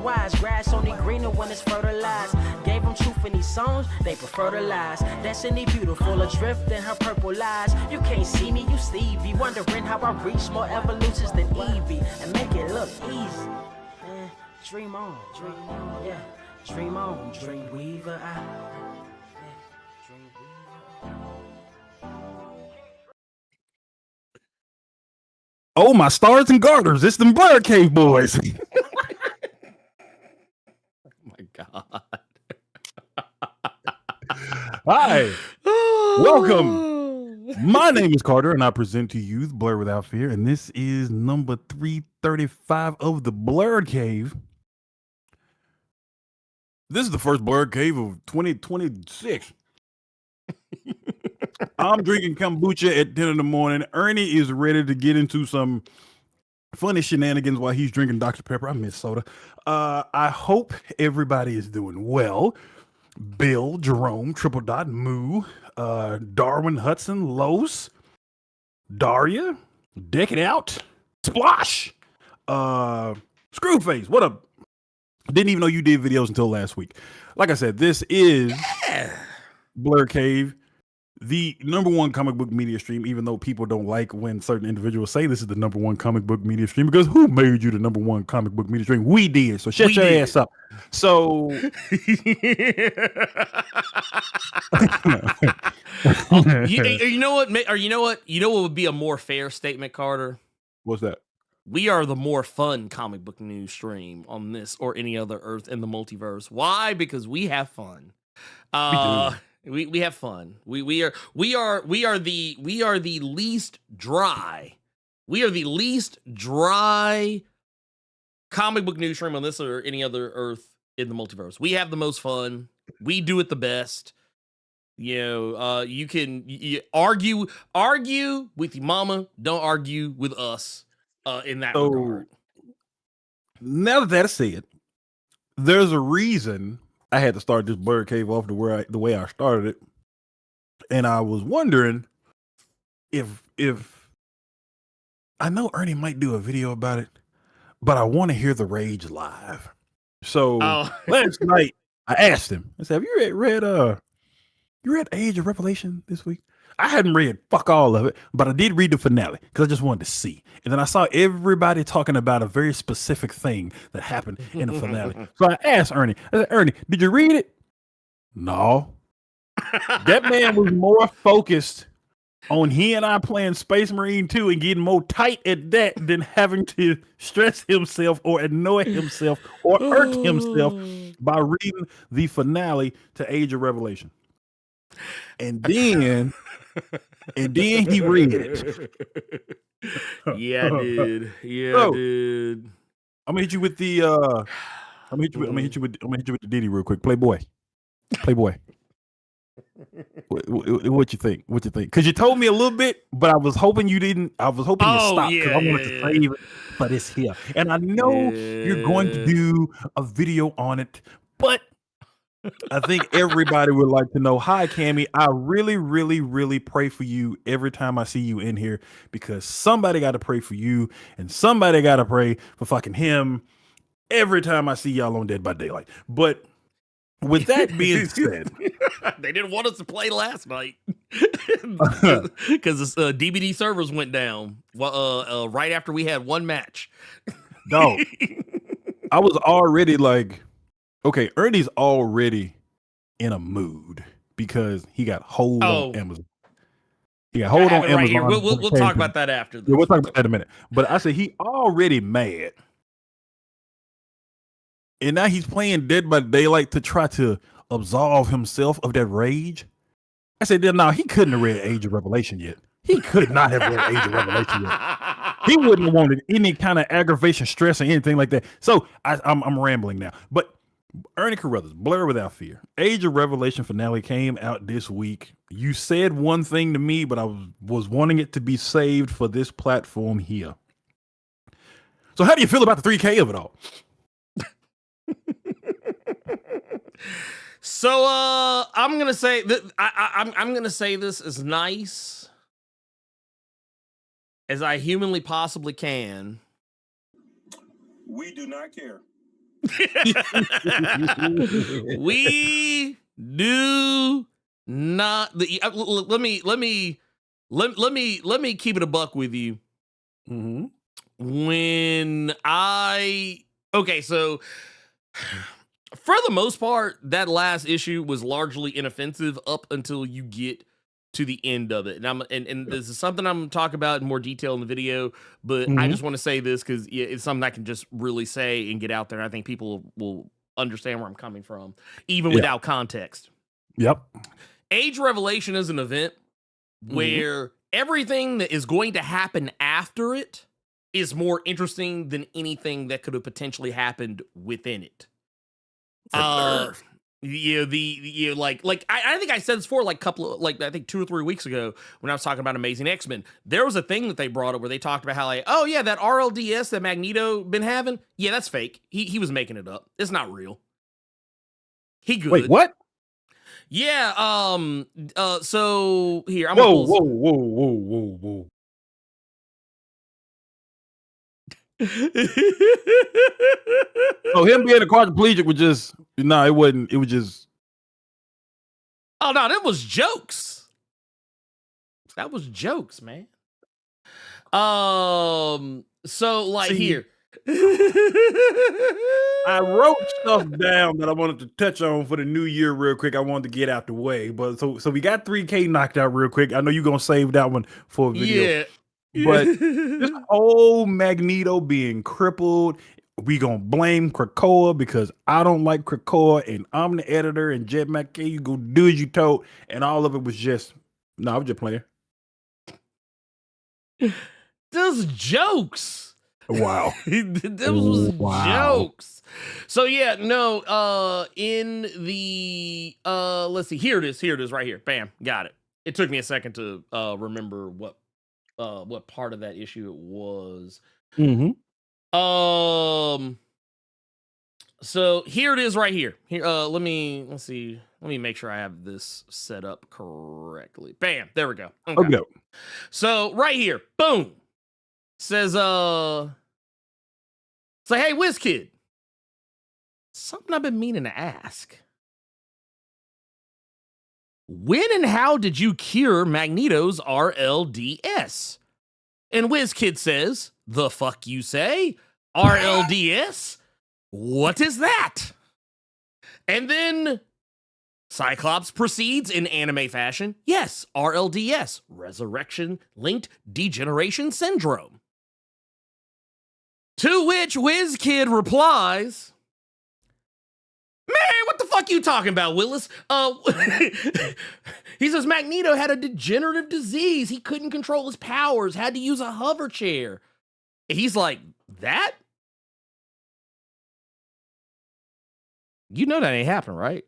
wise. Grass only greener when it's fertilized. Gave them truth in these songs, they prefer to lies. Destiny beautiful, adrift in her purple lies. You can't see me, you Stevie. Wondering how I reach more evolutions than Evie and make it look easy. Dream on, yeah. Dream on, Dreamweaver. Oh, my stars and garters. It's them Blerd Cave boys. Oh my God. Hi. Welcome. My name is Carter, and I present to you Blerd Without Fear, and this is number 335 of the Blerd Cave. This is the first Blerd Cave of 2026. I'm drinking kombucha at 10 in the morning. Ernie is ready to get into some funny shenanigans while he's drinking Dr. Pepper. I miss soda. I hope everybody is doing well. Bill, Jerome, Triple Dot, Moo, Darwin, Hudson, Los, Daria, Deck It Out, Splosh, Screwface. What up? Didn't even know you did videos until last week. Like I said, this is Blerd Cave, the #1 comic book media stream, even though people don't like when certain individuals say this is the #1 comic book media stream, because who made you the #1 comic book media stream? We did. So shut your ass up. So you know what? Or you know what? You know what would be a more fair statement, Carter? What's that? We are the more fun comic book news stream on this or any other Earth in the multiverse. Why? Because we have fun. We have fun. We are the least dry. We are the least dry comic book news stream on this or any other Earth in the multiverse. We have the most fun. We do it the best. You know, you can argue with your mama. Don't argue with us. In that regard. Now that that's said, there's a reason I had to start this Blerd Cave off the way I started it, and I was wondering if I know Ernie might do a video about it, but I want to hear the rage live. So last night I asked him. I said, "Have you read Age of Revelation this week?" I hadn't read fuck all of it, but I did read the finale because I just wanted to see. And then I saw everybody talking about a very specific thing that happened in the finale. So I asked Ernie, Ernie, did you read it? No. That man was more focused on he and I playing Space Marine 2 and getting more tight at that than having to stress himself or annoy himself or irk himself by reading the finale to Age of Revelation. And then he read it. Yeah, dude. Yeah, dude. I'm gonna hit you with the I'm gonna hit you with the Diddy real quick. Playboy. What you think? Because you told me a little bit, but I was hoping you didn't. I was hoping you stopped because I wanted to save it for this here. And I know you're going to do a video on it, but I think everybody would like to know. Hi, Cammy. I really, really, really pray for you every time I see you in here, because somebody got to pray for you and somebody got to pray for fucking him every time I see y'all on Dead by Daylight. But with that being said, they didn't want us to play last night because the DVD servers went down right after we had one match. No, I was already like, okay, Ernie's already in a mood because he got hold on Amazon. He got hold on Amazon. Right here. We'll talk about that after. Yeah, we'll talk about that in a minute. But I said he already mad. And now he's playing Dead by Daylight to try to absolve himself of that rage. I said, no, he couldn't have read Age of Revelation yet. He could not have read Age of Revelation yet. He wouldn't have wanted any kind of aggravation, stress, or anything like that. So I'm rambling now. But Ernie Carruthers, Blerd Without Fear. Age of Revelation finale came out this week. You said one thing to me, but I was wanting it to be saved for this platform here. So how do you feel about the 3K of it all? So I'm gonna say that I'm gonna say this as nice as I humanly possibly can. We do not care. We do not. Let me keep it a buck with you. Mm-hmm. So for the most part, that last issue was largely inoffensive up until you get to the end of it. And this is something I'm gonna talk about in more detail in the video, but I just want to say this because it's something I can just really say and get out there. I think people will understand where I'm coming from, even without context. Yep. Age Revelation is an event where everything that is going to happen after it is more interesting than anything that could have potentially happened within it. I think I said this before, I think 2 or 3 weeks ago when I was talking about Amazing X-Men. There was a thing that they brought up where they talked about how that RLDS that Magneto been having, that's fake. He was making it up. It's not real. He good. Wait, what? Yeah. So here I'm. Whoa. Oh, him being a quadriplegic was just it wasn't. It was just. Oh no, that was jokes. That was jokes, man. So here. I wrote stuff down that I wanted to touch on for the new year real quick. I wanted to get out the way, but so we got 3K knocked out real quick. I know you're gonna save that one for a video. Yeah. But this whole Magneto being crippled, we gonna blame Krakoa because I don't like Krakoa and I'm the editor and Jed McKay, you go do as you told, and all of it was just I was just playing. Those jokes. Wow. Those was jokes. So in the let's see, here it is right here. Bam, got it. It took me a second to remember what part of that issue it was. So here it is right here. Here, let me make sure I have this set up correctly. Bam, there we go. Okay. So right here, boom. Says hey, WizKid. Something I've been meaning to ask. When and how did you cure Magneto's RLDS? And WizKid says, the fuck you say? RLDS? What is that? And then Cyclops proceeds in anime fashion. Yes, RLDS, Resurrection-Linked Degeneration Syndrome. To which WizKid replies, man, what the fuck you talking about, Willis? He says Magneto had a degenerative disease. He couldn't control his powers, had to use a hover chair. He's like, that? You know that ain't happening, right?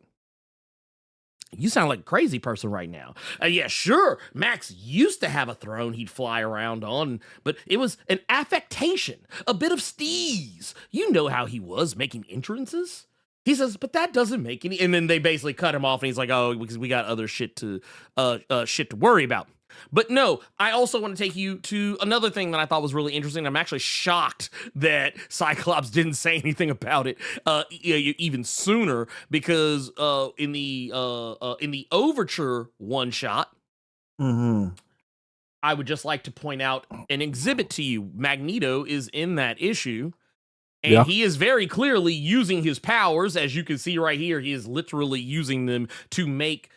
You sound like a crazy person right now. Yeah, sure, Max used to have a throne he'd fly around on, but it was an affectation, a bit of steeze. You know how he was making entrances? He says, but that doesn't make any... And then they basically cut him off, and he's like, oh, because we got other shit to worry about. But no, I also want to take you to another thing that I thought was really interesting. I'm actually shocked that Cyclops didn't say anything about it even sooner, because in the Overture one shot, I would just like to point out an exhibit to you. Magneto is in that issue. And he is very clearly using his powers. As you can see right here, he is literally using them to make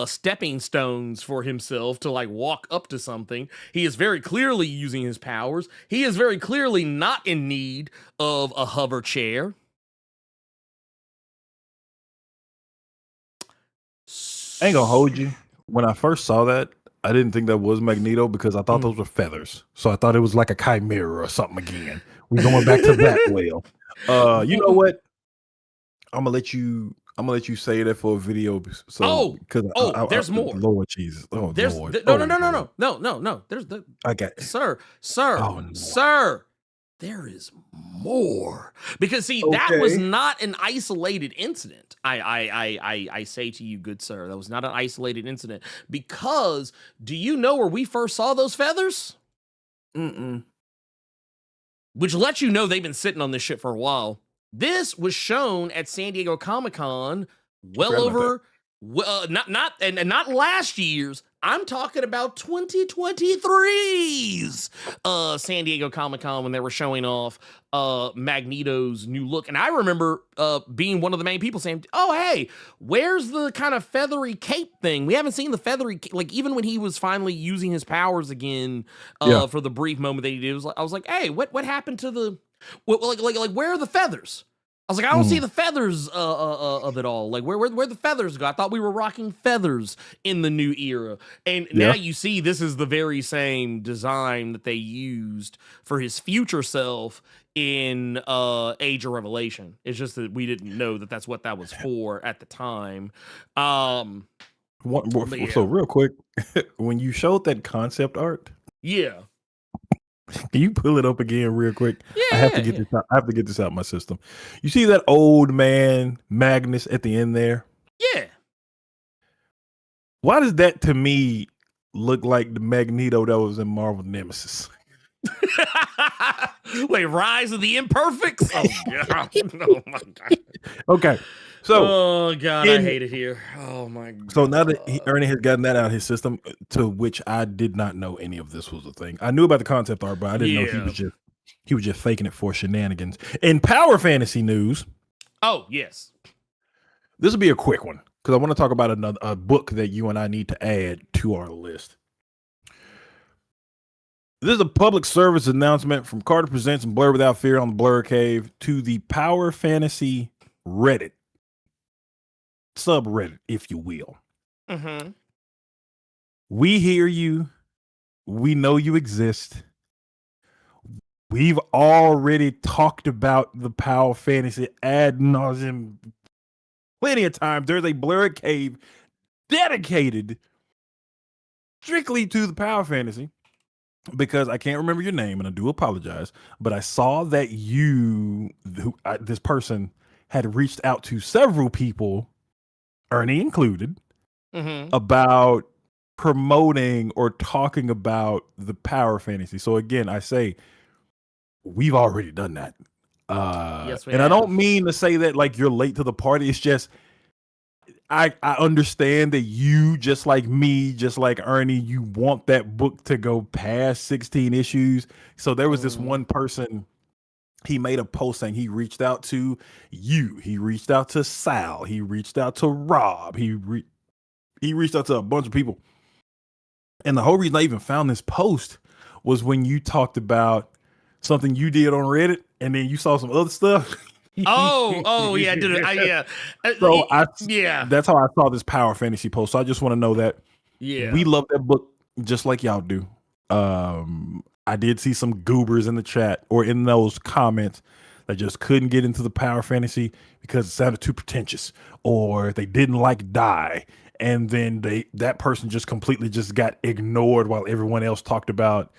stepping stones for himself to walk up to something. He is very clearly using his powers. He is very clearly not in need of a hover chair. I ain't gonna hold you. When I first saw that, I didn't think that was Magneto because I thought those were feathers. So I thought it was like a chimera or something again. We're going back to that whale. You know what? I'm gonna let you say that for a video. So there's more. Lord Jesus. Oh, there's Lord. No. There's the I got sir. Sir. There is more. Because see, that was not an isolated incident. I say to you, good sir, that was not an isolated incident. Because do you know where we first saw those feathers? Which lets you know they've been sitting on this shit for a while. This was shown at San Diego Comic-Con well Forgot about over not last year's. I'm talking about 2023's San Diego Comic-Con when they were showing off Magneto's new look. And I remember being one of the main people saying, "Oh, hey, where's the kind of feathery cape thing? We haven't seen the feathery like even when he was finally using his powers again for the brief moment that he did. I was like, hey, what happened to the like where are the feathers?" I was like, I don't see the feathers of it all. Like, where the feathers go? I thought we were rocking feathers in the new era. And now you see this is the very same design that they used for his future self in Age of Revelation. It's just that we didn't know that that's what that was for at the time. So real quick, when you showed that concept art, yeah. can you pull it up again real quick? Yeah, I have to get this out. I have to get this out of my system. You see that old man Magnus at the end there? Yeah. Why does that to me look like the Magneto that was in Marvel Nemesis? Wait, Rise of the Imperfects? Oh god. Oh my god. Okay. So oh god, I hate it here. Oh my god. So now that Ernie has gotten that out of his system, to which I did not know any of this was a thing. I knew about the concept art, but I didn't know he was just faking it for shenanigans. In Power Fantasy news, oh yes, this will be a quick one because I want to talk about a book that you and I need to add to our list. This is a public service announcement from Carter Presents and Blerd Without Fear on the Blerd Cave to the Power Fantasy Reddit. Subreddit, if you will. Mm-hmm. We hear you. We know you exist. We've already talked about the Power Fantasy ad nauseum plenty of times. There's a Blerd Cave dedicated strictly to the Power Fantasy because I can't remember your name and I do apologize, but I saw that this person had reached out to several people, Ernie included, about promoting or talking about the Power Fantasy. So again, I say we've already done that. Yes, and I don't mean to say that like you're late to the party. It's just I understand that you, just like me, just like Ernie, you want that book to go past 16 issues. So there was this one person. He made a post saying he reached out to you. He reached out to Sal. He reached out to Rob. He reached out to a bunch of people. And the whole reason I even found this post was when you talked about something you did on Reddit, and then you saw some other stuff. Oh yeah, dude. So yeah. That's how I saw this Power Fantasy post. So I just want to know that we love that book just like y'all do. I did see some goobers in the chat or in those comments that just couldn't get into the Power Fantasy because it sounded too pretentious, or they didn't like Die, and then that person just completely just got ignored while everyone else talked about.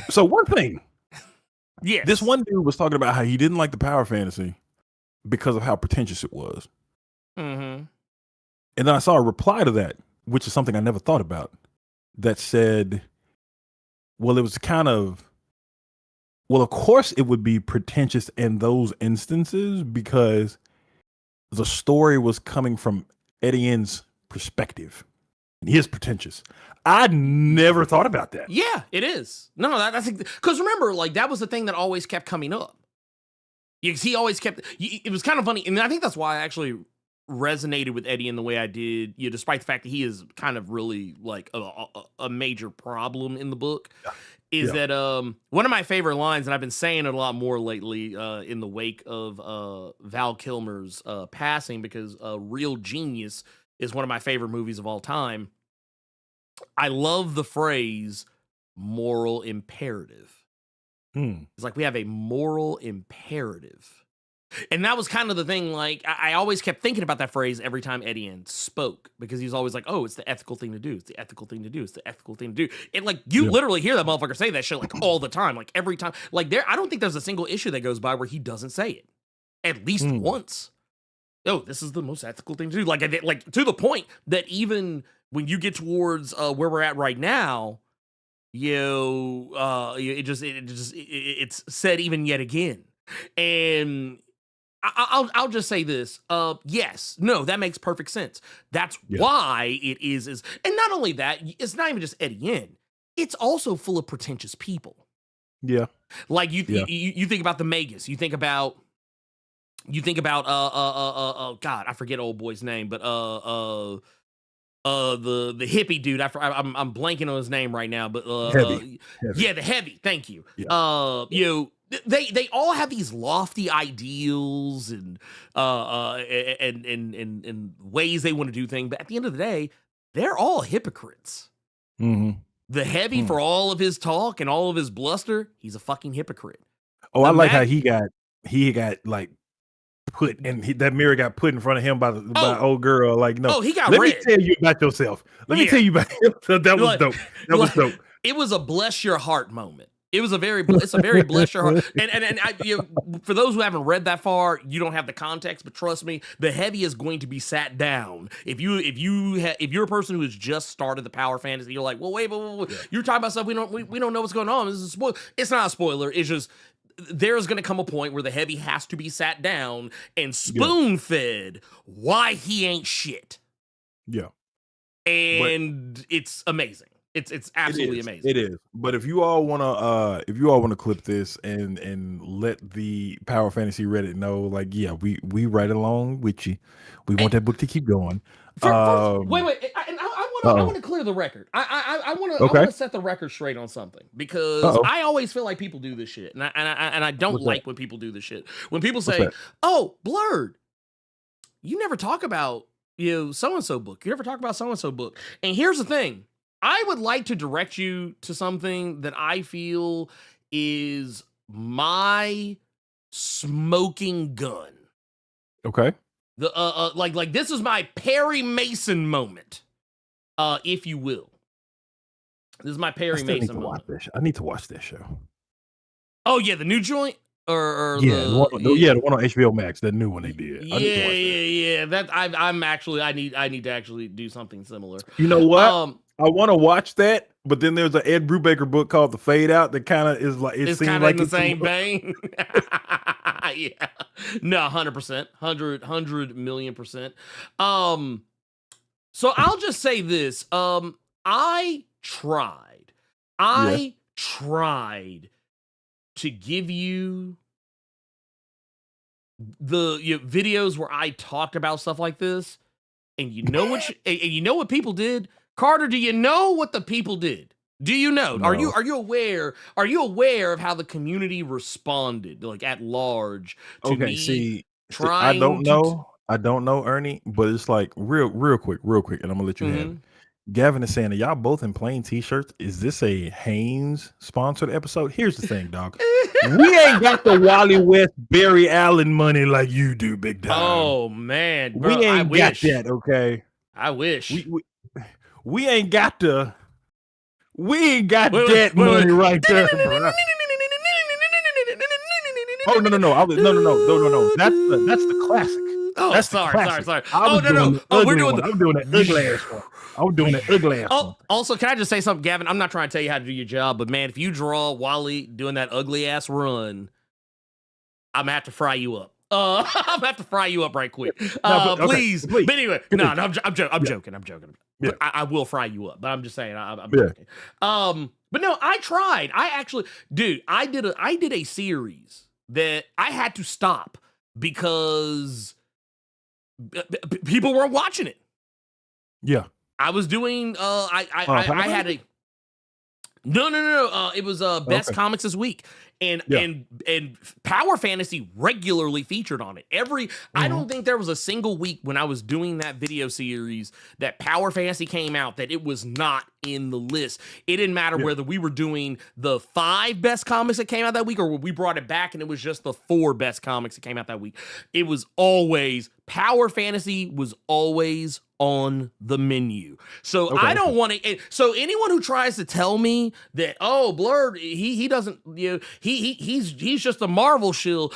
So one thing, this one dude was talking about how he didn't like the Power Fantasy because of how pretentious it was. Mm-hmm. And then I saw a reply to that, which is something I never thought about, that said, well, it was kind of, well, of course it would be pretentious in those instances because the story was coming from Etienne's perspective. And he is pretentious. I never thought about that. Yeah, it is. No, that's because remember, like that was the thing that always kept coming up. He always kept. It was kind of funny, and I think that's why I actually resonated with Eddie in the way I did. Despite the fact that he is kind of really like a major problem in the book, is that one of my favorite lines, and I've been saying it a lot more lately in the wake of Val Kilmer's passing, because Real Genius is one of my favorite movies of all time. I love the phrase moral imperative. It's like we have a moral imperative. And that was kind of the thing, like, I always kept thinking about that phrase every time Etienne spoke, because he's always like, oh, it's the ethical thing to do. It's the ethical thing to do. It's the ethical thing to do. And, like, you literally hear that motherfucker say that shit, like, all the time. Like, every time. Like, I don't think there's a single issue that goes by where he doesn't say it. At least once. Oh, this is the most ethical thing to do. Like, to the point that even when you get towards where we're at right now, it's said even yet again. And I'll just say this. Yes, no, that makes perfect sense. That's Yeah. why it is, and not only that, it's not even just Eddie Yen. It's also full of pretentious people. Yeah. Like you Yeah. you think about the Magus. You think about God, I forget old boy's name, but the hippie dude. I'm blanking on his name right now, but Heavy. yeah, the Heavy. Thank you. Yeah. You know, they all have these lofty ideals and ways they want to do things, but at the end of the day, they're all hypocrites. Mm-hmm. The Heavy, for all of his talk and all of his bluster, he's a fucking hypocrite. Oh, I like how he got like put, and that mirror got put in front of him by old girl. Like, no, he got let red. me tell you about yourself. Let me tell you about him. That was dope. That was dope. It was a bless your heart moment. It was it's a very bless your heart. And for those who haven't read that far, you don't have the context, but trust me, the Heavy is going to be sat down. If you're a person who has just started the power fantasy, you're like, well, wait. You're talking about stuff we don't know what's going on. This is a spoiler. It's not a spoiler. It's just there's going to come a point where the Heavy has to be sat down and spoon-fed why he ain't shit. Yeah. And it's amazing. It's absolutely amazing. It is. But if you all wanna clip this and let the Power Fantasy Reddit know, like, yeah, we right along with you. We want that book to keep going. Wait. I want to clear the record. I want to set the record straight on something, because I always feel like people do this shit, and I don't like when people do this shit. When people say, "Oh, Blerd, you never talk about so and so book. You never talk about so and so book." And here's the thing. I would like to direct you to something that I feel is my smoking gun. Okay. The like this is my Perry Mason moment, if you will. This is my Perry Mason moment. I need to watch that show. Oh yeah, the new joint. The one on HBO Max, that new one they did. Yeah. That I need to actually do something similar. You know what? I want to watch that, but then there's an Ed Brubaker book called The Fade Out that kind of is like it's kind of like in the same vein. Yeah, no, 100%, 100 million %. So I'll just say this: I tried to give you the videos where I talked about stuff like this, and you know what people did. Carter, do you know what the people did? Do you know? No. Are you aware? Are you aware of how the community responded, like at large, to me trying? I don't know. I don't know, Ernie, but it's like real quick, and I'm gonna let you have it. Gavin is saying that y'all both in plain t-shirts. Is this a Hanes sponsored episode? Here's the thing, dog. We ain't got the Wally West, Barry Allen money like you do, big time. Oh man, bro, we ain't got that. Okay, I wish we ain't got that money right there, bro. Oh no! No. That's the classic. Oh, that's sorry. Oh no. Oh, we're doing. I'm doing that ugly ass one. I'm doing that ugly ass one. Also, can I just say something, Gavin? I'm not trying to tell you how to do your job, but man, if you draw Wally doing that ugly ass run, I'm gonna have to fry you up. I'm gonna have to fry you up right quick. Please. But anyway, no, I'm joking. Yeah. I will fry you up, but I'm just saying I'm joking. But no, I tried. I actually, dude, I did a series that I had to stop because people weren't watching it. Yeah, I was doing. I had a. No. It was best comics this week, and Power Fantasy regularly featured on it. I don't think there was a single week when I was doing that video series that Power Fantasy came out that it was not in the list. It didn't matter whether we were doing the 5 best comics that came out that week or we brought it back and it was just the 4 best comics that came out that week. It was always Power Fantasy was always on the menu. So I don't want to. So anyone who tries to tell me that, oh, Blerd, he doesn't, he's just a Marvel shill.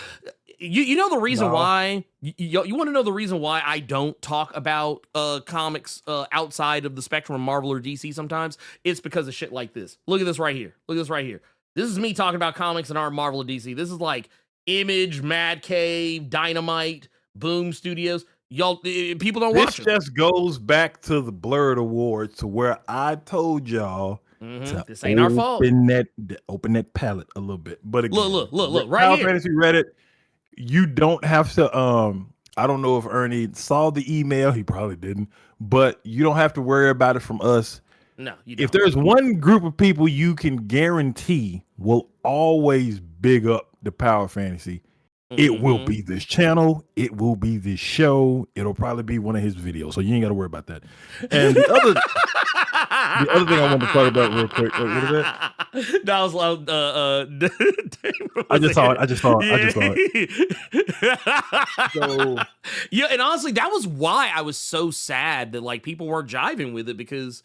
You know the reason why? You want to know the reason why I don't talk about comics outside of the spectrum of Marvel or DC sometimes? It's because of shit like this. Look at this right here. This is me talking about comics and aren't Marvel or DC. This is like Image, Mad Cave, Dynamite, Boom Studios. Y'all, people don't watch This them. just goes back to the Blerd Awards, to where I told y'all to This ain't our fault. open that palette a little bit. But again, look, right Power here. Fantasy Reddit, you don't have to. I don't know if Ernie saw the email. He probably didn't, but you don't have to worry about it from us. No, you don't. If there's one group of people you can guarantee will always big up the Power Fantasy, it will be this channel. It will be this show. It'll probably be one of his videos. So you ain't got to worry about that. And the other thing I want to talk about real quick. What is that? That was I just saw it. So yeah, and honestly, that was why I was so sad that like people weren't jiving with it, because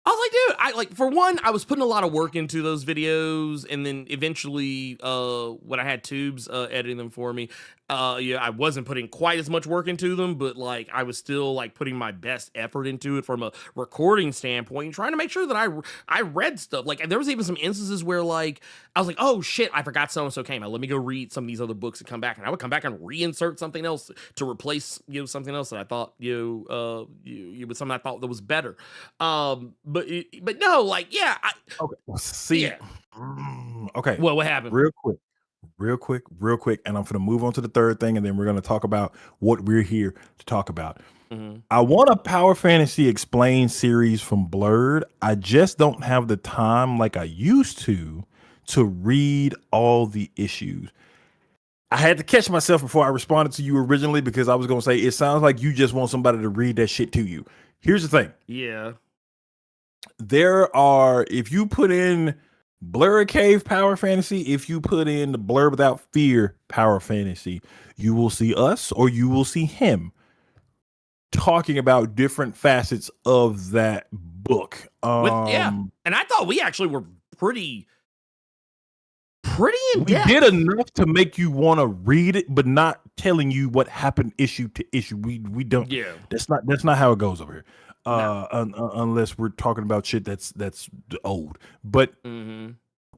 I was like, dude, for one, I was putting a lot of work into those videos, and then eventually, when I had Tubes editing them for me, I wasn't putting quite as much work into them, but like I was still like putting my best effort into it from a recording standpoint, and trying to make sure that I read stuff. Like there was even some instances where like I was like, oh shit, I forgot so and so came out. Let me go read some of these other books and come back, and I would come back and reinsert something else to replace something else that I thought with something I thought that was better. But no, like yeah. Okay. See. Yeah. Okay. Well, what happened? Real quick, and I'm going to move on to the third thing, and then we're going to talk about what we're here to talk about. I want a Power Fantasy Explained series from Blerd. I just don't have the time like I used to read all the issues. I had to catch myself before I responded to you originally, because I was going to say, it sounds like you just want somebody to read that shit to you. Here's the thing. Yeah. If you put in Blerd Cave Power Fantasy, if you put in the Blerd Without Fear Power Fantasy, you will see us, or you will see him talking about different facets of that book. And I thought we actually were pretty in depth. We did enough to make you want to read it, but not telling you what happened issue to issue. We don't. Yeah, that's not how it goes over here. Unless we're talking about shit that's old. But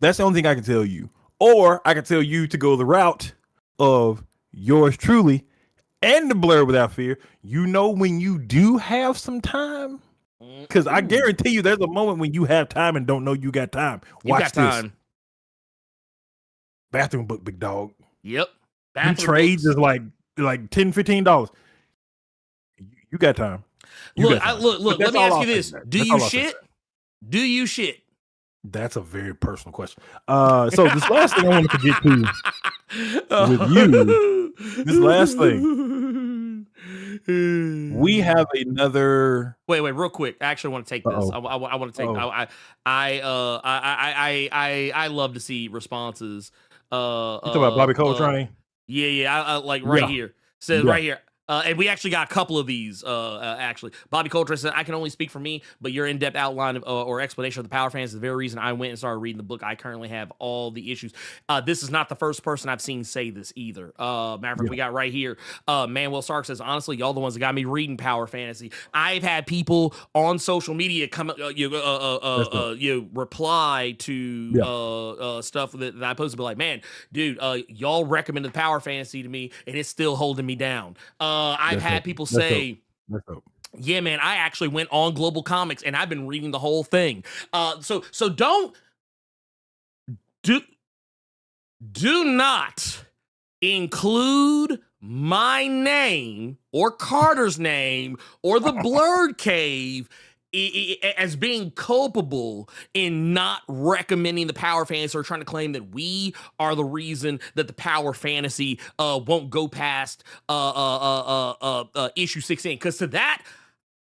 that's the only thing I can tell you. Or I can tell you to go the route of yours truly and the Blerd Without Fear. You know, when you do have some time, because I guarantee you there's a moment when you have time and don't know you got time. Watch this. Bathroom book, big dog. Yep. Them trades is like $10-15. You got time. Look. Let me ask you this: Do you shit? That's a very personal question. So this last thing I wanted to get to with you, this last thing, we have another. Wait, real quick. I actually want to take this. I want to take. I love to see responses. You talking about Bobby Coltrane? Yeah. I like right here. Says right here. And we actually got a couple of these, actually. Bobby Coltrane said, I can only speak for me, but your in-depth outline of, or explanation of the Power Fans is the very reason I went and started reading the book. I currently have all the issues. This is not the first person I've seen say this either. Matter of fact, we got right here. Manuel Sark says, honestly, y'all the ones that got me reading Power Fantasy. I've had people on social media come reply to stuff that I posted, be like, man, dude, y'all recommended Power Fantasy to me, and it's still holding me down. I've had people say, yeah, man, I actually went on Global Comics and I've been reading the whole thing. So do not include my name or Carter's name or the Blerd Cave as being culpable in not recommending the Power Fantasy, or trying to claim that we are the reason that the Power Fantasy won't go past issue 16. Because to that,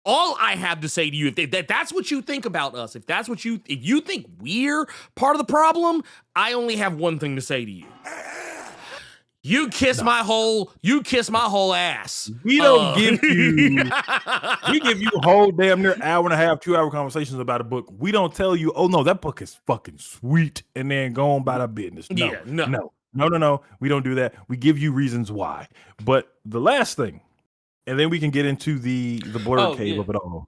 all I have to say to you, if that's what you think about us, if you think we're part of the problem, I only have one thing to say to you. You kiss my whole ass. We don't give you, we give you whole damn near hour and a half, 2 hour conversations about a book. We don't tell you, oh no, that book is fucking sweet, and then go on about our business. No. We don't do that. We give you reasons why. But the last thing, and then we can get into the Blerd Cave of it all.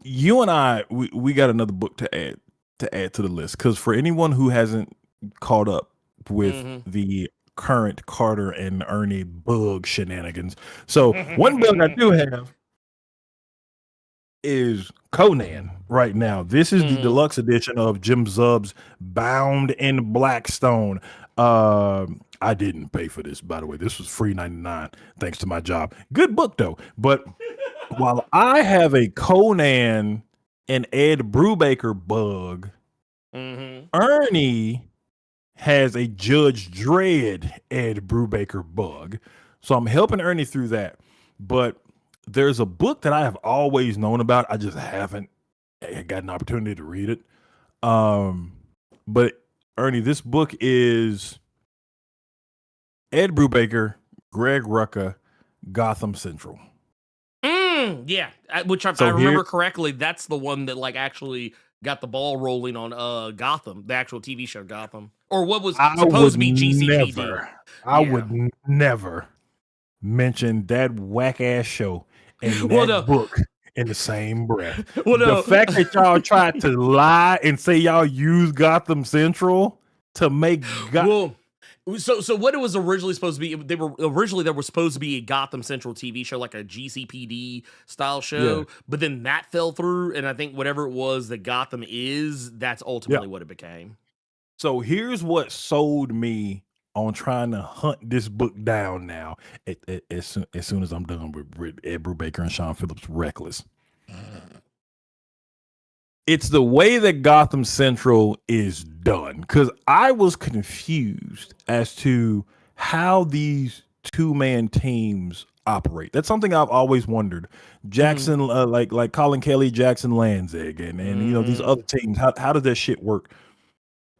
You and I, we got another book to add to the list, because for anyone who hasn't caught up, with the current Carter and Ernie bug shenanigans. So one bug I do have is Conan right now. This is the deluxe edition of Jim Zub's Bound in Blackstone. I didn't pay for this, by the way. This was free 99 thanks to my job. Good book though. But while I have a Conan and Ed Brubaker bug, Ernie has a Judge Dredd Ed Brubaker bug. So I'm helping Ernie through that. But there's a book that I have always known about. I just haven't got an opportunity to read it. But Ernie, this book is Ed Brubaker, Greg Rucka, Gotham Central. Yeah, which if I remember correctly, that's the one that like actually got the ball rolling on Gotham, the actual TV show Gotham, or what was supposed to be GCPD. I would never mention that whack ass show and that book in the same breath. The fact that y'all tried to lie and say y'all use Gotham Central to make So what it was originally supposed to be, there was supposed to be a Gotham Central TV show, like a GCPD style show, but then that fell through, and I think whatever it was that Gotham is, that's ultimately what it became. So here's what sold me on trying to hunt this book down now, as soon as I'm done with Ed Brubaker and Sean Phillips' Reckless. It's the way that Gotham Central is done, because I was confused as to how these two-man teams operate. That's something I've always wondered. Jackson, like Colin Kelly, Jackson Lanzig, and you know, these other teams. How does that shit work?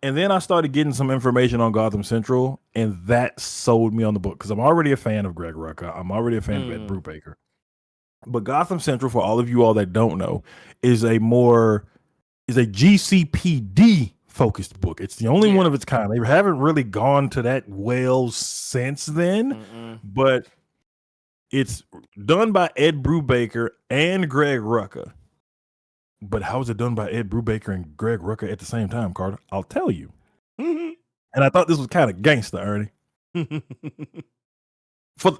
And then I started getting some information on Gotham Central, and that sold me on the book, because I'm already a fan of Greg Rucka. I'm already a fan of Ed Brubaker. But Gotham Central, for all of you all that don't know, is a GCPD focused book. It's the only one of its kind. They haven't really gone to that well since then, but it's done by Ed Brubaker and Greg Rucka. But how is it done by Ed Brubaker and Greg Rucka at the same time, Carter? I'll tell you. And I thought this was kind of gangster, Ernie. For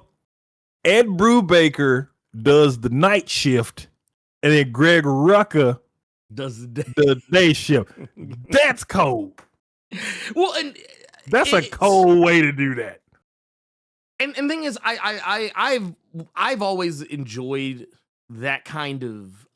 Ed Brubaker does the night shift, and then Greg Rucka does the day shift. That's cold. Well, and that's a cold way to do that. And thing is, I've always enjoyed that kind of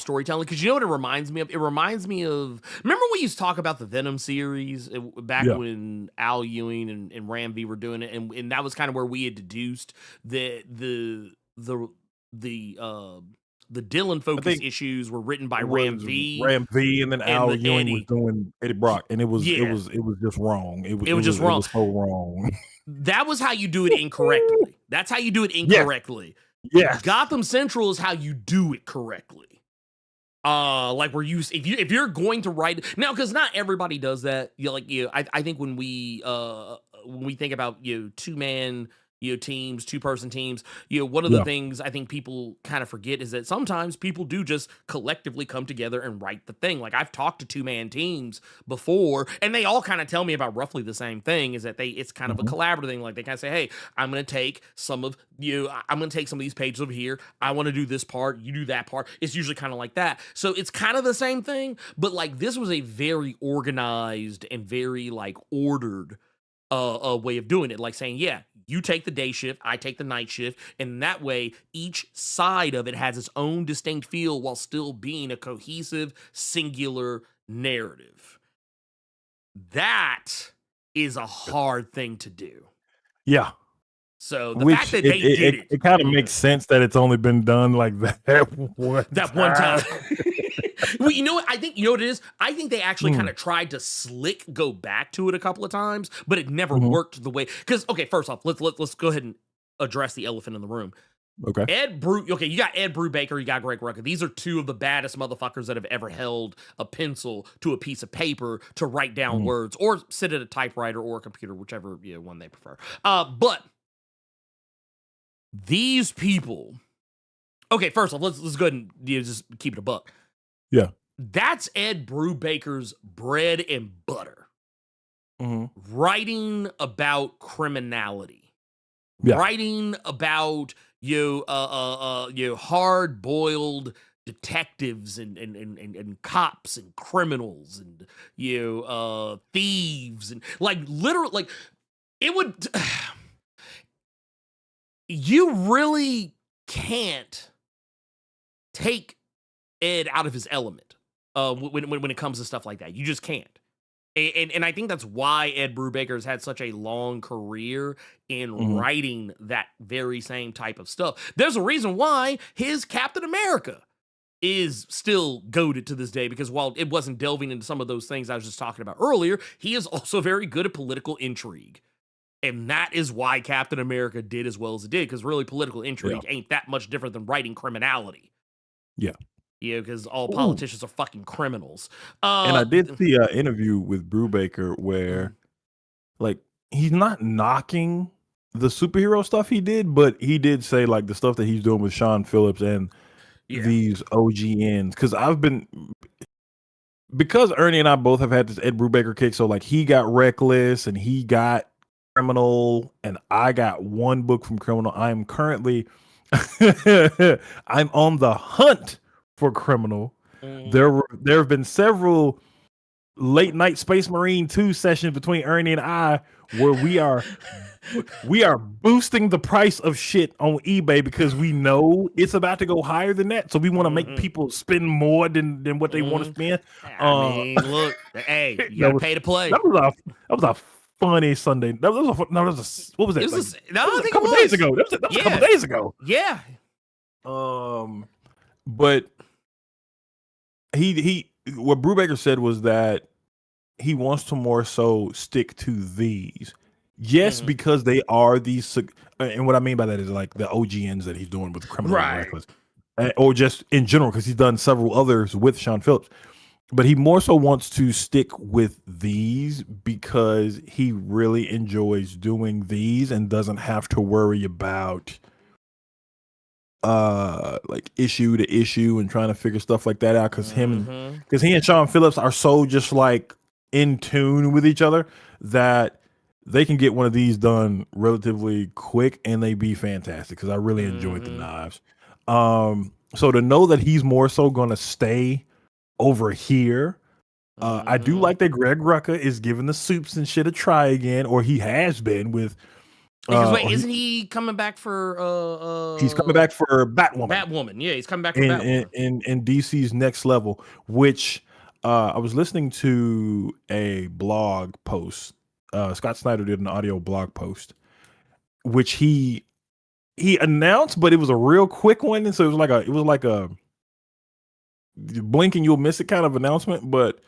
storytelling, because you know what it reminds me of? It reminds me of, remember we used to talk about the Venom series back when Al Ewing and Ram V were doing it, and that was kind of where we had deduced that the Dylan focus issues were written by Ram V, and then Al Ewing was doing Eddie Brock, and it was just wrong. It was just wrong. It was so wrong. That was how you do it incorrectly. That's how you do it incorrectly. Yeah. Gotham Central is how you do it correctly. Like if you're going to write now, because not everybody does that. I think when we think about two-man teams, two-person teams, one of the things I think people kind of forget is that sometimes people do just collectively come together and write the thing. Like, I've talked to two-man teams before, and they all kind of tell me about roughly the same thing, is that it's kind of a collaborative thing. Like, they kind of say, hey, I'm going to take some of these pages over here. I want to do this part. You do that part. It's usually kind of like that. So it's kind of the same thing, but like, this was a very organized and very like ordered a way of doing it. Like saying, yeah, you take the day shift, I take the night shift, and that way each side of it has its own distinct feel while still being a cohesive, singular narrative. That is a hard thing to do. Yeah. So the fact that they did it kind of makes sense that it's only been done like that one time. Well, you know what? I think what it is. I think they actually kind of tried to go back to it a couple of times, but it never worked the way. Because first off, let's go ahead and address the elephant in the room. Okay. You got Ed Brubaker, you got Greg Rucka. These are two of the baddest motherfuckers that have ever held a pencil to a piece of paper to write down words, or sit at a typewriter or a computer, whichever one they prefer. But these people. Okay, first off, let's go ahead and just keep it a buck. Yeah. That's Ed Brubaker's bread and butter. writing about criminality, Yeah. writing about hard boiled detectives and cops and criminals and thieves and like literally like it would you really can't take Ed out of his element when it comes to stuff like that. You just can't. And I think that's why Ed Brubaker has had such a long career in writing that very same type of stuff. There's a reason why his Captain America is still goated to this day, because while it wasn't delving into some of those things I was just talking about earlier, he is also very good at political intrigue. And that is why Captain America did as well as it did, because really political intrigue ain't that much different than writing criminality. Yeah. Yeah, because all politicians are fucking criminals. And I did see an interview with Brubaker where, like, he's not knocking the superhero stuff he did, but he did say, like, the stuff that he's doing with Sean Phillips and these OGNs. Because Ernie and I both have had this Ed Brubaker kick, so, like, he got Reckless and he got Criminal, and I got one book from Criminal. I am currently, I'm on the hunt for Criminal. There have been several late night Space Marine 2 sessions between Ernie and I where we are boosting the price of shit on eBay because we know it's about to go higher than that. So we want to make people spend more than what they want to spend. I mean, look, hey, you gotta pay to play. That was a funny Sunday. What was that? It was a couple days ago. That was a couple days ago. Yeah. But what Brubaker said was that he wants to more so stick to these. Yes, because they are these, and what I mean by that is like the OGNs that he's doing with Criminal and Reckless, or just in general, because he's done several others with Sean Phillips. But he more so wants to stick with these because he really enjoys doing these and doesn't have to worry about like issue to issue and trying to figure stuff like that out, because he and Sean Phillips are so just like in tune with each other that they can get one of these done relatively quick and they be fantastic, because I really enjoyed the knives. So to know that he's more so going to stay over here, I do like that Greg Rucka is giving the soups and shit a try again, or he has been with. Because wait, isn't he coming back for? He's coming back for Batwoman. Batwoman, yeah, he's coming back for Batwoman in DC's Next Level, which I was listening to a blog post. Scott Snyder did an audio blog post, which he announced, but it was a real quick one, and so it was like a blink and you'll miss it kind of announcement. But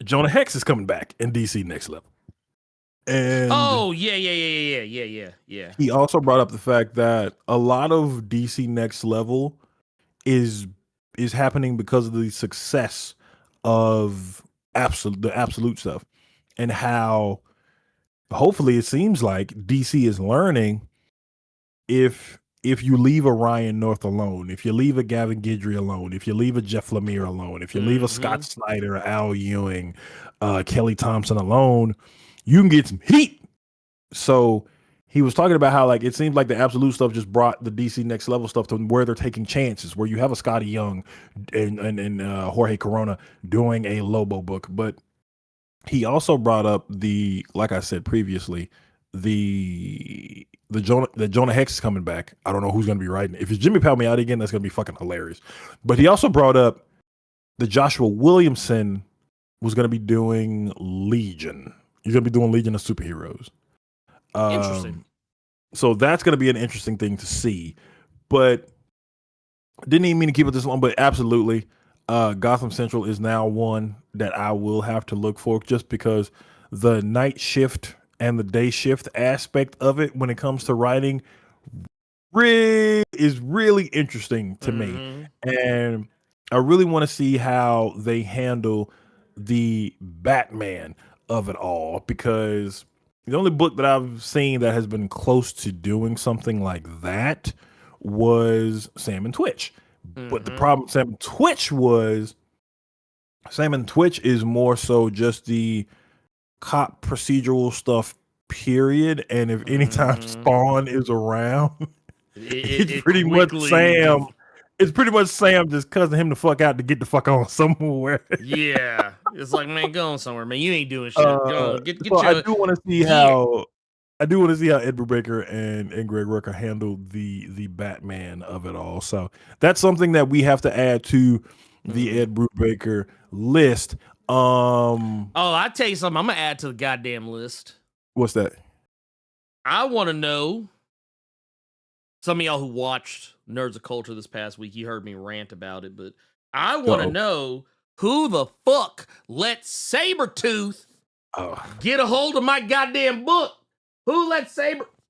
Jonah Hex is coming back in DC Next Level. And yeah. He also brought up the fact that a lot of DC Next Level is happening because of the success of the absolute stuff, and how hopefully it seems like DC is learning if you leave a Ryan North alone, if you leave a Gavin Guidry alone, if you leave a Jeff Lemire alone, if you leave a Scott Snyder, Al Ewing, Kelly Thompson alone, you can get some heat. So he was talking about how like it seems like the absolute stuff just brought the DC Next Level stuff to where they're taking chances, where you have a Scotty Young and Jorge Corona doing a Lobo book. But he also brought up like I said previously, the Jonah Hex is coming back. I don't know who's going to be writing. If it's Jimmy Palmiotti again, that's going to be fucking hilarious. But he also brought up the Joshua Williamson was going to be doing Legion. He's going to be doing Legion of Superheroes. Interesting. So that's going to be an interesting thing to see. But didn't even mean to keep it this long, but absolutely. Gotham Central is now one that I will have to look for, just because the night shift and the day shift aspect of it when it comes to writing is really interesting to me. And I really want to see how they handle the Batman of it all, because the only book that I've seen that has been close to doing something like that was Sam and Twitch. But the problem with Sam and Twitch is more so just the cop procedural stuff, period. And if anytime Spawn is around, it's pretty much Sam. It's pretty much Sam just cussing him the fuck out to get the fuck on somewhere. Yeah, it's like, man, go on somewhere, man. You ain't doing shit. Go on, get so your. I do want to see how Ed Brubaker and Greg Rucka handled the Batman of it all. So that's something that we have to add to the Ed Brubaker list. I tell you something. I'm gonna add to the goddamn list. What's that? I want to know. Some of y'all who watched Nerds of Culture this past week, you heard me rant about it, but I want to know who the fuck let Sabretooth get a hold of my goddamn book. Who let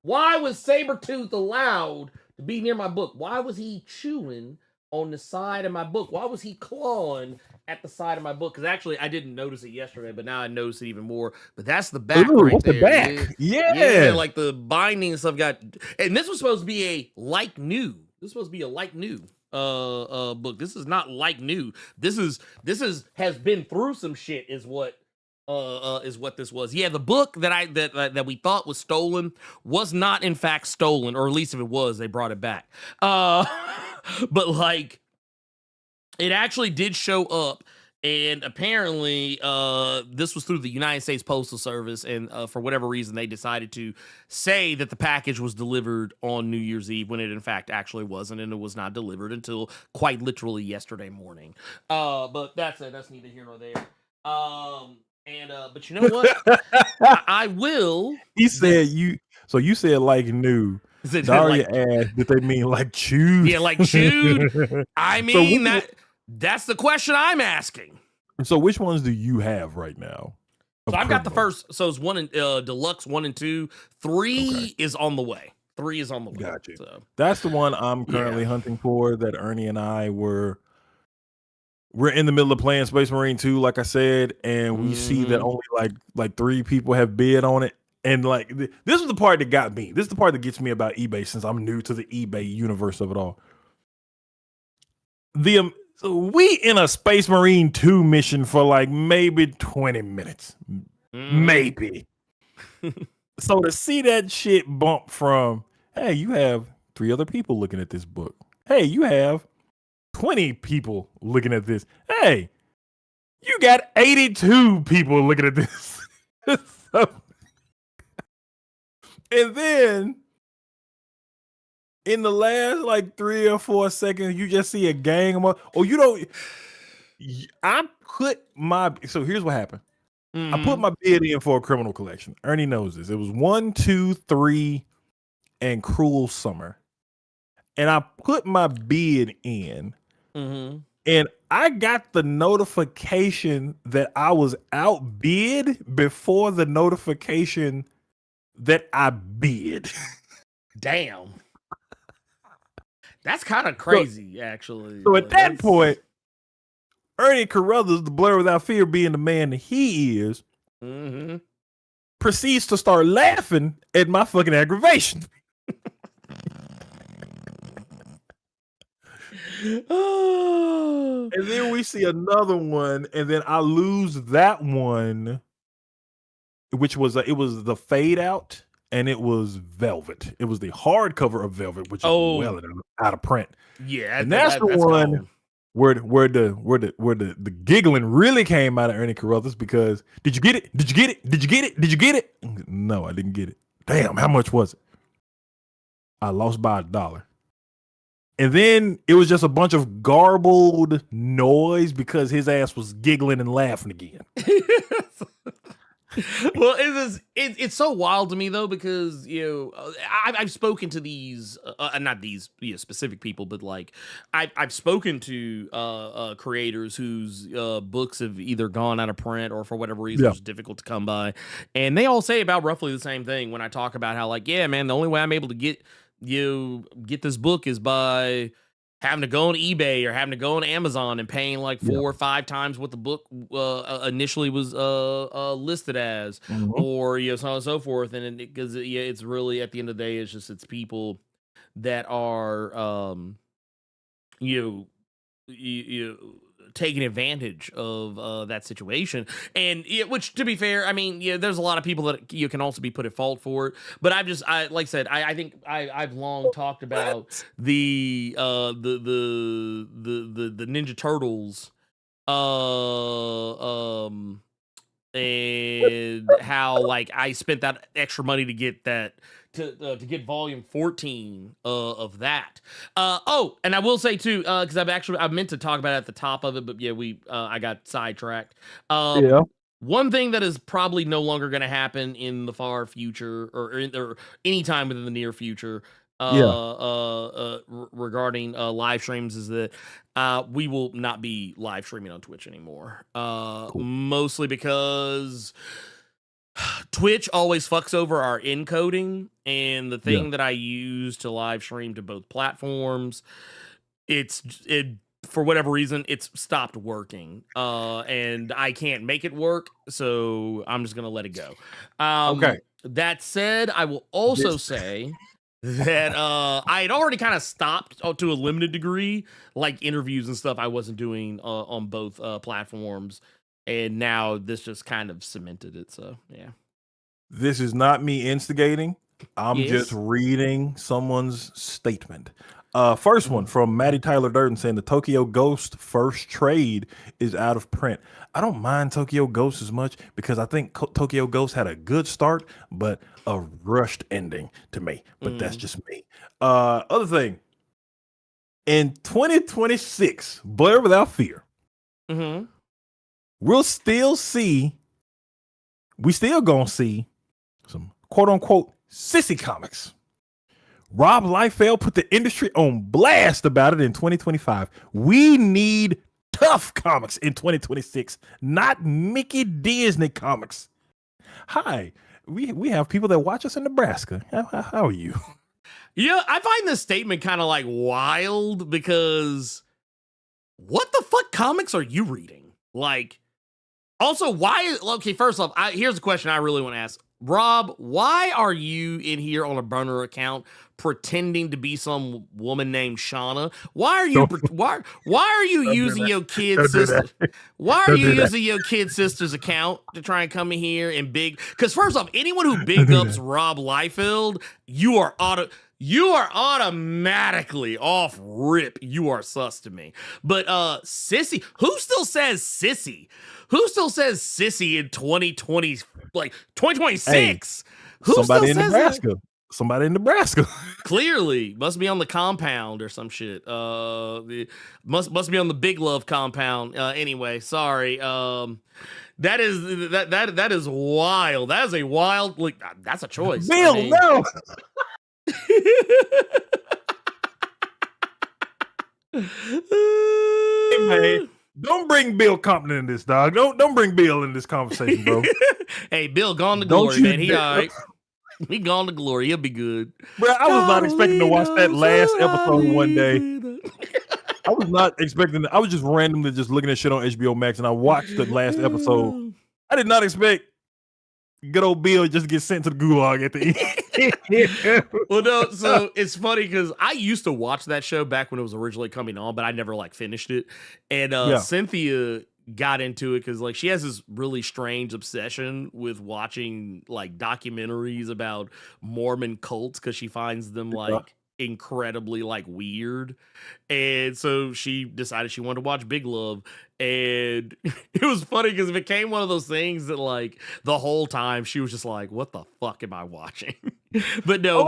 Why was Sabretooth allowed to be near my book? Why was he chewing on the side of my book? Why was he clawing at the side of my book? Because actually, I didn't notice it yesterday, but now I notice it even more. But that's the back right there. The back? Yeah, like the binding and stuff got. And this was supposed to be a like new. This was supposed to be a like new book. This is not like new. This has been through some shit. Is what this was. Yeah, the book that we thought was stolen was not in fact stolen, or at least if it was, they brought it back. But like, it actually did show up, and apparently this was through the United States Postal Service, and for whatever reason they decided to say that the package was delivered on New Year's Eve when it in fact actually wasn't, and it was not delivered until quite literally yesterday morning. But that's neither here nor there. But you know what? I will. He said So you said like new. Daria asked, did they mean like chewed? Yeah, like chewed. I mean, that's the question I'm asking. So which ones do you have right now? So I've got the first. So it's one in deluxe 1 and 2. 3 is on the way. 3 is on the way. Gotcha. So that's the one I'm currently hunting for. That Ernie and I we're in the middle of playing Space Marine 2, like I said, and we see that only like 3 people have bid on it. And like this is the part that got me. This is the part that gets me about eBay, since I'm new to the eBay universe of it all. So we in a Space Marine 2 mission for like maybe 20 minutes. Maybe. So to see that shit bump from, hey, you have 3 other people looking at this book. Hey, you have 20 people looking at this. Hey, you got 82 people looking at this. And then in the last like 3 or 4 seconds, you just see a gang of you don't. So here's what happened. I put my bid in for a Criminal Collection. Ernie knows this. It was 1, 2, 3, and Cruel Summer. And I put my bid in, and I got the notification that I was outbid before the notification that I bid. Damn. That's kind of crazy, actually. So at that point, Ernie Carruthers, the Blerd Without Fear, being the man that he is, proceeds to start laughing at my fucking aggravation. And then we see another one, and then I lose that one, which was it was the Fade Out, and it was Velvet. It was the hardcover of Velvet, which is well out of print. Yeah, and that's the one where the giggling really came out of Ernie Carruthers, because did you get it? Did you get it? Did you get it? Did you get it? No, I didn't get it. Damn, how much was it? I lost by $1. And then it was just a bunch of garbled noise because his ass was giggling and laughing again. Well, it's so wild to me though, because I've spoken to these not these specific people, but like I've spoken to creators whose books have either gone out of print or for whatever reason it's difficult to come by, and they all say about roughly the same thing when I talk about how, like, yeah, man, the only way I'm able to get this book is by having to go on eBay or having to go on Amazon and paying like 4 or 5 times what the book initially was listed as, or so on and so forth. And because it's really, at the end of the day, it's people that are taking advantage of that situation. And which, to be fair, I mean, there's a lot of people that you can also be put at fault for it. But I like I said, I think I've long talked about the Ninja Turtles, and how like I spent that extra money to get that. To get volume 14 of that. Oh, and I will say too, because I meant to talk about it at the top of it, but yeah, I got sidetracked. One thing that is probably no longer going to happen in the far future, or anytime within the near future, regarding live streams, is that we will not be live streaming on Twitch anymore. Cool. Mostly because Twitch always fucks over our encoding, and the thing that I use to live stream to both platforms, for whatever reason, it's stopped working, and I can't make it work, so I'm just gonna let it go. Okay. That said, I will also say that I had already kind of stopped to a limited degree, like interviews and stuff I wasn't doing on both platforms. And now this just kind of cemented it. So, yeah. This is not me instigating. I'm just reading someone's statement. First one from Maddie Tyler Durden saying the Tokyo Ghost first trade is out of print. I don't mind Tokyo Ghost as much because I think Tokyo Ghost had a good start, but a rushed ending to me. But that's just me. Other thing. In 2026, Blerd Without Fear. Mm-hmm. We still gonna see some quote unquote sissy comics. Rob Liefeld put the industry on blast about it in 2025. We need tough comics in 2026, not Mickey Disney comics. Hi, we have people that watch us in Nebraska. How are you? Yeah, I find this statement kind of like wild because what the fuck comics are you reading? Like, also, why? Okay, first off, here's a question I really want to ask. Rob, why are you in here on a burner account pretending to be some woman named Shauna? Why are you using your kid sister? Why are you using your kid sister's account to try and come in here and big? Because first off, anyone who big ups Rob Liefeld, you are automatically off rip. You are sus to me. But sissy, who still says sissy? Who still says sissy in 2020, like 2026? Who somebody in Nebraska. That? Somebody in Nebraska. Clearly, must be on the compound or some shit. Must be on the Big Love compound. Anyway, sorry. That is wild. That is a wild. Like, that's a choice. Bill, no. Hey, man, don't bring Bill Compton in this, dog. Don't bring Bill in this conversation, bro. Hey, Bill gone to glory, man. He all right. He gone to glory. He'll be good. Bro, I was not expecting to watch that last episode one day. I was not expecting. I was just randomly just looking at shit on HBO Max, and I watched the last episode. I did not expect good old Bill just to get sent to the gulag at the end. Well, no, so it's funny because I used to watch that show back when it was originally coming on, but I never like finished it. And Cynthia got into it because like she has this really strange obsession with watching like documentaries about Mormon cults because she finds them like incredibly like weird. And so she decided she wanted to watch Big Love. And it was funny because it became one of those things that like the whole time she was just like, what the fuck am I watching? But no,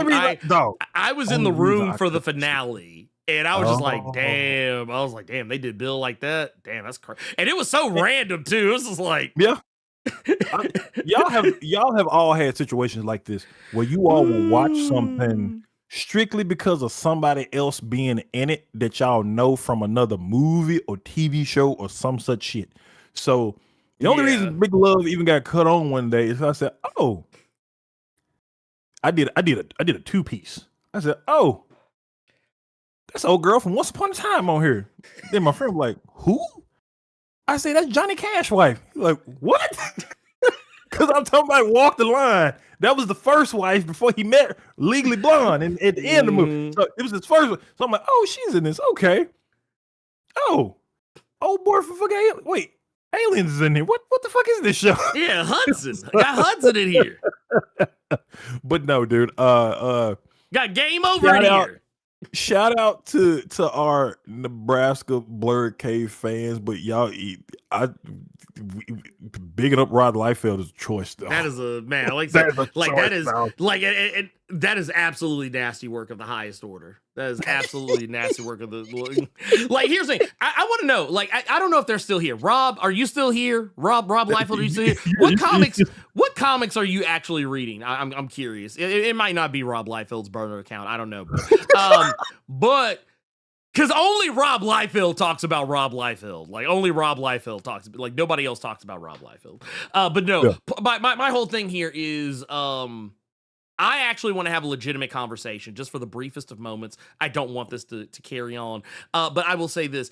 I was in the room for the finale. And I was just like, damn. I was like, damn, they did Bill like that? Damn, that's crazy. And it was so random too. It was just like, yeah. Y'all have all had situations like this where you all will watch something strictly because of somebody else being in it that y'all know from another movie or TV show or some such shit. So the only reason Big Love even got cut on one day is I said, oh, I did a 2-piece. I said, oh, that's old girl from Once Upon a Time on here. Then my friend was like, who? I said, that's Johnny Cash's wife. He's like, what? Because I'm talking about Walk the Line. That was the first wife before he met Legally Blonde and at the end of the movie. So it was his first one. So I'm like, oh, she's in this. Okay. Oh. Oh boy, for fucking wait, aliens is in here. What the fuck is this show? Yeah, Hudson. I got Hudson in here. But no, dude. Got Game Over in here. Shout out to our Nebraska Blerd Cave fans, but y'all, bigging up Rod Liefeld is a choice. Though. That is a man. Like that is absolutely nasty work of the highest order. That is absolutely nasty work of the. Like, here's the thing. I want to know. Like, I don't know if they're still here. Rob, are you still here? Rob Liefeld, are you still here? What comics are you actually reading? I'm curious. It might not be Rob Liefeld's burner account. I don't know. But because only Rob Liefeld talks about Rob Liefeld. Like, only Rob Liefeld talks. Like, nobody else talks about Rob Liefeld. But no, yeah. My whole thing here is I actually want to have a legitimate conversation just for the briefest of moments. I don't want this to carry on. But I will say this.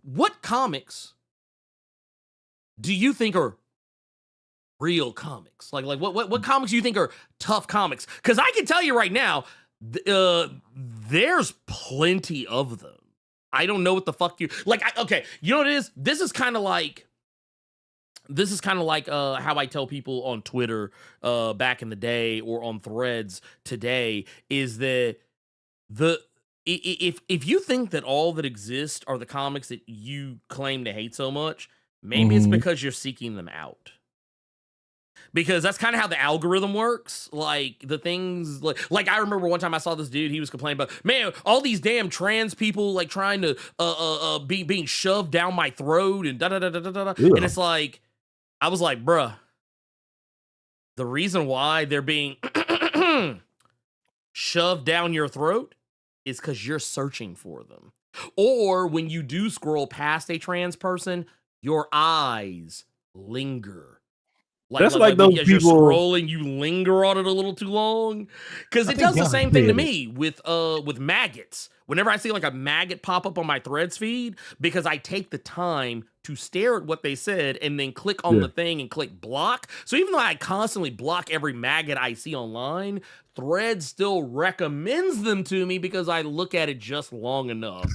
What comics do you think are real comics? Like what comics do you think are tough comics? Because I can tell you right now, there's plenty of them. I don't know what the fuck you like. Okay, you know what it is? This is kind of like how I tell people on Twitter back in the day or on Threads today is that if you think that all that exist are the comics that you claim to hate so much, maybe it's because you're seeking them out. Because that's kind of how the algorithm works. Like the things like I remember one time I saw this dude, he was complaining about, man, all these damn trans people like trying to being shoved down my throat and da da da da da da. And it's like, I was like, bruh, the reason why they're being shoved down your throat is because you're searching for them. Or when you do scroll past a trans person, your eyes linger. That's like those as people you're scrolling, you linger on it a little too long. Because it does the same thing to me with maggots. Whenever I see like a maggot pop up on my Threads feed, because I take the time to stare at what they said and then click on the thing and click block. So even though I constantly block every maggot I see online, Threads still recommends them to me because I look at it just long enough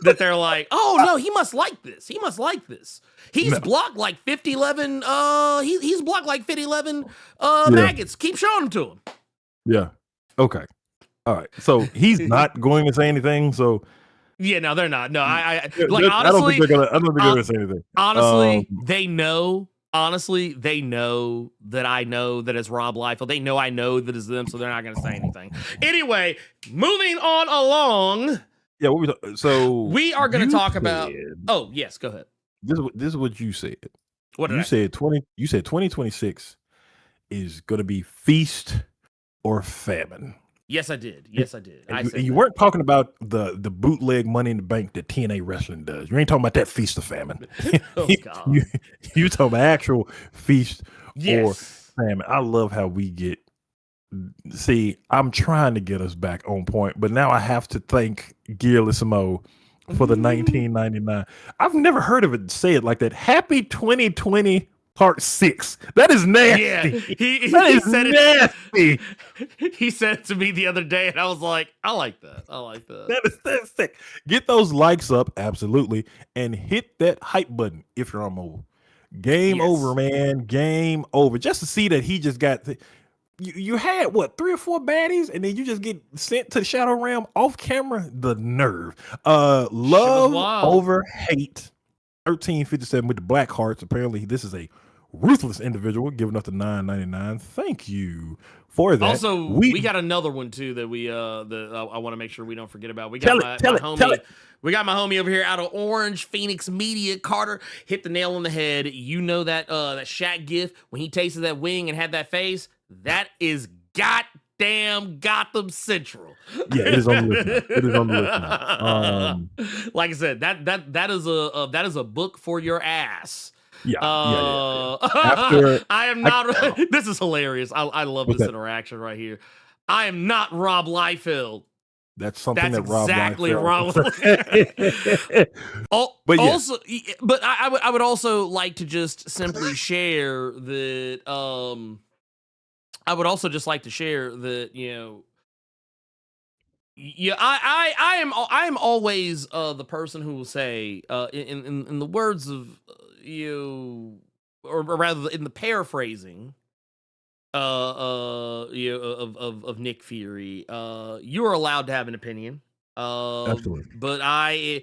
that they're like, oh no, he must like this. He must like this. He's blocked like 5011 he's blocked like 5011 maggots. Keep showing them to him. Yeah. Okay. All right. So he's not going to say anything. So yeah, no, they're not. No, I like honestly, I don't think they're gonna say anything. Honestly, they know. Honestly, they know that I know that it's Rob Liefeld. They know I know that it's them, so they're not going to say anything. Anyway, moving on along. Yeah, we are going to talk about. Oh, yes, go ahead. This is what you said. What you said? 2026 is going to be feast or famine. Yes, I did. Yes, I did. You weren't talking about the bootleg Money in the Bank that TNA Wrestling does. You ain't talking about that feast of famine. Oh, God. You talking about actual feast or famine. I love how we get. See, I'm trying to get us back on point, but now I have to thank Gearless Mo for the 1999. I've never heard of it said like that. Happy 2020. Part 6. That is nasty. Yeah, he said nasty. He said it to me the other day, and I was like, I like that. I like that. That's sick. Get those likes up, absolutely, and hit that hype button if you're on mobile. Game over, man. Game over. Just to see that he just got. You had what 3 or 4 baddies, and then you just get sent to the Shadow Realm off camera. The nerve. Love over hate. 1357 with the black hearts. Apparently, this is a ruthless individual giving up the $9.99. Thank you for that. Also, we got another one too that I want to make sure we don't forget about. We got my homie. We got my homie over here out of Orange, Phoenix Media. Carter hit the nail on the head. You know that Shaq gif when he tasted that wing and had that face. That is goddamn Gotham Central. Yeah, it is on the list now. It is on the list now. Like I said, that is a book for your ass. Yeah. I am not. This is hilarious. I love this interaction right here. I am not Rob Liefeld. That's something that Rob exactly Liefeld. But I would also like to just simply share that. I would also just like to share that Yeah, I am always the person who will say in the words of or rather in the paraphrasing of Nick Fury, you are allowed to have an opinion. Absolutely. But I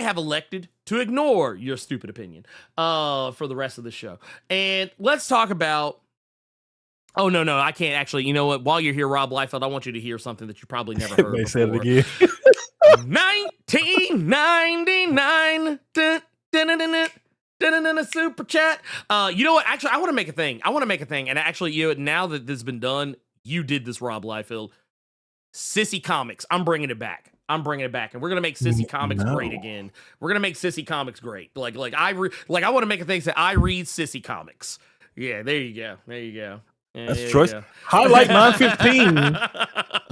have elected to ignore your stupid opinion for the rest of the show. And let's talk about. Oh no, I can't actually. You know what? While you're here, Rob Liefeld, I want you to hear something that you probably never heard They before. said it again. 1999. Super chat. You know what? Actually, I want to make a thing. And actually, now that this has been done, you did this, Rob Liefeld. Sissy Comics. I'm bringing it back. And we're gonna make Sissy Comics great again. We're gonna make Sissy Comics great. I want to make a thing that I read Sissy Comics. Yeah, there you go. That's a choice. Highlight 915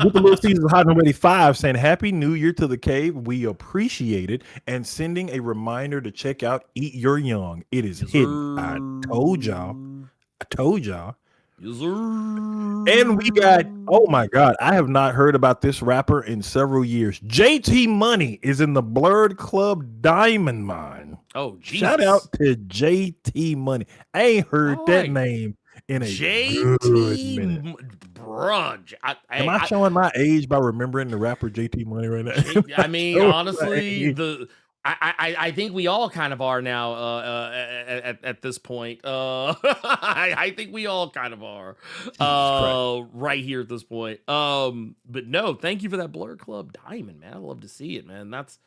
with the Little Caesars Hot and Ready 5 saying Happy New Year to the cave. We appreciate it. And sending a reminder to check out Eat Your Young. It is hidden. I told y'all. Yes, sir. And we got, oh my God, I have not heard about this rapper in several years. JT Money is in the Blerd Club Diamond Mine. Oh, Jesus. Shout out to JT Money. I ain't heard that name in a good minute. Brunch. Am I showing my age by remembering the rapper JT Money right now? I mean, honestly, I think we all kind of are now at this point. I think we all kind of are right here at this point. But no, thank you for that Blerd Club Diamond, man. I love to see it, man. That's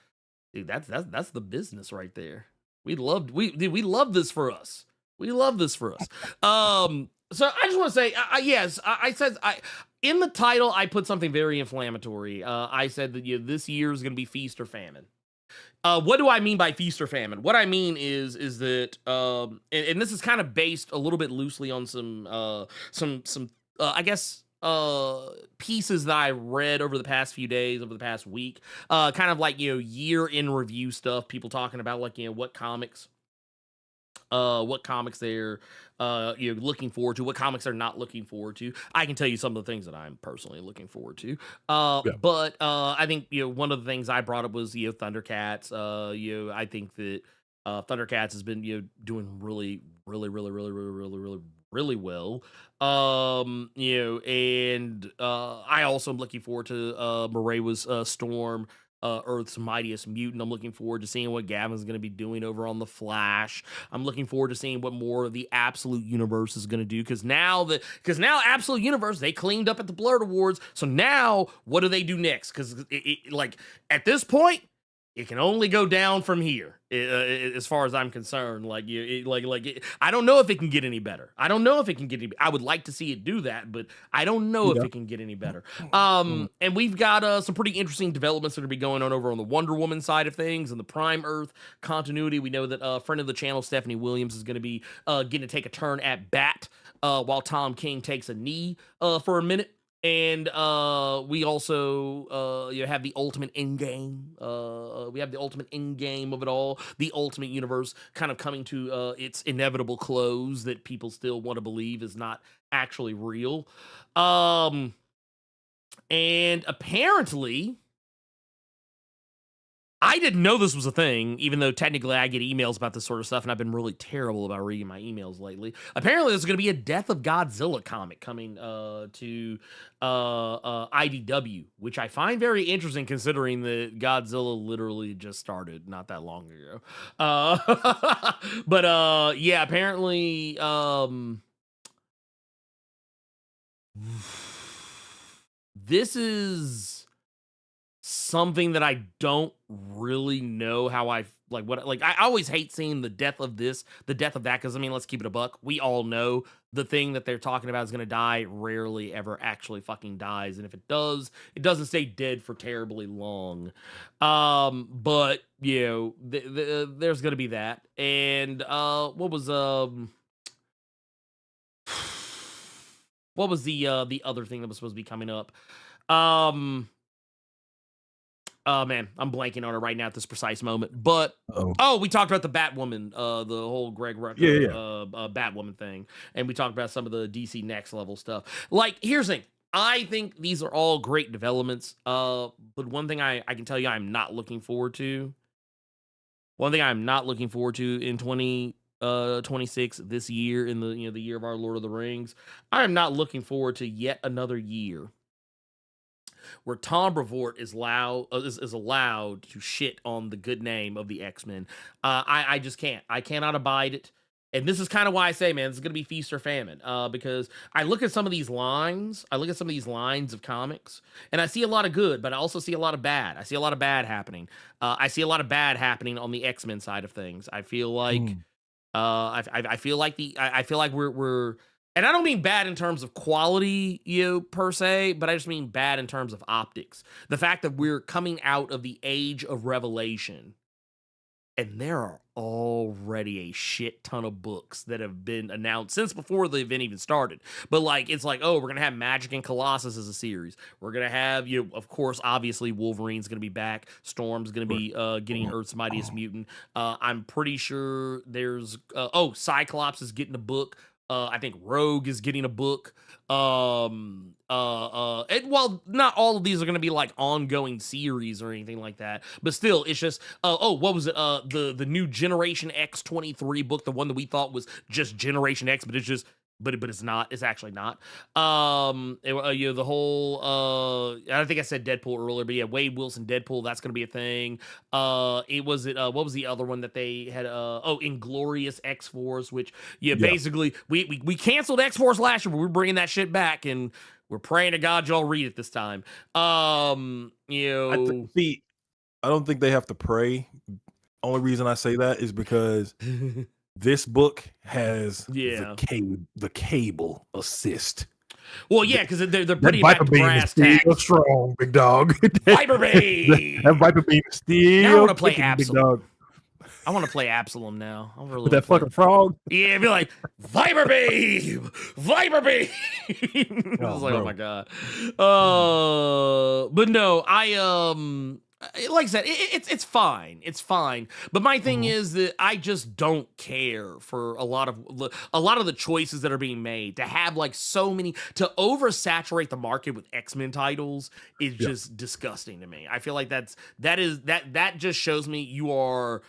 the business right there. We love this for us. So I just want to say, yes, I said in the title I put something very inflammatory. I said that this year is going to be feast or famine. What do I mean by feast or famine? What I mean is that, and this is kind of based a little bit loosely on some I guess pieces that I read over the past few days, over the past week, kind of like year in review stuff. People talking about like what comics they're looking forward to, what comics they're not looking forward to. I can tell you some of the things that I'm personally looking forward to. But I think one of the things I brought up was Thundercats. I think that Thundercats has been doing really well. And I also am looking forward to Morewa's Storm, Earth's Mightiest Mutant. I'm looking forward to seeing what Gavin's going to be doing over on The Flash. I'm looking forward to seeing what more of the Absolute Universe is going to do, because now Absolute Universe, they cleaned up at the Blerd Awards. So now what do they do next? Because like at this point, it can only go down from here, as far as I'm concerned. I don't know if it can get any better. I would like to see it do that, but I don't know if it can get any better. And we've got some pretty interesting developments that are going to be going on over on the Wonder Woman side of things and the Prime Earth continuity. We know that a friend of the channel, Stephanie Williams, is going to be getting to take a turn at bat while Tom King takes a knee for a minute. And we also have the ultimate endgame. We have the ultimate endgame of it all. The Ultimate Universe kind of coming to its inevitable close that people still want to believe is not actually real. And apparently, I didn't know this was a thing, even though technically I get emails about this sort of stuff, and I've been really terrible about reading my emails lately. Apparently, there's going to be a Death of Godzilla comic coming to IDW, which I find very interesting considering that Godzilla literally just started not that long ago. But yeah, apparently this is something that I don't really know how I always hate seeing the death of that, because I mean, let's keep it a buck. We all know the thing that they're talking about is going to die rarely ever actually fucking dies, and if it does, it doesn't stay dead for terribly long. But there's going to be that. And what was the other thing that was supposed to be coming up? Man, I'm blanking on it right now at this precise moment. But we talked about the Batwoman, the whole Greg Rucka Batwoman thing, and we talked about some of the DC Next Level stuff. Like, here's the thing: I think these are all great developments. But one thing I can tell you I'm not looking forward to. One thing I'm not looking forward to in 2026 this year, in the year of our Lord of the Rings, I am not looking forward to yet another year where Tom Brevoort is allowed to shit on the good name of the X-Men. I just can't. I cannot abide it. And this is kind of why I say, man, this is going to be feast or famine. Because I look at some of these lines. I look at some of these lines of comics, and I see a lot of good, but I also see a lot of bad. I see a lot of bad happening. I see a lot of bad happening on the X-Men side of things. I feel like, I feel like we're, and I don't mean bad in terms of quality, per se, but I just mean bad in terms of optics. The fact that we're coming out of the age of revelation, and there are already a shit ton of books that have been announced since before the event even started. But like, it's like, oh, we're gonna have Magic and Colossus as a series. We're gonna have, of course, obviously Wolverine's gonna be back. Storm's gonna be getting Earth's Mightiest Mutant. I'm pretty sure there's Cyclops is getting a book. I think Rogue is getting a book. And while not all of these are going to be like ongoing series or anything like that, but still, it's just, what was it? The new Generation X 23 book, the one that we thought was just Generation X, but it's just, but it's not. It's actually not. The whole, I think I said Deadpool earlier, but yeah, Wade Wilson Deadpool, that's going to be a thing. What was the other one that they had? Inglorious X-Force, which basically we canceled X-Force last year, but we're bringing that shit back, and we're praying to God y'all read it this time. I don't think they have to pray. Only reason I say that is because this book has the cable assist. Well, yeah, because they're putting back the brass tacks. Strong, big dog. Viper Beam. That Viper Beam is still. Now I want to play Absalom. Big dog. I want to play Absalom now. I really with that fucking frog. Yeah, be like Viper Beam, Viper Beam. I was like, oh my god. But no, like I said, it's fine. It's fine. But my thing is that I just don't care for a lot of the choices that are being made. To have like so many, to oversaturate the market with X-Men titles is just disgusting to me. I feel like that just shows me you are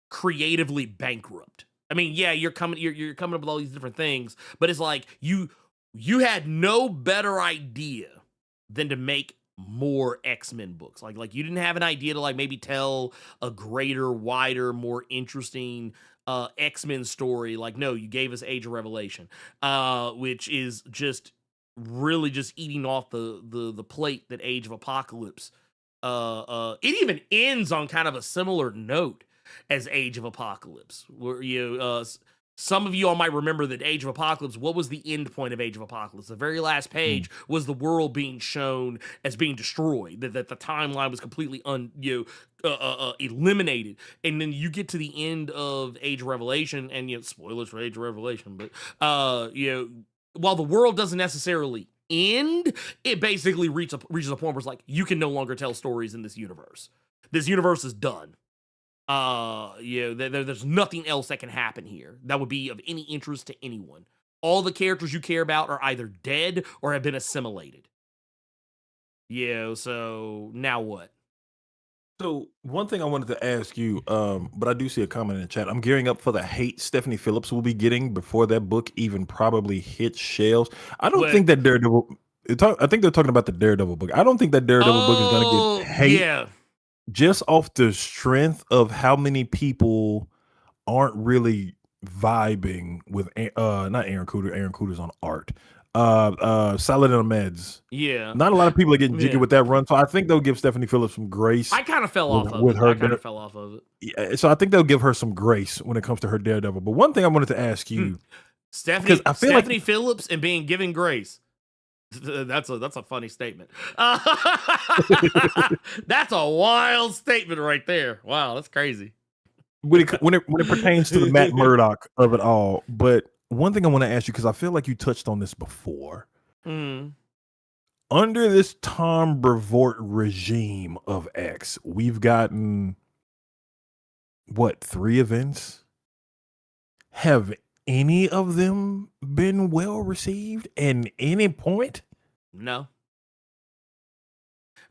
creatively bankrupt. I mean, yeah, you're coming up with all these different things, but it's like you had no better idea than to make more X-Men books. Like you didn't have an idea to like maybe tell a greater, wider, more interesting X-Men story. Like, no, you gave us Age of Revelation, which is just really just eating off the plate that Age of Apocalypse. It even ends on kind of a similar note as Age of Apocalypse, where some of you all might remember that Age of Apocalypse, what was the end point of Age of Apocalypse? The very last page was the world being shown as being destroyed, that the timeline was completely eliminated. And then you get to the end of Age of Revelation, and spoilers for Age of Revelation, but while the world doesn't necessarily end, it basically reaches a point where it's like, you can no longer tell stories in this universe. This universe is done. There's nothing else that can happen here that would be of any interest to anyone. All the characters you care about are either dead or have been assimilated. So now what? So one thing I wanted to ask you, but I do see a comment in the chat. I'm gearing up for the hate Stephanie Phillips will be getting before that book even probably hits shelves. I don't think that Daredevil. I think they're talking about the Daredevil book. I don't think that Daredevil book is going to get hate. Yeah. Just off the strength of how many people aren't really vibing with not Aaron Cooter. Aaron Cooter's on art. Salad and Meds. Yeah. Not a lot of people are getting jiggy with that run. So I think they'll give Stephanie Phillips some grace. I kind of fell off of it. I kind of fell off of it. Yeah, so I think they'll give her some grace when it comes to her Daredevil. But one thing I wanted to ask you, Stephanie Phillips and being given grace. That's a funny statement. That's a wild statement right there. Wow, that's crazy. When it pertains to the Matt Murdock of it all, but one thing I want to ask you, because I feel like you touched on this before. Under this Tom Brevoort regime of X, we've gotten 3 events? Have any of them been well received at any point? No.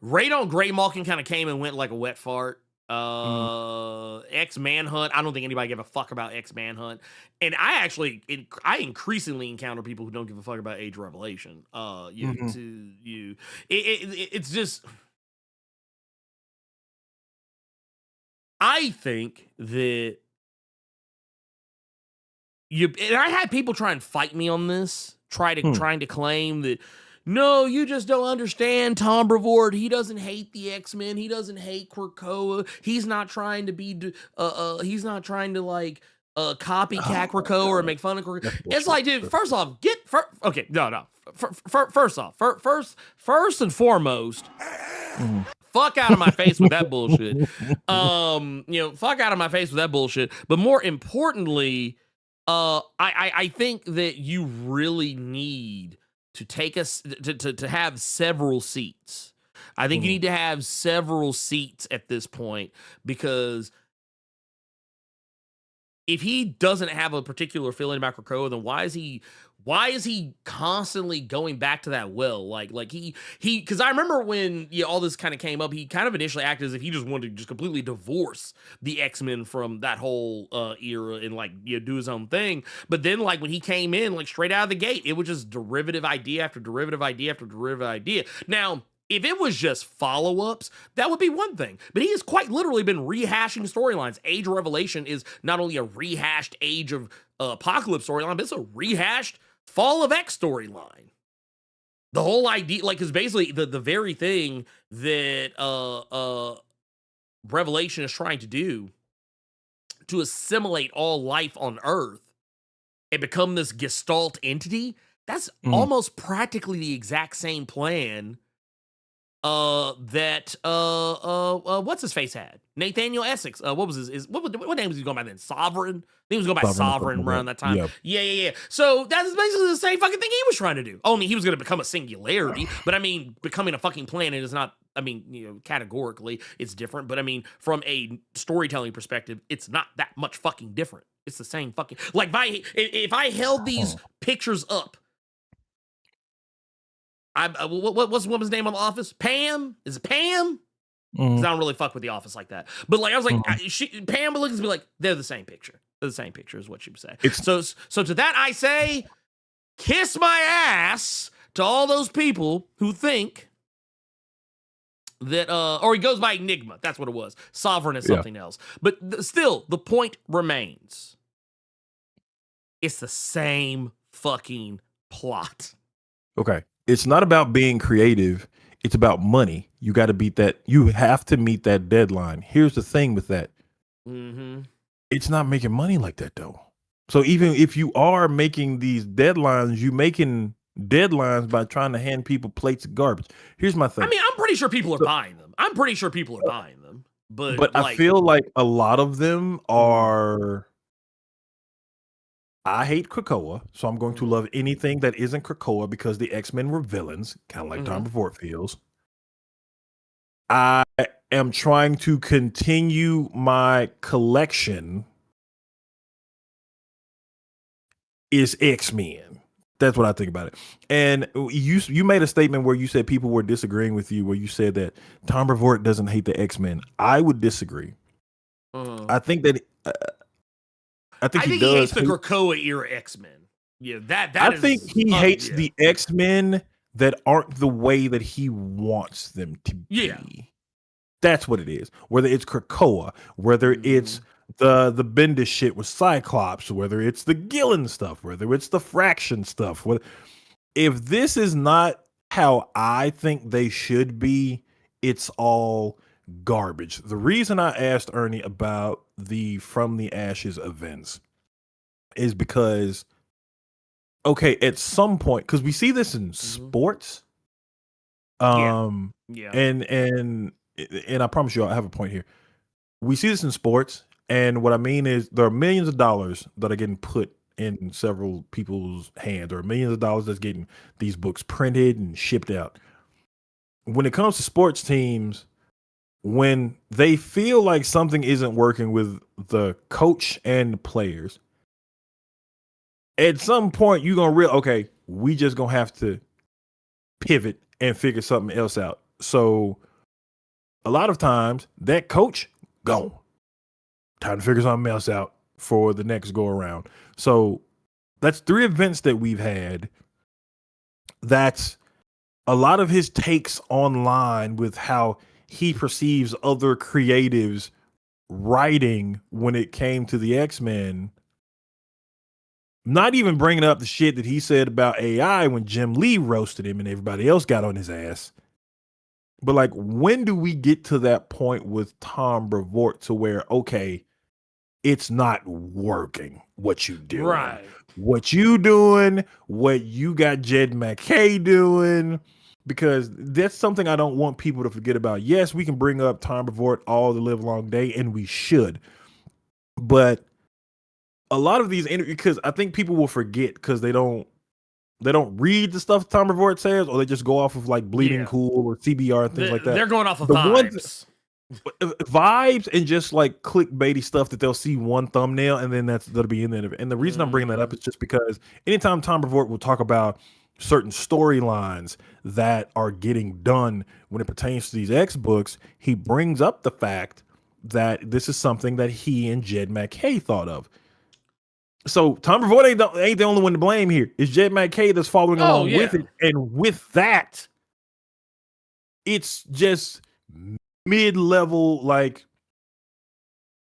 Radon Greymalkin kind of came and went like a wet fart. X-Manhunt, I don't think anybody gave a fuck about X-Manhunt. And I increasingly encounter people who don't give a fuck about Age of Revelation. It's just, I think that and I had people try and fight me on this, trying to claim that, no, you just don't understand Tom Brevoort. He doesn't hate the X-Men. He doesn't hate Krakoa. He's not trying to be, like copycat Krakoa or make fun of Krakoa. It's like, dude, first off, first and foremost, fuck out of my face with that bullshit. Fuck out of my face with that bullshit. But more importantly, I think that you really need to take us to have several seats. I think you need to have several seats at this point, because if he doesn't have a particular feeling about Krakoa, then why is he constantly going back to that well? Like he because I remember when all this kind of came up, he kind of initially acted as if he just wanted to just completely divorce the X-Men from that whole era and do his own thing. But then when he came in straight out of the gate, it was just derivative idea after derivative idea after derivative idea. Now, if it was just follow-ups, that would be one thing. But he has quite literally been rehashing storylines. Age of Revelation is not only a rehashed Age of Apocalypse storyline, but it's a rehashed Fall of X storyline. The whole idea, is basically the very thing that Revelation is trying to do to assimilate all life on Earth and become this Gestalt entity. That's almost practically the exact same plan that what's his face had? Nathaniel Essex. What was what name was he going by then? Sovereign? I think he was going by Sovereign around that time. Yep. Yeah. So that's basically the same fucking thing he was trying to do. Only he was going to become a singularity. But I mean, becoming a fucking planet is not, categorically it's different. But I mean, from a storytelling perspective, it's not that much fucking different. It's the same fucking, if I held these pictures up, what's the woman's name on The Office? Pam? Is it Pam? Because I don't really fuck with The Office like that. But I was like, Pam would look and be like, they're the same picture. They're the same picture is what she would say. So to that I say, kiss my ass to all those people who think that, or he goes by Enigma. That's what it was. Sovereign is something else. But still, the point remains. It's the same fucking plot. Okay. It's not about being creative. It's about money. You got to beat that. You have to meet that deadline. Here's the thing with that. It's not making money like that, though. So even if you are making these deadlines, you making deadlines by trying to hand people plates of garbage. Here's my thing. I mean, I'm pretty sure people are buying them. But I feel like a lot of them are. I hate Krakoa, so I'm going to love anything that isn't Krakoa because the X-Men were villains, kind of like Tom Brevoort feels. I am trying to continue my collection is X-Men. That's what I think about it. And you made a statement where you said people were disagreeing with you, where you said that Tom Brevoort doesn't hate the X-Men. I would disagree. I think that... I think he hates the Krakoa era X-Men. Yeah, I think he hates the X-Men that aren't the way that he wants them to be. Yeah. That's what it is. Whether it's Krakoa, whether it's the Bendis shit with Cyclops, whether it's the Gillen stuff, whether it's the Fraction stuff. If this is not how I think they should be, it's all garbage. The reason I asked Ernie about the From the Ashes events is because, okay, at some point, because we see this in sports, and I promise you I have a point here. We see this in sports, and what I mean is there are millions of dollars that are getting put in several people's hands, or millions of dollars that's getting these books printed and shipped out. When it comes to sports teams, when they feel like something isn't working with the coach and the players, at some point you're gonna realize, okay, we just gonna have to pivot and figure something else out. So a lot of times that coach gone. Time to figure something else out for the next go around. So that's 3 events that we've had. That's a lot of his takes online with how he perceives other creatives writing when it came to the X-Men. Not even bringing up the shit that he said about AI when Jim Lee roasted him and everybody else got on his ass. But like, when do we get to that point with Tom Brevoort to where, okay, it's not working what you do, Right? What you doing, what you got Jed MacKay doing, because that's something I don't want people to forget about. Yes, we can bring up Tom Brevoort all the live long day, and we should, but a lot of these interviews, because I think people will forget because they don't read the stuff Tom Brevoort says, or they just go off of like Bleeding Cool or CBR and things like that. They're going off of vibes. Vibes and just like clickbaity stuff that they'll see one thumbnail and then that'll be in there. And the reason I'm bringing that up is just because anytime Tom Brevoort will talk about certain storylines that are getting done when it pertains to these X books, he brings up the fact that this is something that he and Jed MacKay thought of. So Tom Brevoort ain't the only one to blame here. It's Jed MacKay that's following along with it. And with that, it's just mid-level. Like,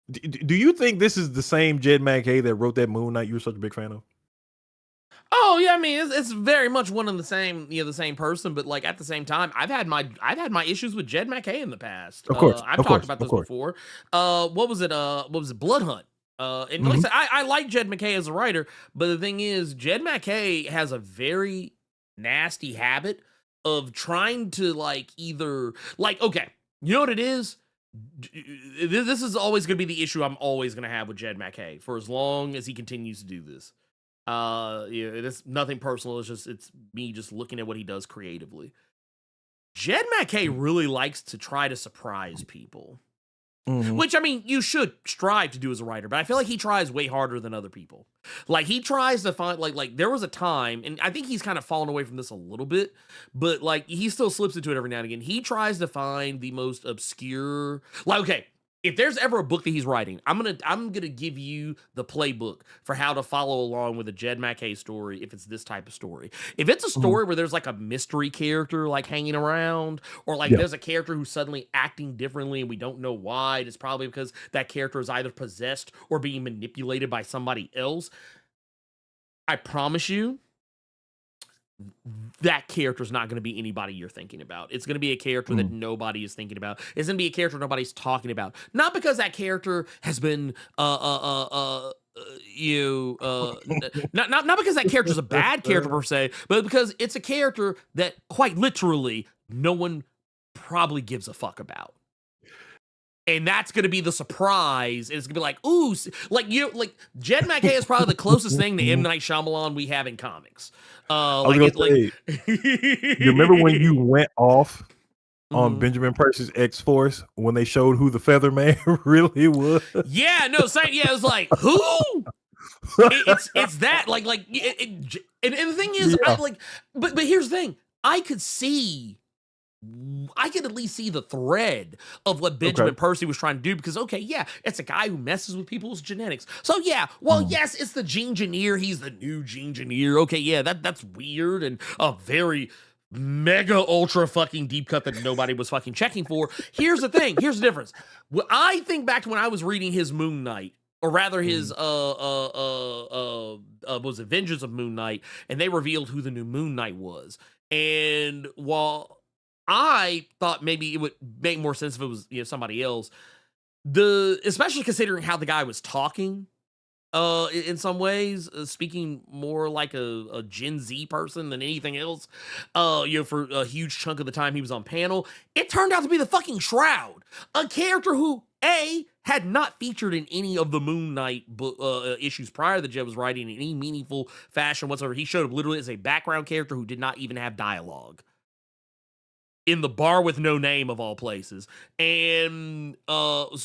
do you think this is the same Jed MacKay that wrote that Moon Knight you were such a big fan of? Oh yeah, I mean it's very much one and the same, the same person. But like at the same time, I've had my issues with Jed MacKay in the past. Of course, I've talked about this before. What was it? Blood Hunt. And like I said, I like Jed MacKay as a writer, but the thing is, Jed MacKay has a very nasty habit of trying to okay, you know what it is? This is always going to be the issue I'm always going to have with Jed MacKay for as long as he continues to do this. It's nothing personal. It's me just looking at what he does creatively. Jed MacKay really likes to try to surprise people. Which, I mean, you should strive to do as a writer, but I feel like he tries way harder than other people. Like, he tries to find, like there was a time, and I think he's kind of fallen away from this a little bit, but, like, he still slips into it every now and again. He tries to find the most obscure, like, okay, if there's ever a book that he's writing, I'm gonna give you the playbook for how to follow along with a Jed MacKay story if it's this type of story. If it's a story where there's like a mystery character like hanging around, or like there's a character who's suddenly acting differently and we don't know why, it's probably because that character is either possessed or being manipulated by somebody else. I promise you, that character is not going to be anybody you're thinking about. It's going to be a character that nobody is thinking about. It's going to be a character nobody's talking about. Not because that character has been not because that character is a bad character per se, but because it's a character that quite literally no one probably gives a fuck about. And that's going to be the surprise. And it's going to be like, ooh, like Jed MacKay is probably the closest thing to M. Night Shyamalan we have in comics. You remember when you went off on Benjamin Percy's X-Force when they showed who the Feather Man really was? Yeah, no, it was like, who? It's that, and the thing is, but here's the thing. I could at least see the thread of what Benjamin Percy was trying to do, because it's a guy who messes with people's genetics. So yes, it's the Gene Engineer. He's the new Gene Engineer. Okay, yeah, that's weird and a very mega ultra fucking deep cut that nobody was fucking checking for. Here's the thing. Here's the difference. When I think back to when I was reading his Moon Knight, or rather his was it Vengeance of Moon Knight, and they revealed who the new Moon Knight was. And while I thought maybe it would make more sense if it was somebody else, especially considering how the guy was talking, in some ways, speaking more like a Gen Z person than anything else, for a huge chunk of the time he was on panel, it turned out to be the fucking Shroud, a character who had not featured in any of the Moon Knight issues prior that Jed was writing in any meaningful fashion whatsoever. He showed up literally as a background character who did not even have dialogue in the bar with no name of all places, and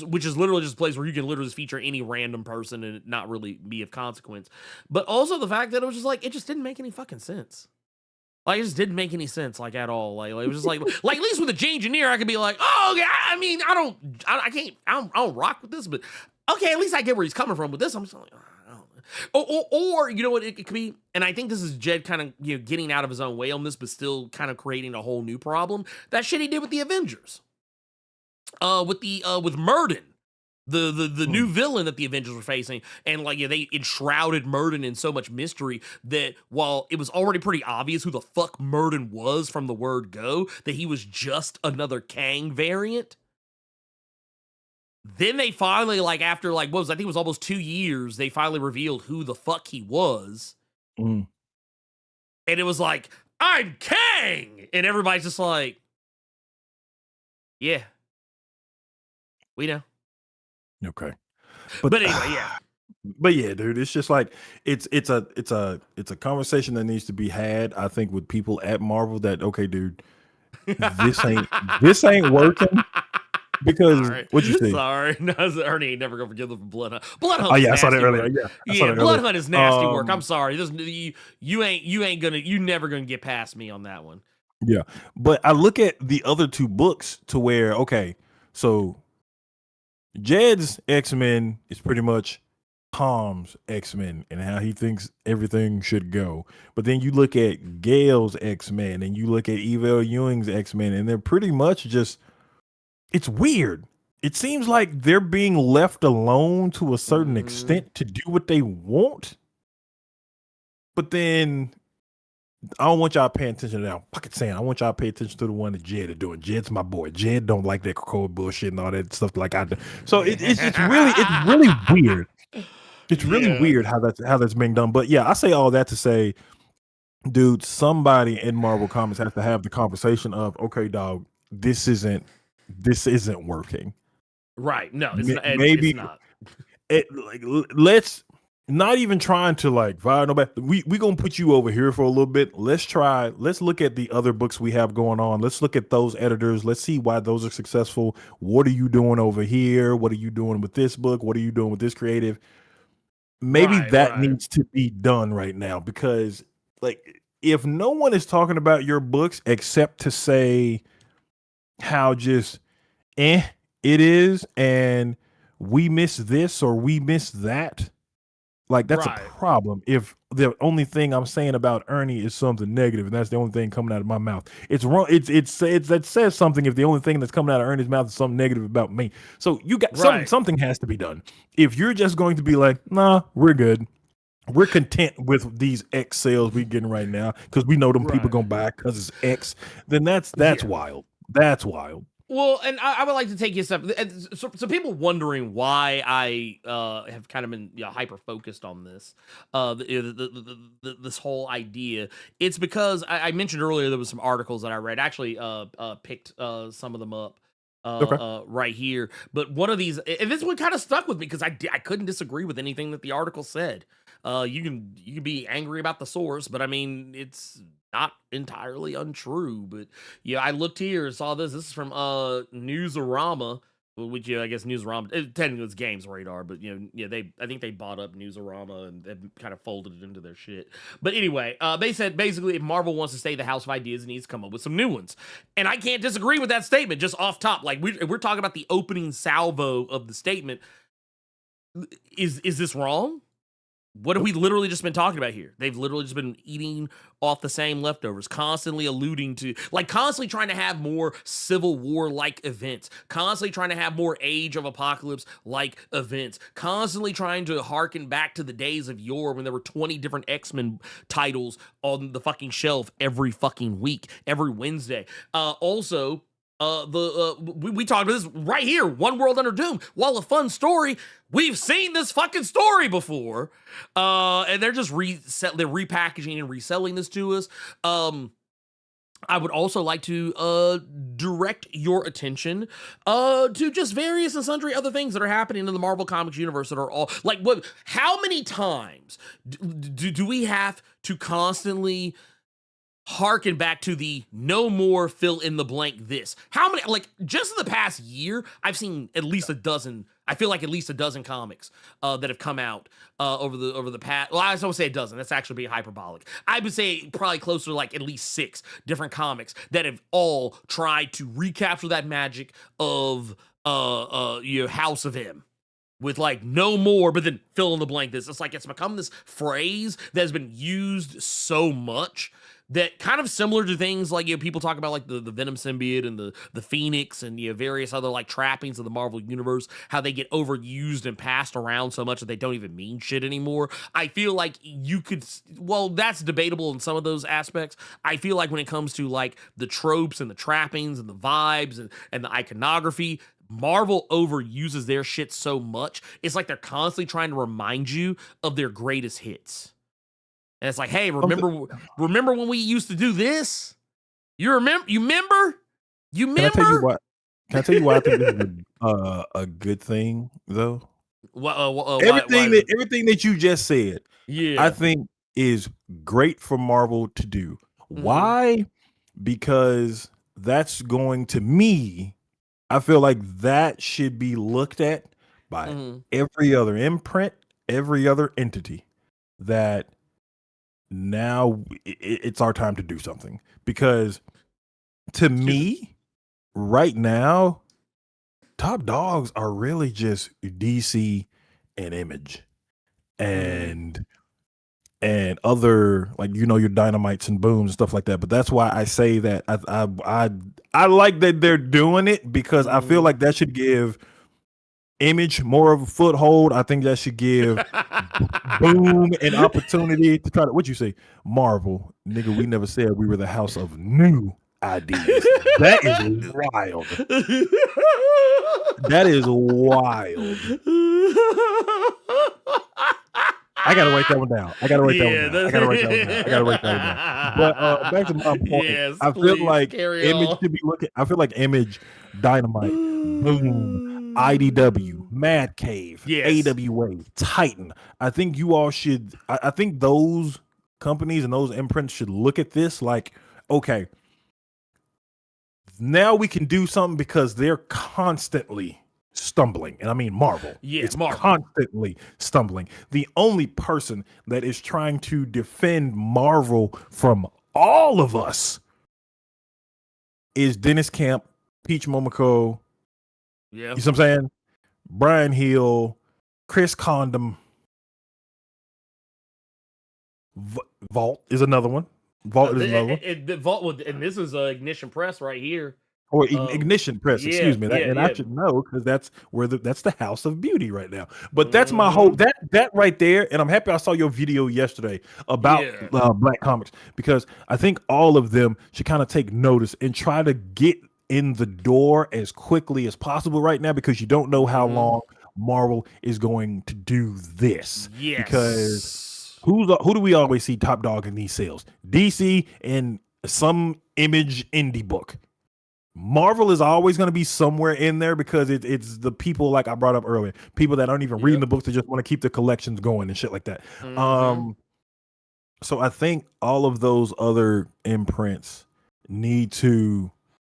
which is literally just a place where you can literally just feature any random person and it not really be of consequence. But also the fact that it was just like, it just didn't make any fucking sense. Like, it just didn't make any sense, like, at all. Like it was just like at least with the G Engineer, I could be like, oh, yeah, I mean, I don't rock with this, but okay, at least I get where he's coming from with this. I'm just like, I don't know. Or you know what it could be, and I think this is Jed kind of getting out of his own way on this, but still kind of creating a whole new problem. That shit he did with the Avengers, with Murden. The new villain that the Avengers were facing, and they enshrouded Murden in so much mystery that while it was already pretty obvious who the fuck Murden was from the word go, that he was just another Kang variant. Then they finally, after I think it was almost 2 years, they finally revealed who the fuck he was. Mm. And it was like, I'm Kang! And everybody's just like, yeah, we know. Okay. But anyway, yeah. But yeah, dude, it's just like it's a conversation that needs to be had, I think, with people at Marvel that, okay, dude, this ain't working. Because what'd you say? Sorry, no, Ernie ain't never gonna forgive them for Blood Hunt. Blood Hunt. Oh yeah, I saw that earlier. Yeah, Blood Hunt is nasty work. I'm sorry. You never gonna get past me on that one. Yeah, but I look at the other two books to where, okay, so Jed's X-Men is pretty much Tom's X-Men and how he thinks everything should go. But then you look at Gale's X-Men and you look at Eva Ewing's X-Men, and they're pretty much just, it's weird. It seems like they're being left alone to a certain extent to do what they want. But then I don't want y'all paying attention to that. I'm fucking saying, I want y'all to pay attention to the one that Jed is doing. Jed's my boy. Jed don't like that cold bullshit and all that stuff like I do. So it's really weird. It's really weird how that's being done. But yeah, I say all that to say, dude, somebody in Marvel Comics has to have the conversation of, okay, dog, this isn't working. Right. No, maybe it's not. Let's not even trying to fire nobody. We gonna put you over here for a little bit. Let's look at the other books we have going on. Let's look at those editors. Let's see why those are successful. What are you doing over here? What are you doing with this book? What are you doing with this creative? Maybe that needs to be done right now, because if no one is talking about your books except to say how just it is, and we miss this or we miss that, that's a problem. If the only thing I'm saying about Ernie is something negative, and that's the only thing coming out of my mouth, it's wrong. It's that says something if the only thing that's coming out of Ernie's mouth is something negative about me. So you got something has to be done. If you're just going to be like, nah, we're good, we're content with these X sales we're getting right now because we know them people gonna buy because it's X, then that's wild. That's wild. Well, and I would like to take you a step. So people wondering why I have kind of been hyper focused on this, this whole idea. It's because I mentioned earlier there was some articles that I read. Actually, picked some of them up right here. But one of these, and this one kind of stuck with me because I couldn't disagree with anything that the article said. You can be angry about the source, but I mean, it's not entirely untrue. But yeah, I looked here and saw this. This is from Newsarama, which I guess Newsarama technically it's Games Radar, but I think they bought up Newsarama and they've kind of folded it into their shit. But anyway, they said basically if Marvel wants to stay the house of ideas, it needs to come up with some new ones. And I can't disagree with that statement just off top. We're talking about the opening salvo of the statement. Is this wrong? What have we literally just been talking about here? They've literally just been eating off the same leftovers, constantly alluding to, constantly trying to have more Civil War-like events, constantly trying to have more Age of Apocalypse-like events, constantly trying to harken back to the days of yore when there were 20 different X-Men titles on the fucking shelf every fucking week, every Wednesday. Also, we talked about this right here, One World Under Doom. While a fun story, we've seen this fucking story before, and they're just they're repackaging and reselling this to us. I would also like to direct your attention to just various and sundry other things that are happening in the Marvel Comics universe that are all how many times do we have to constantly harken back to the no more fill in the blank this. How many, like, just in the past year, I've seen at least a dozen. I feel like at least a dozen comics that have come out over the past. Well, I don't say a dozen. That's actually being hyperbolic. I would say probably closer to like at least 6 different comics that have all tried to recapture that magic of your House of M. With like no more, but then fill in the blank this. It's like it's become this phrase that has been used so much that kind of similar to things like, people talk about like the Venom symbiote and the Phoenix and various other like trappings of the Marvel universe, how they get overused and passed around so much that they don't even mean shit anymore. I feel like you could, well, that's debatable in some of those aspects. I feel like when it comes to like the tropes and the trappings and the vibes and the iconography, Marvel overuses their shit so much. It's like they're constantly trying to remind you of their greatest hits. And it's like, hey, remember when we used to do this? You remember? Can I tell you what? Can I tell you why I think this is a good thing though? Everything that you just said, I think is great for Marvel to do. Why? Because that's going to me. I feel like that should be looked at by every other imprint, every other entity, that now it's our time to do something. Because to me, right now, top dogs are really just DC and Image and other, like, your Dynamites and Booms and stuff like that. But that's why I say that I like that they're doing it, because I feel like that should give Image more of a foothold. I think that should give Boom an opportunity to try to, what you say, Marvel, nigga, we never said we were the house of new ideas. That is wild. That is wild. I gotta write that one down. I gotta write that one down. But back to my point. Yes, I feel like Image should be looking. I feel like Image, Dynamite, Boom, IDW, Mad Cave, AWA, Titan. I think you all should. I think those companies and those imprints should look at this like, okay, now we can do something, because they're constantly stumbling. And I mean Marvel. It's Marvel. Constantly stumbling. The only person that is trying to defend Marvel from all of us is Dennis Camp, Peach Momoko. Yeah. You see what I'm saying? Brian Hill, Chris Condom. Vault is another one. Vault, and this is Ignition Press right here. Or Ignition Press, excuse me. I should know, because that's that's the house of beauty right now. But that's my whole that right there. And I'm happy I saw your video yesterday about Black comics, because I think all of them should kind of take notice and try to get in the door as quickly as possible right now, because you don't know how long Marvel is going to do this. Yes. Because who do we always see top dog in these sales? DC and some Image indie book. Marvel is always going to be somewhere in there, because it's the people, like I brought up earlier, people that aren't even reading the books, that just want to keep the collections going and shit like that. So I think all of those other imprints need to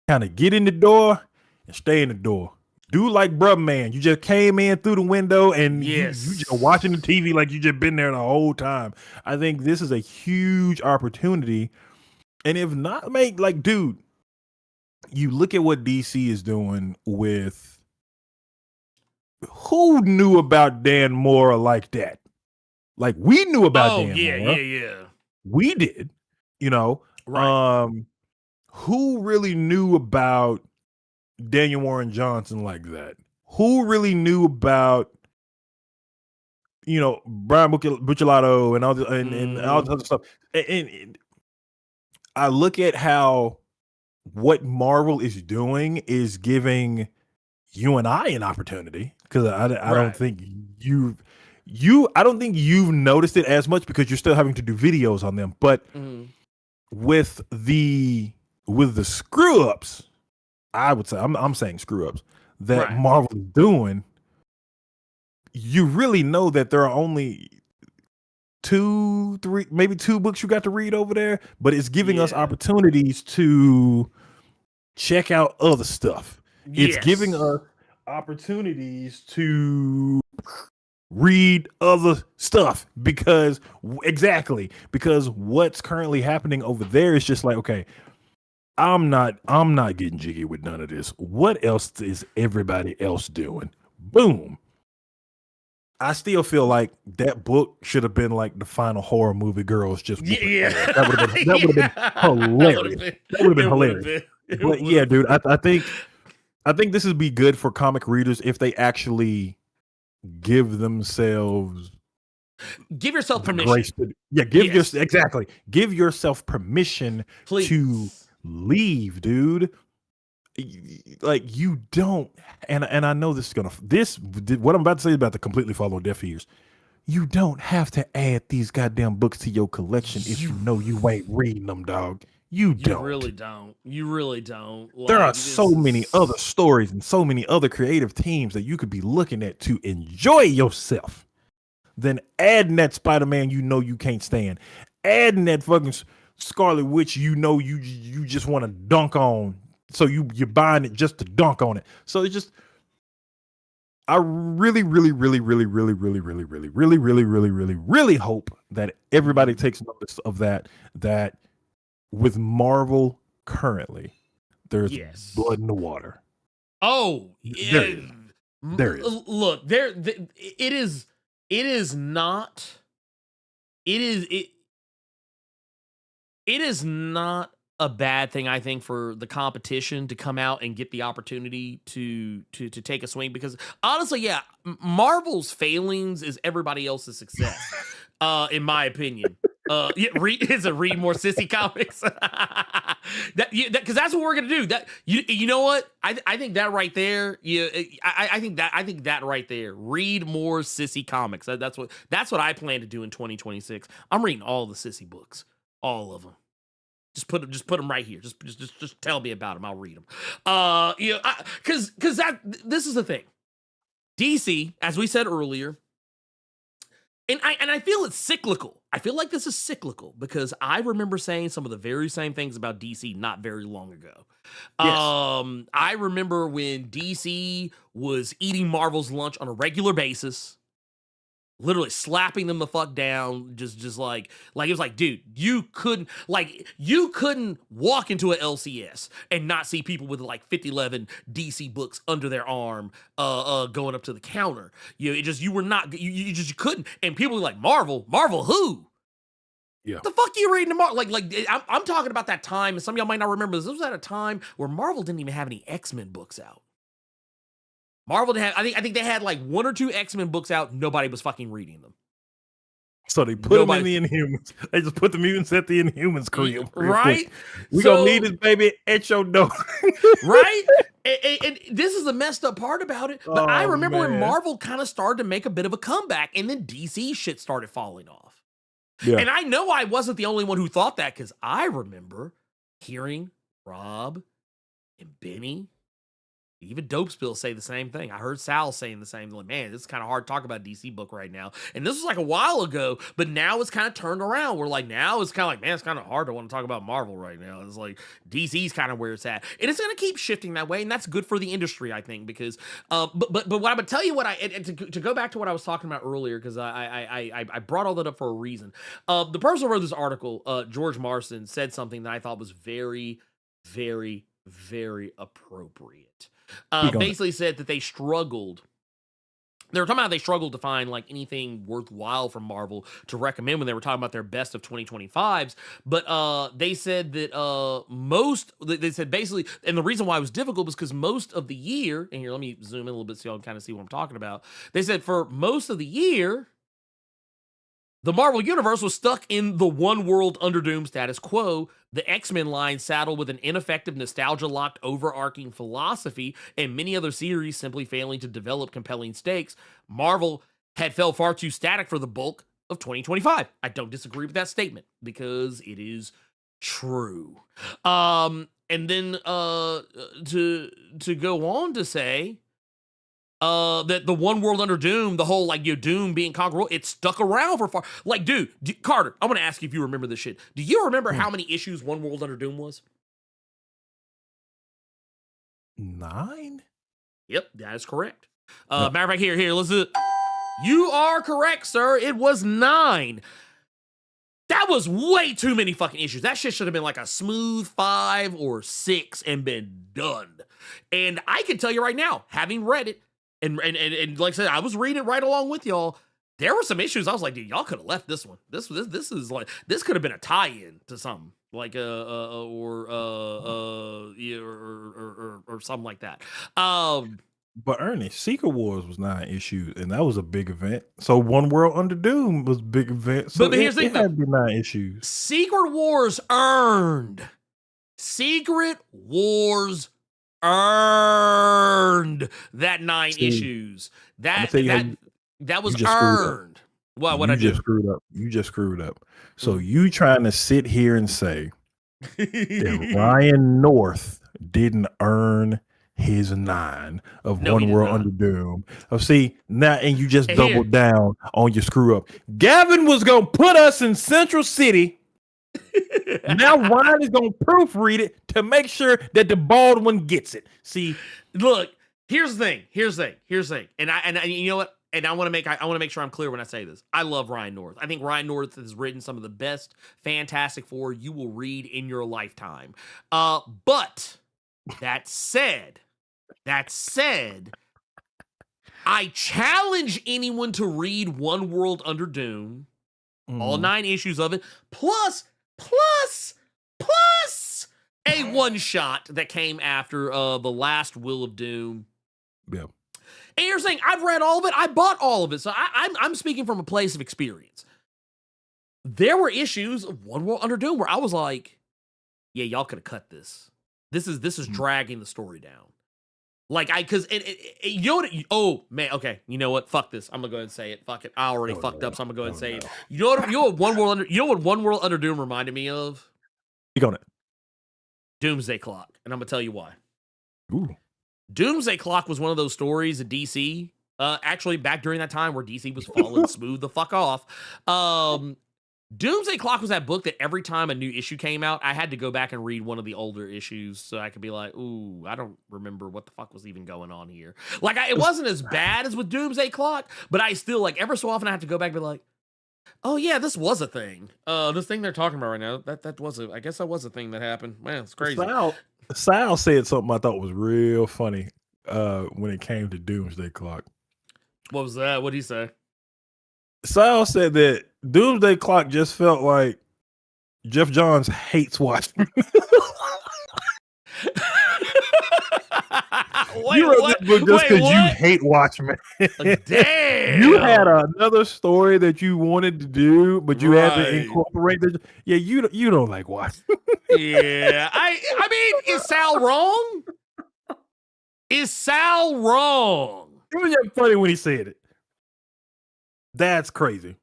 kind of get in the door and stay in the door. Do like Bruh Man. You just came in through the window and you just watching the TV like you just been there the whole time. I think this is a huge opportunity. And if not, dude, you look at what DC is doing with, who knew about Dan Mora like that? Like, we knew about Dan Mora. Yeah. We did, Right. Who really knew about Daniel Warren Johnson like that? Who really knew about, Brian Buccellato and all the and all this other stuff? And I look at how what Marvel is doing is giving you and I an opportunity, because I don't think I don't think you've noticed it as much, because you're still having to do videos on them. But with the screw ups, I would say I'm saying screw ups that Marvel is doing, you really know that there are only two, three, maybe 2 books you got to read over there, but it's giving us Yeah. opportunities to check out other stuff. It's giving Yes. us opportunities to read other stuff because what's currently happening over there is just like, okay, I'm not getting jiggy with none of this. What else is everybody else doing? Boom. I still feel like that book should have been like the final horror movie Girls Just Whooping Yeah. Ass. That would have been hilarious. That would have been hilarious. But yeah, dude, I think this would be good for comic readers if they actually give themselves Give yourself permission. grace to, give yourself permission Please. to leave, dude. Like you don't, and I know what I'm about to say is about to completely fall on deaf ears. You don't have to add these goddamn books to your collection if you know you ain't reading them, dog. You don't. You really don't. There are so many other stories and so many other creative teams that you could be looking at to enjoy yourself than adding that Spider-Man you can't stand, adding that fucking Scarlet Witch you just want to dunk on. So you're buying it just to dunk on it. So it's just, I really hope that everybody takes notice of that with Marvel currently, there's blood in the water. Oh, there is. Look, it is not a bad thing, I think, for the competition to come out and get the opportunity to take a swing, because honestly, yeah, Marvel's failings is everybody else's success, in my opinion. Read more sissy comics. Because that's what we're gonna do. That you know what? I think that right there. I think that right there. Read more sissy comics. That's what I plan to do in 2026. I'm reading all the sissy books, all of them. Just put them right here. Just tell me about them. I'll read them. Because this is the thing. DC, as we said earlier, and I feel it's cyclical. I feel like this is cyclical because I remember saying some of the very same things about DC not very long ago. Yes. I remember when DC was eating Marvel's lunch on a regular basis, literally slapping them the fuck down, just like it was like, dude, you couldn't walk into a LCS and not see people with like 5011 DC books under their arm, going up to the counter. You couldn't. And people were like, Marvel who? Yeah. The fuck you reading tomorrow? I'm talking about that time, and some of y'all might not remember this. This was at a time where Marvel didn't even have any X-Men books out. Marvel had, I think they had like 1 or 2 X-Men books out. Nobody was fucking reading them. So they put them in the Inhumans. They just put the mutants at the Inhumans crib. Right? We gonna need this baby at your door. Right? And this is the messed up part about it. But I remember when Marvel kind of started to make a bit of a comeback, and then DC shit started falling off. Yeah. And I know I wasn't the only one who thought that, because I remember hearing Rob and Benny, even Dopespill, say the same thing. I heard Sal saying the same thing. Like, man, this is kind of hard to talk about DC book right now. And this was like a while ago, but now it's kind of turned around. We're like, now it's kind of like, man, it's kind of hard to want to talk about Marvel right now. It's like DC's kind of where it's at. And it's going to keep shifting that way. And that's good for the industry, I think, because, but what I'm going to tell you to go back to what I was talking about earlier, because I brought all that up for a reason. The person who wrote this article, George Marston, said something that I thought was very, very, very appropriate. Basically said that they were talking about how they struggled to find like anything worthwhile from Marvel to recommend when they were talking about their best of 2025s. But they said that they said basically, and the reason why it was difficult was because most of the year, and here, let me zoom in a little bit so y'all can kind of see what I'm talking about. They said for most of the year, the Marvel Universe was stuck in the one world Underdoom status quo, the X-Men line saddled with an ineffective nostalgia-locked overarching philosophy, and many other series simply failing to develop compelling stakes. Marvel had felt far too static for the bulk of 2025. I don't disagree with that statement, because it is true. And then to go on to say that the one world under Doom, the whole like Doom being conqueror, it stuck around for far. Like, dude, Carter, I want to ask you if you remember this shit. Do you remember how many issues One World Under Doom was? 9? Yep, that is correct. Matter of fact, here, let's do it. You are correct, sir. It was 9. That was way too many fucking issues. That shit should have been like a smooth 5 or 6 and been done. And I can tell you right now, having read it, and like I said, I was reading it right along with y'all. There were some issues. I was like, dude, y'all could have left this one. This is like, this could have been a tie-in to something like or something like that. But Ernie, Secret Wars was 9 issues, and that was a big event. So One World Under Doom was a big event. So but here's the thing, had to be 9 issues. Secret Wars earned that 9 issues. That was earned. Well, what I just screwed up. You just screwed up. So you trying to sit here and say that Ryan North didn't earn his 9 of One World Under Doom. See, now, and you just doubled down on your screw up. Gavin was gonna put us in Central City. Now Ryan is gonna proofread it to make sure that the bald one gets it. See, look, here's the thing. And you know what? And I want to make sure I'm clear when I say this. I love Ryan North. I think Ryan North has written some of the best Fantastic Four you will read in your lifetime. But that said, I challenge anyone to read One World Under Doom, all 9 issues of it, plus a one-shot that came after the last Will of Doom. Yeah. And you're saying, I've read all of it, I bought all of it, so I'm speaking from a place of experience. There were issues of One World Under Doom where I was like, yeah, y'all could have cut this. This is dragging the story down. Like, because you know what? Oh man, okay. You know what? Fuck this. I'm gonna go ahead and say it. Fuck it. I already fucked up, so I'm gonna go ahead and say it. You know what? One World Under Doom reminded me of? You got it. Doomsday Clock, and I'm gonna tell you why. Ooh. Doomsday Clock was one of those stories at DC. Actually, back during that time where DC was falling smooth the fuck off. Doomsday Clock was that book that every time a new issue came out, I had to go back and read one of the older issues so I could be like, ooh, I don't remember what the fuck was even going on here. Like, it wasn't as bad as with Doomsday Clock, but I still, like, ever so often I have to go back and be like, oh yeah, this was a thing. This thing they're talking about right now, I guess that was a thing that happened. Man, it's crazy. Sal said something I thought was real funny when it came to Doomsday Clock. What was that? What did he say? Sal said that Doomsday Clock just felt like Jeff Johns hates Watchmen. You wrote this book just because you hate Watchmen. Damn. You had another story that you wanted to do, but you had to incorporate this. Yeah, you don't like Watchmen. Yeah. I mean, is Sal wrong? Is Sal wrong? It was just funny when he said it. That's crazy.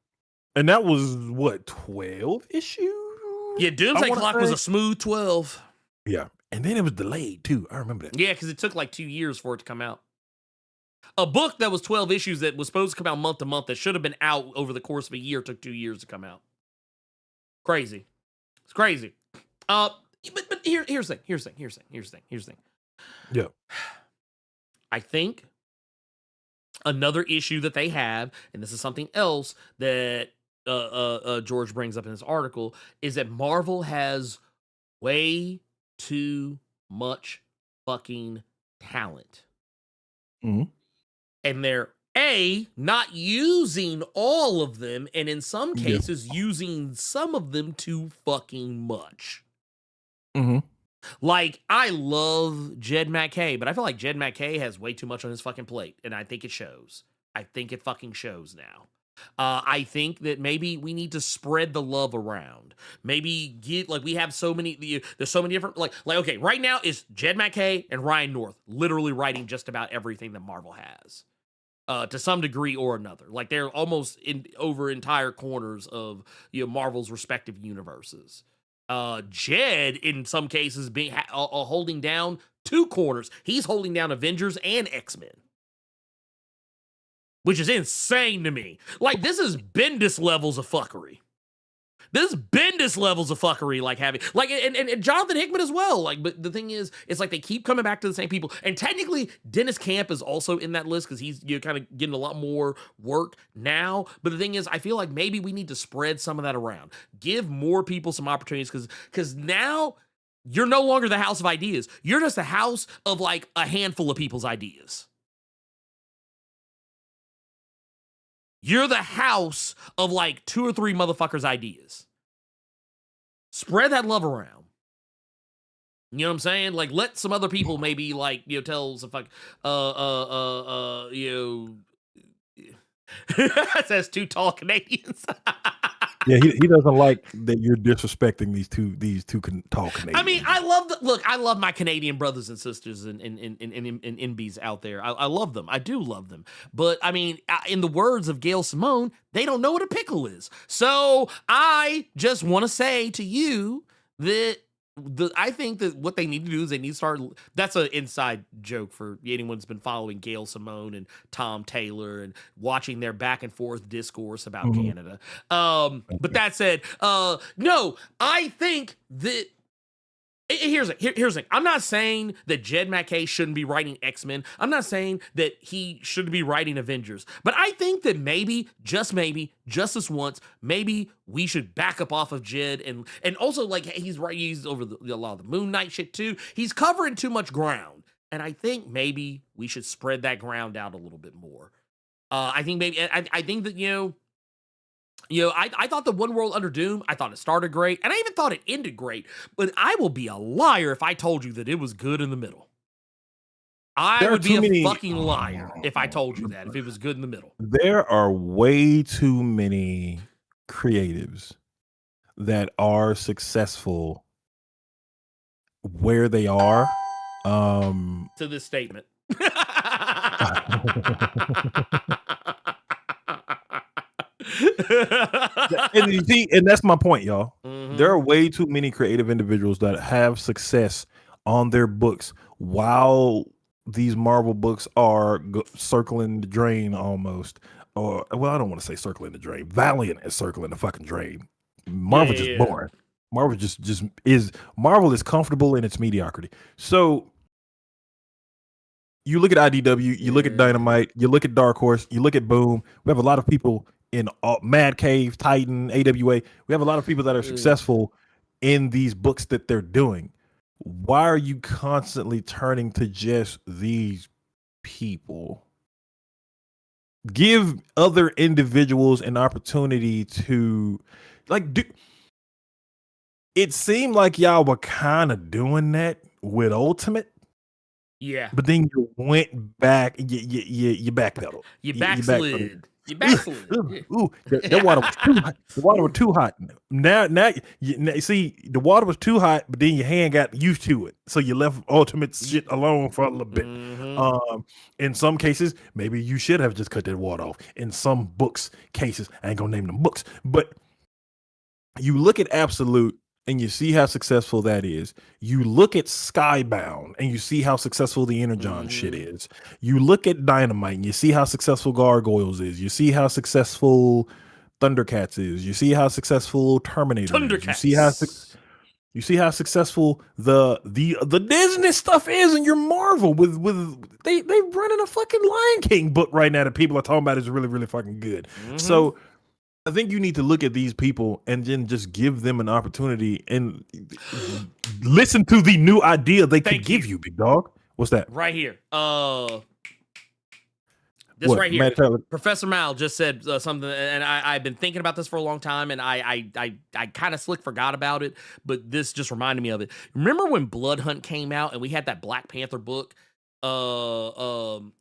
And that was what, 12 issues? Yeah, Doomsday Clock was a smooth 12. Yeah. And then it was delayed too. I remember that. Yeah, because it took like 2 years for it to come out. A book that was 12 issues that was supposed to come out month to month that should have been out over the course of a year took 2 years to come out. Crazy. It's crazy. But here's the thing. Yeah. I think another issue that they have, and this is something else that George brings up in his article, is that Marvel has way too much fucking talent. Mm-hmm. And they're not using all of them, and in some cases using some of them too fucking much. Mm-hmm. Like, I love Jed MacKay, but I feel like Jed MacKay has way too much on his fucking plate, and I think it shows. I think it fucking shows now. I think that maybe we need to spread the love around. Maybe we have so many, there's so many different, okay, right now is Jed MacKay and Ryan North literally writing just about everything that Marvel has. To some degree or another. Like, they're almost over entire corners of Marvel's respective universes. Jed, in some cases, being holding down 2 corners. He's holding down Avengers and X-Men. which is insane to me. Like, this is Bendis levels of fuckery. This Bendis levels of fuckery, like having, like, and Jonathan Hickman as well. Like, but the thing is, it's like they keep coming back to the same people. And technically, Dennis Camp is also in that list because he's kind of getting a lot more work now. But the thing is, I feel like maybe we need to spread some of that around, give more people some opportunities, because now you're no longer the house of ideas. You're just a house of like a handful of people's ideas. You're the house of like 2 or 3 motherfuckers' ideas. Spread that love around. You know what I'm saying? Like, let some other people maybe like, tell some fuck, it says 2 tall Canadians. Yeah, he doesn't like that you're disrespecting these two tall Canadians. I mean, I love my Canadian brothers and sisters and NBs out there. I love them. I do love them. But I mean, in the words of Gail Simone, they don't know what a pickle is. So I just want to say to you that I think that what they need to do is they need to start. That's an inside joke for anyone who's been following Gail Simone and Tom Taylor and watching their back and forth discourse about Canada. But that said, no, I think that. Here's the thing. I'm not saying that Jed MacKay shouldn't be writing X-Men. I'm not saying that he shouldn't be writing Avengers. But I think that maybe, just this once, maybe we should back up off of Jed. And also, like, he's over a lot of the Moon Knight shit, too. He's covering too much ground. And I think maybe we should spread that ground out a little bit more. I think that, I thought the One World Under Doom, I thought it started great, and I even thought it ended great, but I will be a liar if I told you that it was good in the middle. I would be a fucking liar if I told you that, if it was good in the middle. There are way too many creatives that are successful where they are. To this statement. and that's my point, y'all. There are way too many creative individuals that have success on their books while these Marvel books are circling the drain almost. Or, well, I don't want to say circling the drain. Valiant is circling the fucking drain. Marvel just boring. Marvel just is. Marvel is comfortable in its mediocrity. So you look at IDW, you look at Dynamite, you look at Dark Horse, you look at Boom. We have a lot of people in Mad Cave, Titan, AWA. We have a lot of people that are successful in these books that they're doing. Why are you constantly turning to just these people? Give other individuals an opportunity to, like, it seemed like y'all were kind of doing that with Ultimate. Yeah. But then you went back, you backpedaled. You backslid. You backslid. Ooh, that water was too hot. The water was too hot. Now, you see, the water was too hot, but then your hand got used to it, so you left Ultimate shit alone for a little bit. In some cases, maybe you should have just cut that water off. In some cases, I ain't gonna name them books, but you look at Absolute and you see how successful that is. You look at Skybound and you see how successful the Energon shit is. You look at Dynamite and you see how successful Gargoyles is. You see how successful Thundercats is. You see how successful Terminator is. You see how successful the Disney stuff is in your Marvel with they running a fucking Lion King book right now that people are talking about is really, really fucking good. So I think you need to look at these people and then just give them an opportunity and listen to the new idea they could give you, big dog. What's that? Right here. This right here. Professor Mal just said something, and I've been thinking about this for a long time, and I kind of forgot about it, but this just reminded me of it. Remember when Blood Hunt came out and we had that Black Panther book? And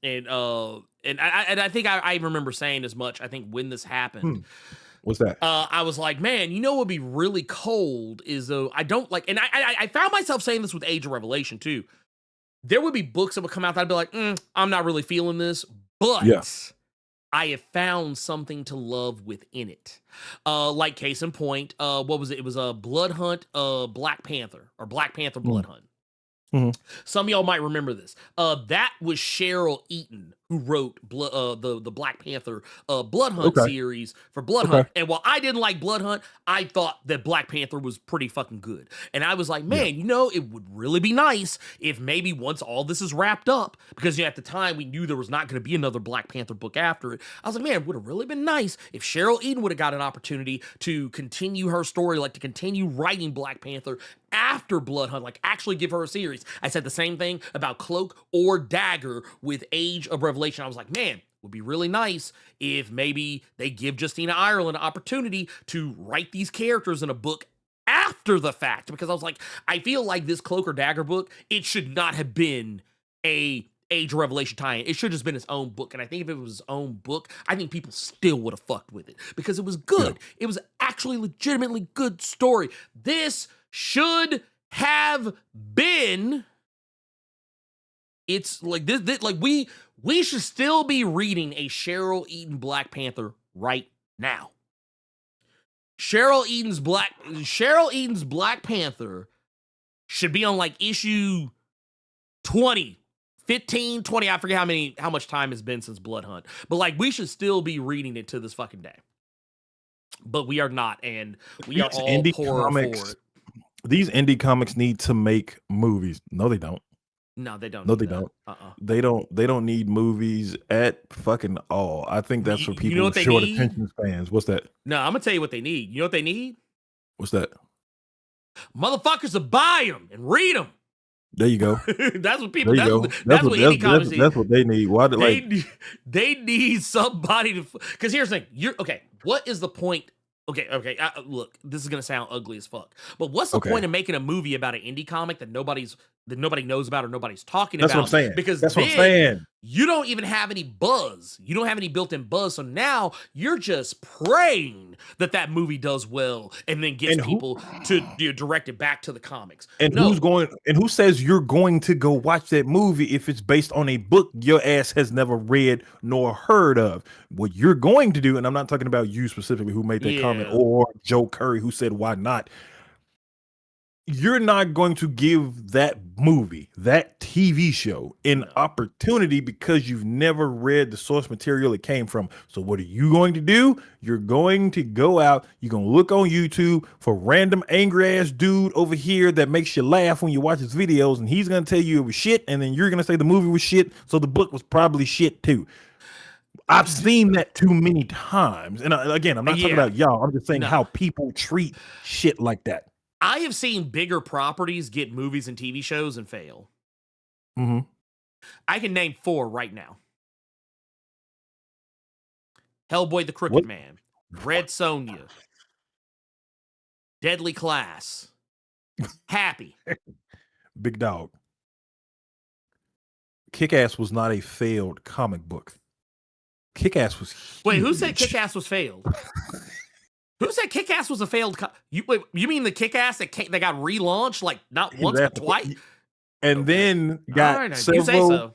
I think I remember saying as much, I think, when this happened. What's that? I was like, man, you know what would be really cold is though I don't like, and I found myself saying this with Age of Revelation too. There would be books that would come out that I'd be like, I'm not really feeling this, but I have found something to love within it. Like case in point, what was it? It was a Blood Hunt, Black Panther, or Black Panther Blood Hunt. Mhm. Some of y'all might remember this. That was Cheryl Eaton who wrote the Black Panther Blood Hunt Okay. series for Blood Okay. Hunt. And while I didn't like Blood Hunt, I thought that Black Panther was pretty fucking good. And I was like, man, you know, it would really be nice if maybe once all this is wrapped up, because you know, at the time we knew there was not going to be another Black Panther book after it. I was like, man, it would have really been nice if Cheryl Eaton would have got an opportunity to continue her story, like to continue writing Black Panther after Blood Hunt, like actually give her a series. I said the same thing about Cloak or Dagger with Age of Revelation. I was like, man, would be really nice if maybe they give Justina Ireland an opportunity to write these characters in a book after the fact, because I was like, I feel like this Cloak or Dagger book, it should not have been a Age of Revelation tie-in. It should have just been its own book. And I think if it was its own book, I think people still would have fucked with it because it was good. Yeah. It was actually legitimately good story. This should have been, it's like this like we should still be reading a Cheryl Eaton Black Panther right now. Cheryl Eaton's Black Panther should be on like issue 20, 15, 20. I forget how much time has been since Blood Hunt. But like we should still be reading it to this fucking day. But we are not, and we are all poorer for it. These indie comics need to make movies. No, they don't. No, they don't. No, they don't. They don't need movies at fucking all. I think that's for people with short attention spans. What's that? No, I'm gonna tell you what they need. You know what they need? What's that? Motherfuckers to buy them and read them. There you go. That's what people. That's what indie comics need. That's what they need. Why? They need somebody to. Because here's the thing. You're okay. What is the point? Okay. Look, this is gonna sound ugly as fuck. But what's the point of making a movie about an indie comic that nobody knows about or nobody's talking about? That's what I'm saying. Because that's what I'm saying. You don't even have any buzz. You don't have any built-in buzz. So now you're just praying that movie does well and then gets people to direct it back to the comics. And who says you're going to go watch that movie if it's based on a book your ass has never read nor heard of? What you're going to do, and I'm not talking about you specifically who made that comment, or Joe Curry who said why not. You're not going to give that movie, that TV show, an opportunity because you've never read the source material it came from. So what are you going to do? You're going to go out, you're going to look on YouTube for random angry ass dude over here that makes you laugh when you watch his videos, and he's going to tell you it was shit, and then you're going to say the movie was shit, so the book was probably shit too. I've seen that too many times. And again, I'm not talking about y'all. I'm just saying how people treat shit like that. I have seen bigger properties get movies and TV shows and fail. Mm-hmm. I can name 4 right now. Hellboy the Crooked Man, Red Sonja, Deadly Class, Happy. Big Dog. Kick-Ass was not a failed comic book. Kick-Ass was huge. Wait, who said Kick-Ass was failed? Who said Kick-Ass was a failed? You mean the Kick-Ass that got relaunched like not once but twice, and then got several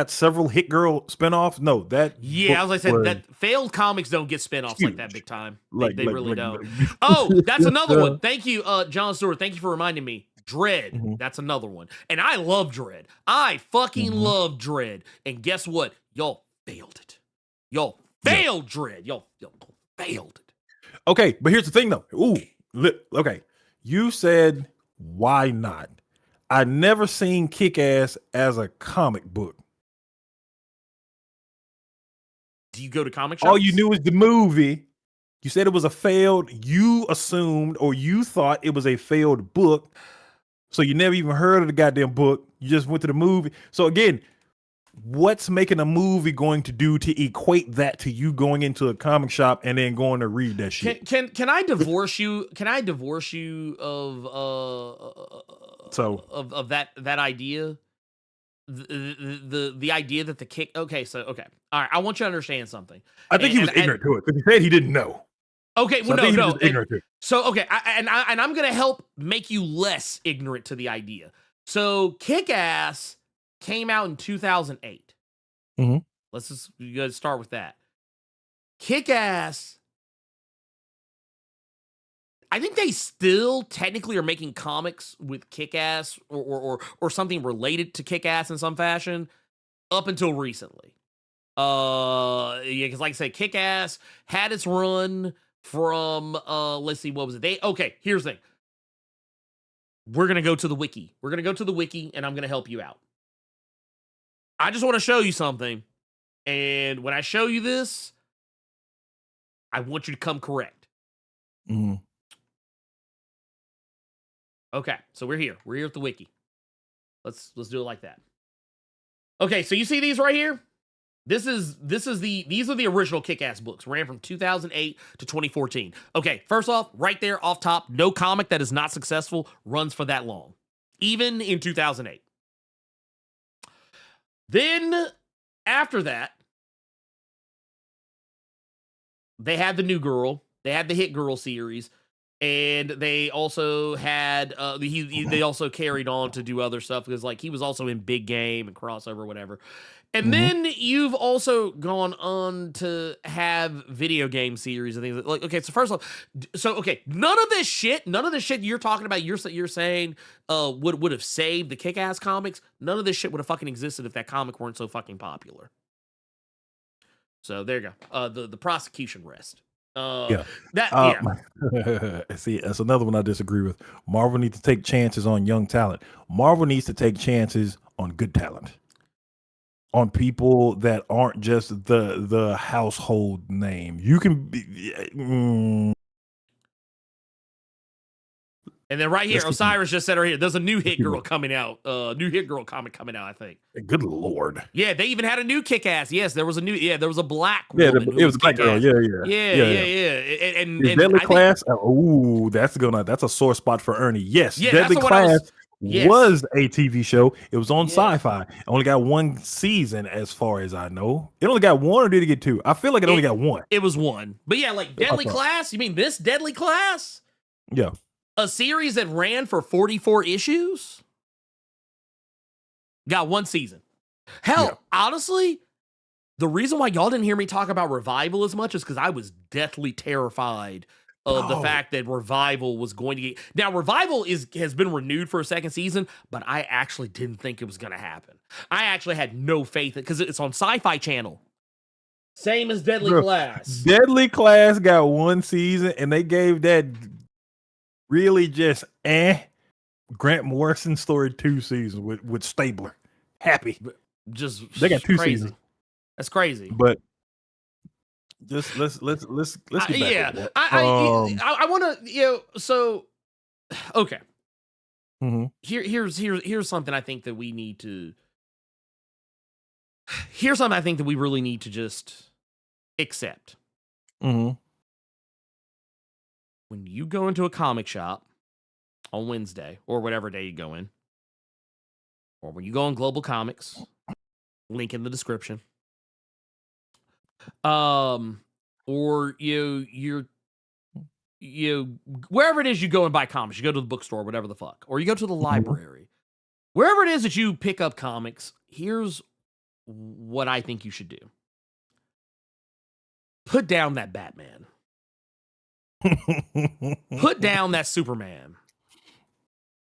several Hit Girl spinoffs? No, that as I said, that failed comics don't get spinoffs like that big time. They really don't. Oh, that's another one. Thank you, John Stewart. Thank you for reminding me. Dread. Mm-hmm. That's another one, and I love Dread. I fucking love Dread. And guess what? Y'all failed it. Y'all failed Dread. Y'all failed it. Okay, but here's the thing, though. Okay. You said, why not? I never seen Kick-Ass as a comic book. Do you go to comic shops? All you knew was the movie. You said it was a failed, you assumed or you thought it was a failed book. So you never even heard of the goddamn book. You just went to the movie. So again, what's making a movie going to do to equate that to you going into a comic shop and then going to read that shit? Can I divorce you? Can I divorce you of that idea? The idea that the kick. Okay. All right. I want you to understand something. I think he was ignorant to it because he said he didn't know. Okay. Well, no. Ignorant to it. So okay. I'm gonna help make you less ignorant to the idea. So Kick-Ass came out in 2008. Mm-hmm. You gotta start with that. Kick-Ass, I think they still technically are making comics with Kick-Ass or something related to Kick-Ass in some fashion up until recently. Yeah, because like I said, Kick-Ass had its run from let's see, what was it? Okay, here's the thing. We're gonna go to the wiki. We're gonna go to the wiki, and I'm gonna help you out. I just want to show you something, and when I show you this, I want you to come correct. Mm-hmm. Okay, so we're here. We're here at the wiki. Let's do it like that. Okay, so you see these right here? These are the original Kick-Ass books. Ran from 2008 to 2014. Okay, first off, right there off top, no comic that is not successful runs for that long, even in 2008. Then after that, they had the New Girl, they had the Hit Girl series, and they also had they also carried on to do other stuff because like he was also in Big Game and Crossover, whatever. And then you've also gone on to have video game series and things like, okay, so first off, okay, none of this shit you're talking about, you're saying would have saved the Kick-Ass comics. None of this shit would have fucking existed if that comic weren't so fucking popular. So there you go. The prosecution rest. Yeah. Yeah. See, that's another one I disagree with. Marvel needs to take chances on young talent. Marvel needs to take chances on good talent. On people that aren't just the household name. You can be. And then right here, Osiris just said right here, there's a new Hit Girl coming out. New Hit Girl comic coming out, I think. Good Lord. Yeah, they even had a new Kick-Ass. Yes, there was a black woman. Yeah, it was a black girl. Yeah. And Deadly Class. That's a sore spot for Ernie. Yes, Deadly Class was a TV show. It was on Sci-Fi. It only got one season, as far as I know. It only got one, or did it get two? I feel like it only got one. It was one. But yeah, like Deadly Class. You mean this Deadly Class? Yeah. A series that ran for 44 issues? Got one season. Hell, honestly, the reason why y'all didn't hear me talk about Revival as much is because I was deathly terrified of the fact that Revival was going to get... Now, Revival has been renewed for a second season, but I actually didn't think it was going to happen. I actually had no faith because it's on Sci-Fi Channel. Same as Deadly Class. Deadly Class got one season, and they gave that really just Grant Morrison story 2 seasons with Stabler. Happy. They got 2 seasons. That's crazy. But just let's get back. Yeah. I want to, so okay. Mm-hmm. Here's something I think that we need to we really need to just accept. Mm-hmm. When you go into a comic shop on Wednesday or whatever day you go in, or when you go on Global Comics, link in the description, or you wherever it is you go and buy comics, you go to the bookstore, whatever the fuck, or you go to the library, wherever it is that you pick up comics, here's what I think you should do. Put down that Batman. Put down that Superman.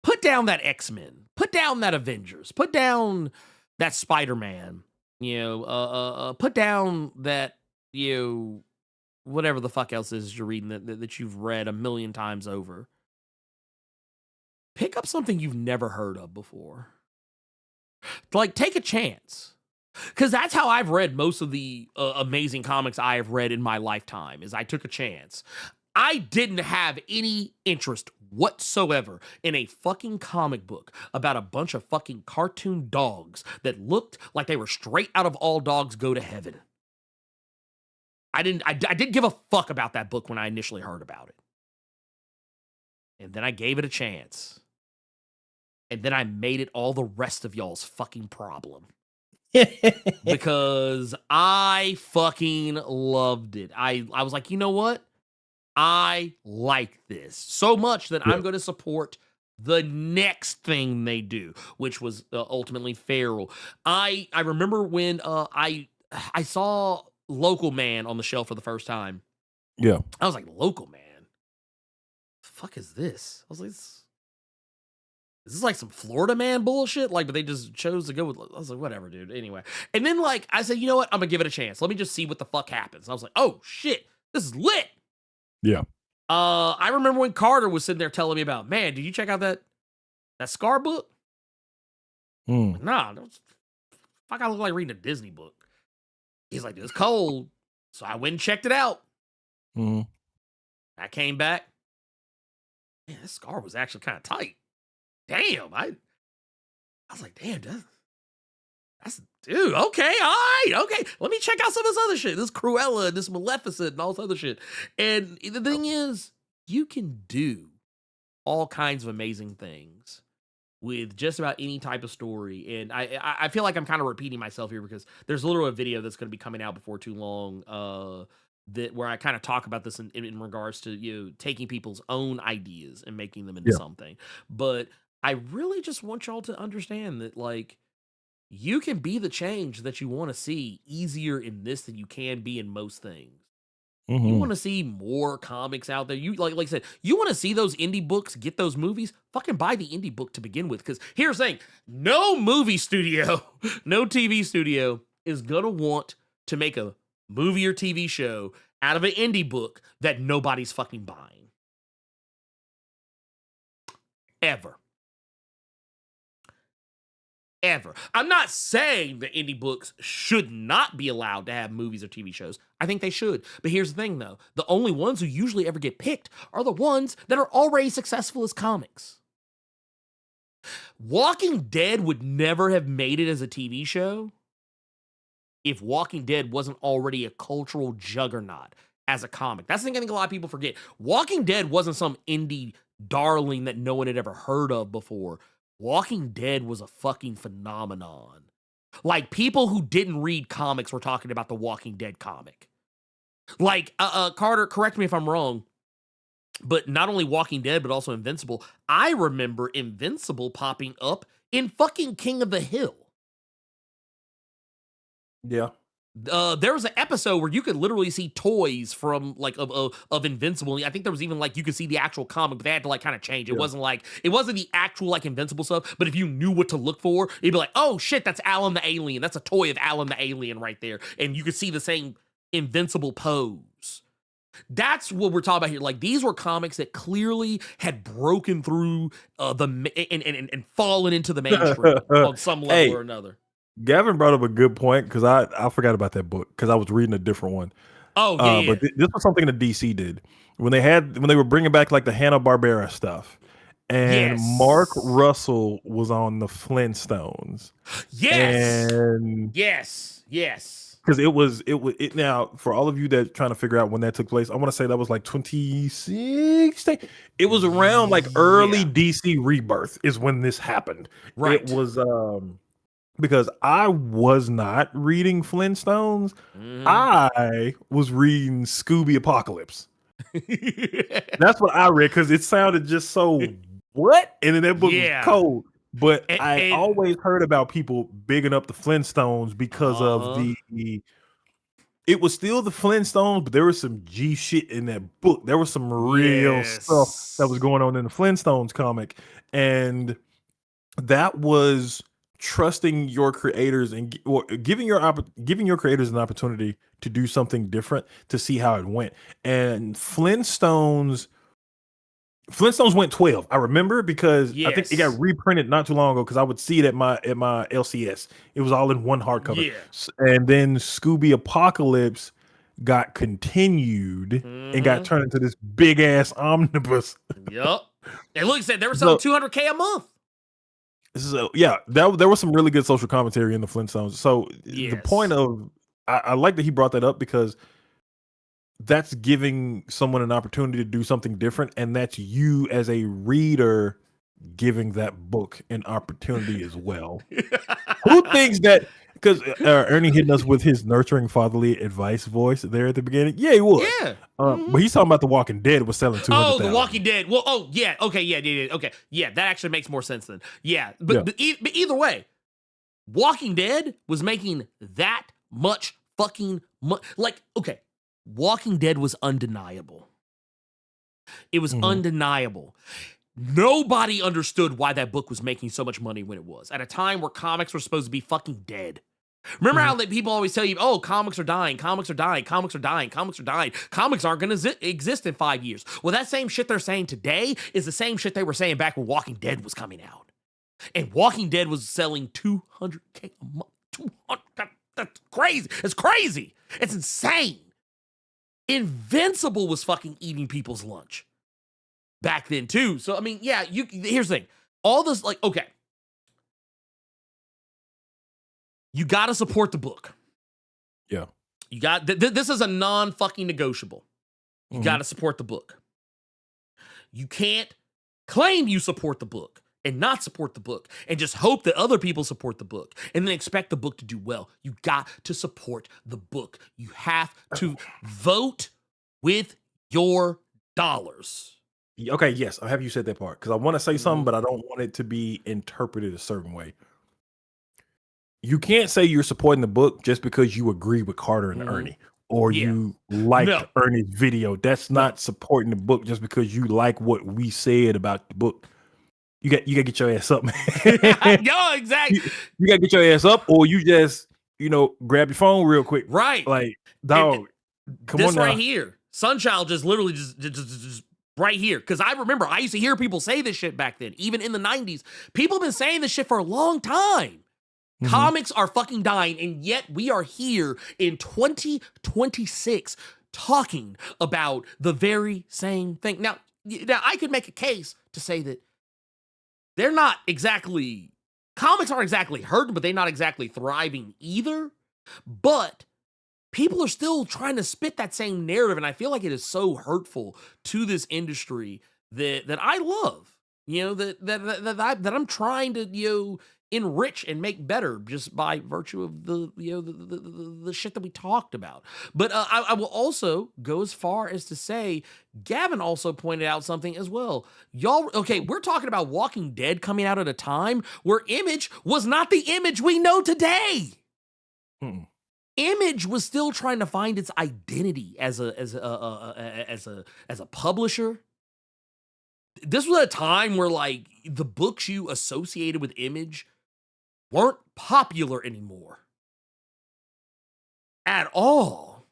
Put down that X-Men. Put down that Avengers. Put down that Spider-Man. Put down that, whatever the fuck else is you're reading that you've read a million times over. Pick up something you've never heard of before. Like, take a chance. Because that's how I've read most of the amazing comics I have read in my lifetime, is I took a chance. I didn't have any interest whatsoever in a fucking comic book about a bunch of fucking cartoon dogs that looked like they were straight out of All Dogs Go to Heaven. I didn't give a fuck about that book when I initially heard about it. And then I gave it a chance. And then I made it all the rest of y'all's fucking problem. Because I fucking loved it. I was like, you know what? I like this so much that I'm going to support the next thing they do, which was ultimately Feral. I remember when I saw Local Man on the shelf for the first time. Yeah. I was like, Local Man? fuck is this? I was like, is this like some Florida man bullshit? Like, but they just chose to go with, I was like, whatever, dude. Anyway. And then like, I said, you know what? I'm gonna give it a chance. Let me just see what the fuck happens. I was like, oh shit, this is lit. Yeah. I remember when Carter was sitting there telling me about, man, did you check out that Scar book? Like, nah, fuck, I look like reading a Disney book. He's like, it's cold. So I went and checked it out. I came back. Man, this Scar was actually kind of tight. Damn, I was like, damn, that's dude, okay, all right, okay. Let me check out some of this other shit. This Cruella, this Maleficent, and all this other shit. And the thing is, you can do all kinds of amazing things with just about any type of story. And I feel like I'm kind of repeating myself here because there's literally a video that's going to be coming out before too long that where I kind of talk about this in regards to, you know, taking people's own ideas and making them into something. But I really just want y'all to understand that, like, you can be the change that you want to see easier in this than you can be in most things. You want to see more comics out there. You like I said, you want to see those indie books, get those movies, fucking buy the indie book to begin with. Because here's the thing, no movie studio, no TV studio is gonna want to make a movie or TV show out of an indie book that nobody's fucking buying. Ever. I'm not saying that indie books should not be allowed to have movies or TV shows. I think they should. But here's the thing, though. The only ones who usually ever get picked are the ones that are already successful as comics. Walking Dead would never have made it as a TV show if Walking Dead wasn't already a cultural juggernaut as a comic. That's the thing I think a lot of people forget. Walking Dead wasn't some indie darling that no one had ever heard of before. Walking Dead was a fucking phenomenon. Like, people who didn't read comics were talking about the Walking Dead comic. Like, Carter, correct me if I'm wrong, but not only Walking Dead, but also Invincible. I remember Invincible popping up in fucking King of the Hill. Yeah. There was an episode where you could literally see toys from like of Invincible. I think there was even like you could see the actual comic, but they had to like kind of change. It wasn't the actual like Invincible stuff. But if you knew what to look for, you'd be like, oh shit, that's Alan the Alien. That's a toy of Alan the Alien right there, and you could see the same Invincible pose. That's what we're talking about here. Like, these were comics that clearly had broken through and fallen into the mainstream on some level or another. Gavin brought up a good point because I forgot about that book because I was reading a different one. Oh yeah, but this was something that DC did when they were bringing back like the Hanna-Barbera stuff, and Mark Russell was on the Flintstones. Yes, because it now for all of you that trying to figure out when that took place, I want to say that was like 2016. It was around like early DC Rebirth is when this happened. Right. It was because I was not reading Flintstones. I was reading Scooby Apocalypse. That's what I read because it sounded just so what? And then that book was cold. But I always heard about people bigging up the Flintstones because of it was still the Flintstones, but there was some G shit in that book. There was some real stuff that was going on in the Flintstones comic. And that was trusting your creators and giving your creators an opportunity to do something different to see how it went. And Flintstones went 12. I remember because I think it got reprinted not too long ago because I would see it at my LCS. It was all in one hardcover. And then Scooby Apocalypse got continued and got turned into this big ass omnibus. Yep. And look, said they were selling $200K a month. So there was some really good social commentary in the Flintstones. So the point of I like that he brought that up because that's giving someone an opportunity to do something different, and that's you as a reader giving that book an opportunity as well. Who thinks that? Because Ernie hitting us with his nurturing fatherly advice voice there at the beginning. Yeah, he was. Yeah. But he's talking about The Walking Dead was selling 200,000. Oh, The Walking Dead. Well, okay, okay. Yeah, that actually makes more sense then. Yeah, but either way, Walking Dead was making that much fucking like, okay, Walking Dead was undeniable. It was undeniable. Nobody understood why that book was making so much money when it was, at a time where comics were supposed to be fucking dead. Remember how people always tell you, oh, comics are dying, comics are dying, comics are dying, comics are dying. Comics aren't going to exist in 5 years. Well, that same shit they're saying today is the same shit they were saying back when Walking Dead was coming out. And Walking Dead was selling 200K a month. 200, that's crazy. It's crazy. It's insane. Invincible was fucking eating people's lunch back then too. So, I mean, yeah, here's the thing. All this, like, okay. You got to support the book. Yeah. You got this is a non-fucking negotiable. You got to support the book. You can't claim you support the book and not support the book and just hope that other people support the book and then expect the book to do well. You got to support the book. You have to vote with your dollars. Okay, yes, I have you said that part because I want to say something, but I don't want it to be interpreted a certain way. You can't say you're supporting the book just because you agree with Carter and Ernie or you liked Ernie's video. That's not supporting the book just because you like what we said about the book. You got to get your ass up, man. Yo, exactly. You got to get your ass up, or you just grab your phone real quick. Right. Like, dog, come on now. This right here, Sunchild just literally just right here. Because I remember I used to hear people say this shit back then, even in the 90s. People have been saying this shit for a long time. Comics are fucking dying, and yet we are here in 2026 talking about the very same thing. Now I could make a case to say that they're not exactly, comics aren't exactly hurting, but they're not exactly thriving either. But people are still trying to spit that same narrative, and I feel like it is so hurtful to this industry that I love. That I'm trying to enrich and make better just by virtue of the shit that we talked about. But I will also go as far as to say, Gavin also pointed out something as well. Y'all, okay, we're talking about Walking Dead coming out at a time where Image was not the Image we know today. Image was still trying to find its identity as a publisher. This was a time where, like, the books you associated with Image weren't popular anymore at all.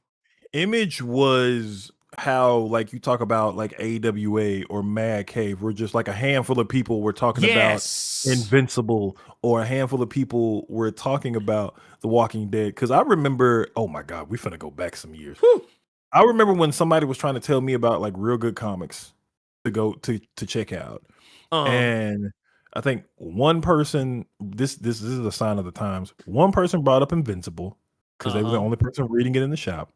Image was how, like, you talk about like AWA or Mad Cave, where just like a handful of people were talking about Invincible, or a handful of people were talking about The Walking Dead. Because I remember, oh my God, we finna go back some years. I remember when somebody was trying to tell me about like real good comics to go to check out, and I think one person, this is a sign of the times. One person brought up Invincible because they were the only person reading it in the shop.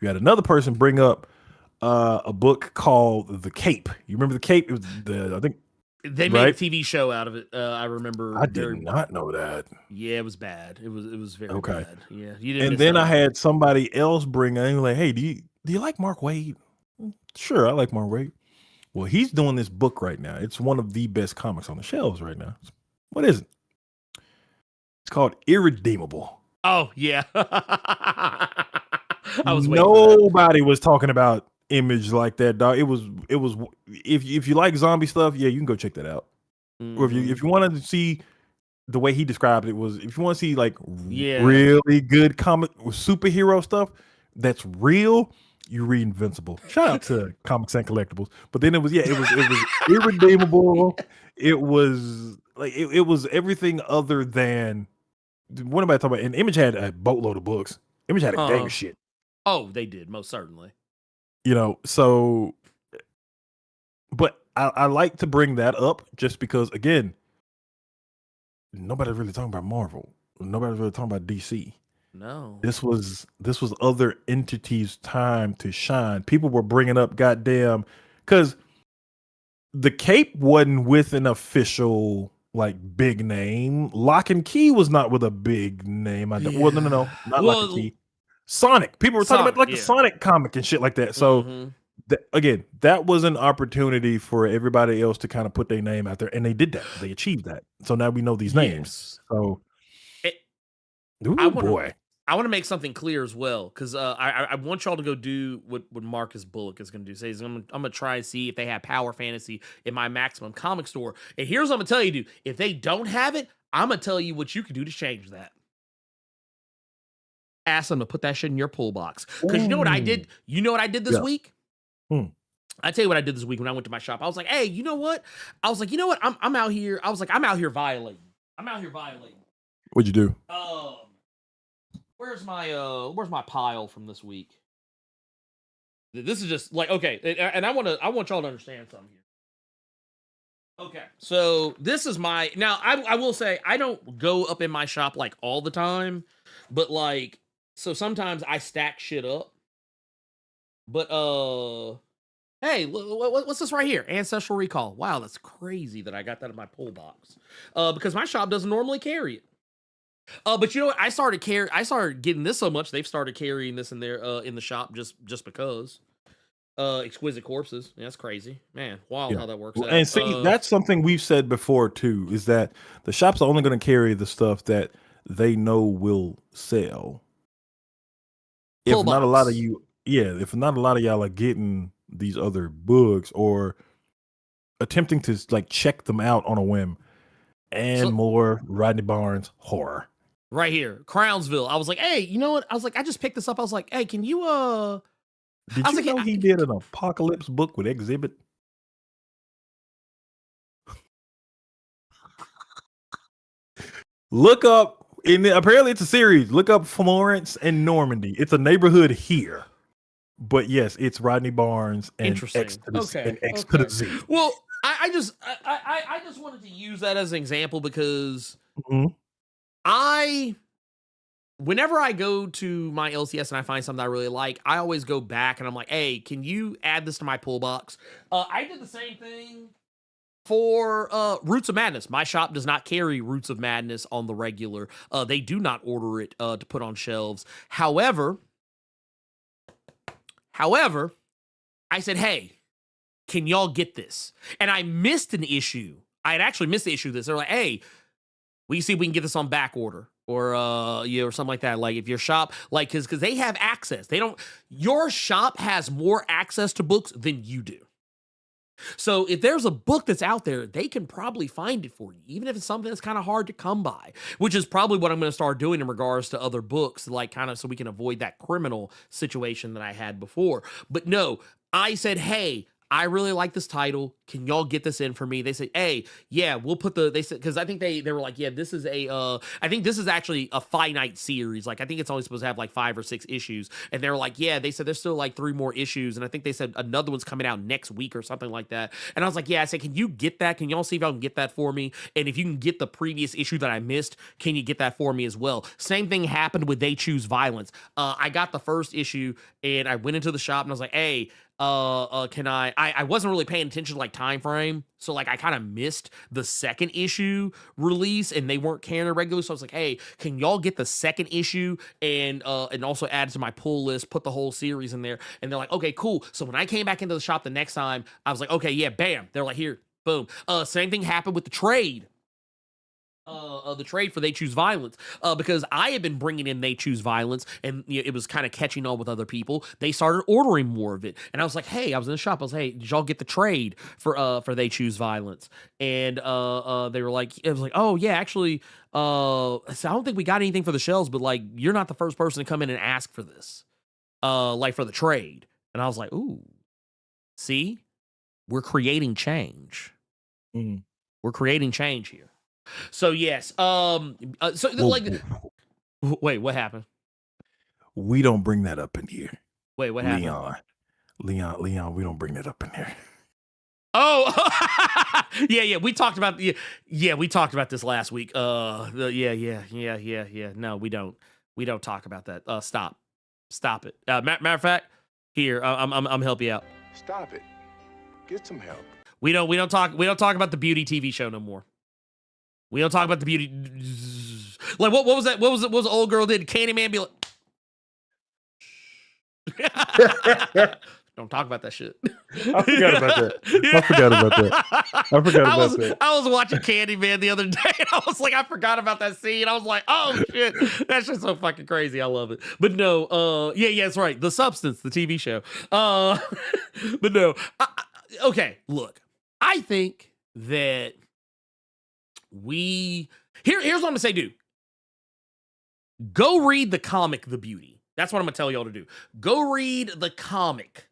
You had another person bring up a book called The Cape. You remember The Cape? It was I think they made a TV show out of it. I remember. I did not know that. Yeah, it was bad. It was very okay. Bad. Yeah, you didn't. And then I had somebody else bring in like, "Hey, do you like Mark Waid?" Sure, I like Mark Waid. Well, he's doing this book right now. It's one of the best comics on the shelves right now. What is it? It's called Irredeemable. Oh, yeah. Nobody was talking about Image like that, dog. It was if you like zombie stuff, yeah, you can go check that out. Or if you wanted to see the way he described it, was if you want to see like really good comic superhero stuff that's real, you read Invincible. Shout out to Comics and Collectibles. But then it was Irredeemable. It was like it was everything other than what am I talking about? And Image had a boatload of books. Image had a gang of shit. Oh, they did, most certainly. So but I like to bring that up just because, again, nobody's really talking about Marvel. Nobody's really talking about DC. No. This was other entities' time to shine. People were bringing up goddamn, because the Cape wasn't with an official like big name. Lock and Key was not with a big name. Well, no, not Lock and Key. Sonic. People were talking about like the Sonic comic and shit like that. So again, that was an opportunity for everybody else to kind of put their name out there, and they did that. They achieved that. So now we know these names. So, boy. I want to make something clear as well, because I want y'all to go do what Marcus Bullock is going to do. Say, I'm going to try and see if they have Power Fantasy in my Maximum Comic Store. And here's what I'm going to tell you, dude. If they don't have it, I'm going to tell you what you can do to change that. Ask them to put that shit in your pull box. Because you know what I did? You know what I did this week? I tell you what I did this week when I went to my shop. I was like, hey, you know what? I was like, you know what? I'm out here. I was like, I'm out here violating. What'd you do? Where's my pile from this week? This is just like, okay, and I want y'all to understand something here. Okay, so this is my, now I will say I don't go up in my shop like all the time, but like, so sometimes I stack shit up. But hey, what's this right here? Ancestral Recall. Wow, that's crazy that I got that in my pull box. Because my shop doesn't normally carry it. But you know what? I started getting this so much they've started carrying this in their in the shop just because. Exquisite Corpses. Yeah, that's crazy. Man, wild how that works out. And see, that's something we've said before too, is that the shops are only going to carry the stuff that they know will sell. If not a lot of you, if not a lot of y'all are getting these other books or attempting to like check them out on a whim, and more Rodney Barnes horror. Right here, Crownsville. I was like, hey, you know what? I was like, I just picked this up. I was like, hey, can you Did you know he did an Apocalypse book with Exhibit? Look up, apparently it's a series. Look up Florence and Normandy. It's a neighborhood here. But yes, it's Rodney Barnes and X to the Z. Well, I just wanted to use that as an example because whenever I go to my LCS and I find something I really like, I always go back and I'm like, hey, can you add this to my pull box? I did the same thing for Roots of Madness. My shop does not carry Roots of Madness on the regular. They do not order it to put on shelves. However, I said, hey, can y'all get this? And I missed an issue. I had actually missed the issue of this. They're like, hey, we see if we can get this on back order or or something like that. Like if your shop, like, because they have access. Your shop has more access to books than you do. So if there's a book that's out there, they can probably find it for you, even if it's something that's kind of hard to come by, which is probably what I'm going to start doing in regards to other books, like kind of so we can avoid that criminal situation that I had before. But no, I said, hey, I really like this title. Can y'all get this in for me? They said, hey, yeah, we'll put they said, because I think they were like, yeah, this is I think this is actually a finite series. Like, I think it's only supposed to have like 5 or 6 issues. And they were like, yeah, they said there's still like 3 more issues. And I think they said another one's coming out next week or something like that. And I was like, yeah, I said, can you get that? Can y'all see if y'all can get that for me? And if you can get the previous issue that I missed, can you get that for me as well? Same thing happened with They Choose Violence. I got the first issue and I went into the shop and I was like, hey, can I wasn't really paying attention to like time frame, so like I kind of missed the second issue release and they weren't carrying it regularly, so I was like, hey, can y'all get the second issue and also add it to my pull list, put the whole series in there? And they're like, okay, cool. So when I came back into the shop the next time, I was like, okay, yeah, bam. They're like, here, boom. Same thing happened with the trade. The trade for They Choose Violence, because I had been bringing in They Choose Violence and it was kind of catching on with other people. They started ordering more of it, and I was like, hey, I was in the shop, I was, hey, did y'all get the trade for They Choose Violence? And they were like, it was like, oh yeah, actually, so I don't think we got anything for the shelves, but like, you're not the first person to come in and ask for this, like for the trade. And I was like, ooh, see, we're creating change. We're creating change here. So yes, wait, what happened? We don't bring that up in here. Wait, what happened? Leon, we don't bring that up in here. Oh, yeah, we talked about we talked about this last week. No, we don't talk about that. Stop it. Matter of fact, here, I'm help you out. Stop it. Get some help. We don't talk about the beauty TV show no more. We don't talk about the beauty. Like what was that? What was the old girl did? Candyman be like, Don't talk about that shit. I forgot about that. I forgot about that. I forgot about that. I was watching Candyman the other day, and I was like, I forgot about that scene. I was like, oh shit, that's just so fucking crazy. I love it. But no, yeah, it's right. The Substance, the TV show. But no, okay. Look, I think that here's what I'm gonna say, dude. Go read the comic, The Beauty. That's what I'm gonna tell y'all to do. Go read the comic,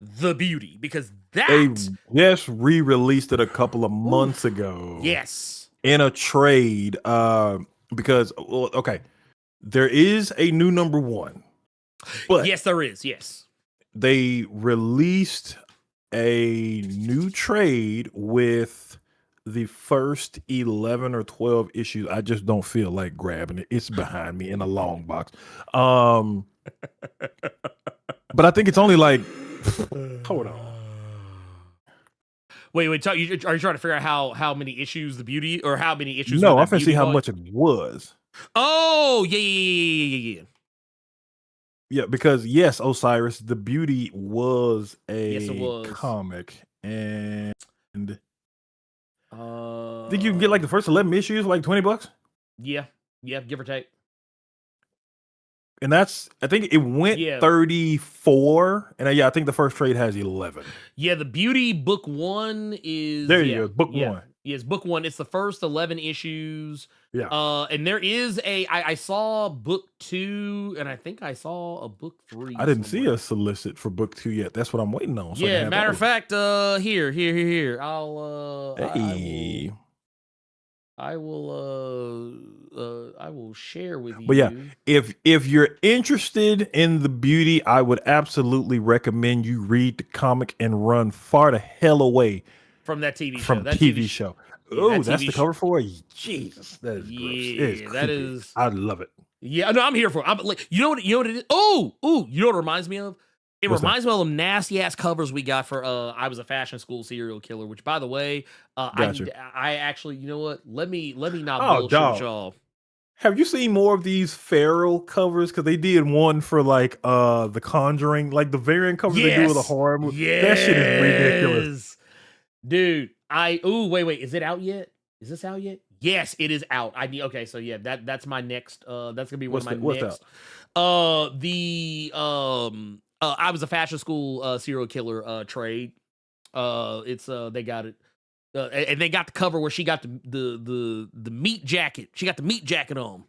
The Beauty, because they just re-released it a couple of months ago. Yes, in a trade. Because okay, there is a new number one, but yes, there is. Yes, they released a new trade with the first 11 or 12 issues. I just don't feel like grabbing it. It's behind me in a long box. But I think it's only like, hold on. Wait. Are you trying to figure out how many issues The Beauty, or how many issues? No, I'm trying to see how much it was. Oh, yeah. Yeah, because yes, Osiris, The Beauty was a comic, and I think you can get like the first 11 issues for like $20. Yeah, give or take. And that's, I think it went 34, and I think the first trade has 11. Yeah, The Beauty book 1 is there. You go, book 1. Yes, book 1. It's the first 11 issues. Yeah. And there is I saw book 2, and I think I saw a book 3. I didn't see a solicit for book 2 yet. That's what I'm waiting on. So yeah, matter of fact, here. I'll I will share with you. But yeah, if you're interested in The Beauty, I would absolutely recommend you read the comic and run far the hell away from that TV show. From that TV show. Yeah, oh, that's the cover for it. Jesus, that is gross. That is. I love it. Yeah, no, I'm here for it. I'm like, you know what it is? Oh, you know what it reminds me of? It reminds me of them nasty ass covers we got for I Was a Fashion School Serial Killer, which, by the way, I actually, you know what? Let me not bullshit with y'all. Have you seen more of these feral covers? Because they did one for like The Conjuring, like the variant covers they do with a horror movie. Yes. That shit is ridiculous. Dude, wait, is it out yet? Is this out yet? Yes, it is out. Okay, so yeah, that's my next that's gonna be one of my next. Out? I Was a Fashion School serial killer trade. It's they got it. And they got the cover where she got the meat jacket. She got the meat jacket on,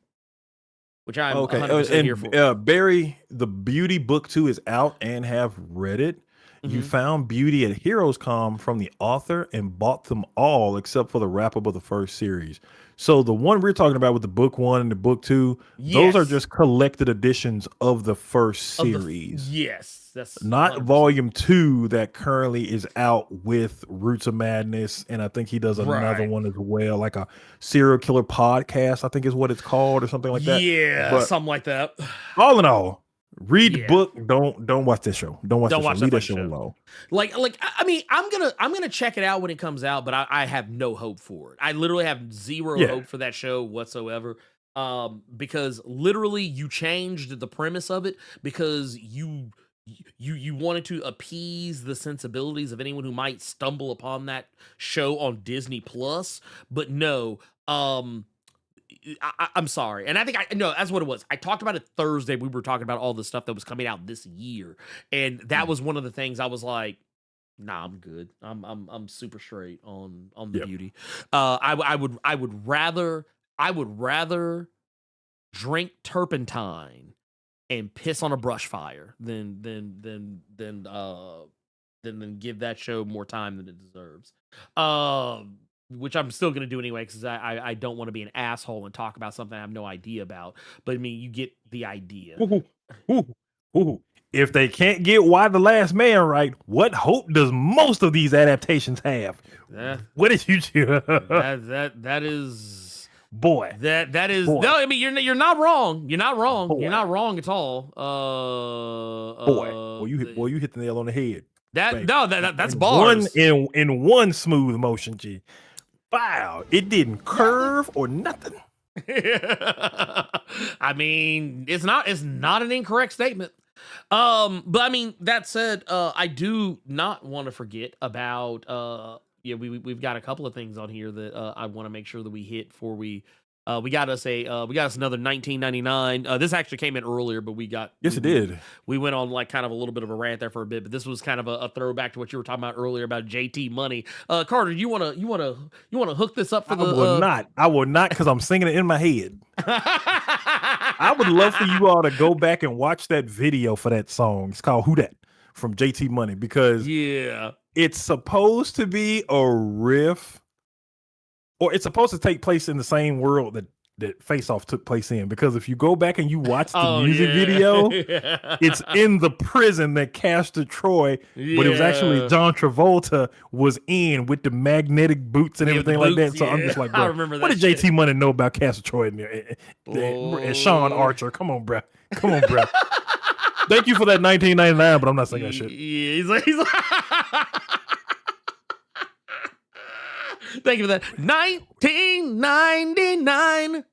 which I'm 100% here for. Barry, The Beauty book 2 is out and have read it. Mm-hmm. You found Beauty at HeroesCom from the author and bought them all except for the wrap-up of the first series. So the one we're talking about with the book 1 and the book 2, those are just collected editions of the first series. Yes, that's not 100%. volume 2 that currently is out with Roots of Madness, and I think he does another one as well, like a serial killer podcast, I think is what it's called, or something like that. Yeah, but something like that. All in all, read the book. Don't watch this show. Don't watch that show alone. Like I mean, I'm gonna check it out when it comes out, but I have no hope for it. I literally have zero hope for that show whatsoever. Because literally you changed the premise of it because you wanted to appease the sensibilities of anyone who might stumble upon that show on Disney Plus, but no. I'm sorry. And I think no, that's what it was. I talked about it Thursday. We were talking about all the stuff that was coming out this year. And that was one of the things I was like, nah, I'm good. I'm super straight on The Beauty. I would rather drink turpentine and piss on a brush fire than give that show more time than it deserves. Which I'm still going to do anyway, because I don't want to be an asshole and talk about something I have no idea about. But I mean, you get the idea. Ooh. If they can't get Why the Last Man right, what hope does most of these adaptations have? What did you do? that is boy. That is boy. No. I mean, you're not wrong. You're not wrong. Boy. You're not wrong at all. Boy, you hit the nail on the head. That's bars. In one smooth motion, G. Wow, it didn't curve or nothing. I mean, it's not an incorrect statement. But I mean, that said, I do not want to forget about we've got a couple of things on here that I want to make sure that we hit before we got us another 1999. This actually came in earlier, but it did. We went on like kind of a little bit of a rant there for a bit, but this was kind of a throwback to what you were talking about earlier about JT Money. Carter, you wanna hook this up for the? I will not, because I'm singing it in my head. I would love for you all to go back and watch that video for that song. It's called "Who Dat" from JT Money, because it's supposed to be a riff, or it's supposed to take place in the same world that Face Off took place in. Because if you go back and you watch the music video, it's in the prison that Castor Troy, but it was actually John Travolta was in with the magnetic boots and everything like that. So I'm just like, bro, I remember what did JT Money know about Castor Troy and Sean Archer? Come on, bro. Thank you for that 1999, but I'm not saying that shit. Yeah, he's like thank you for that. 1999.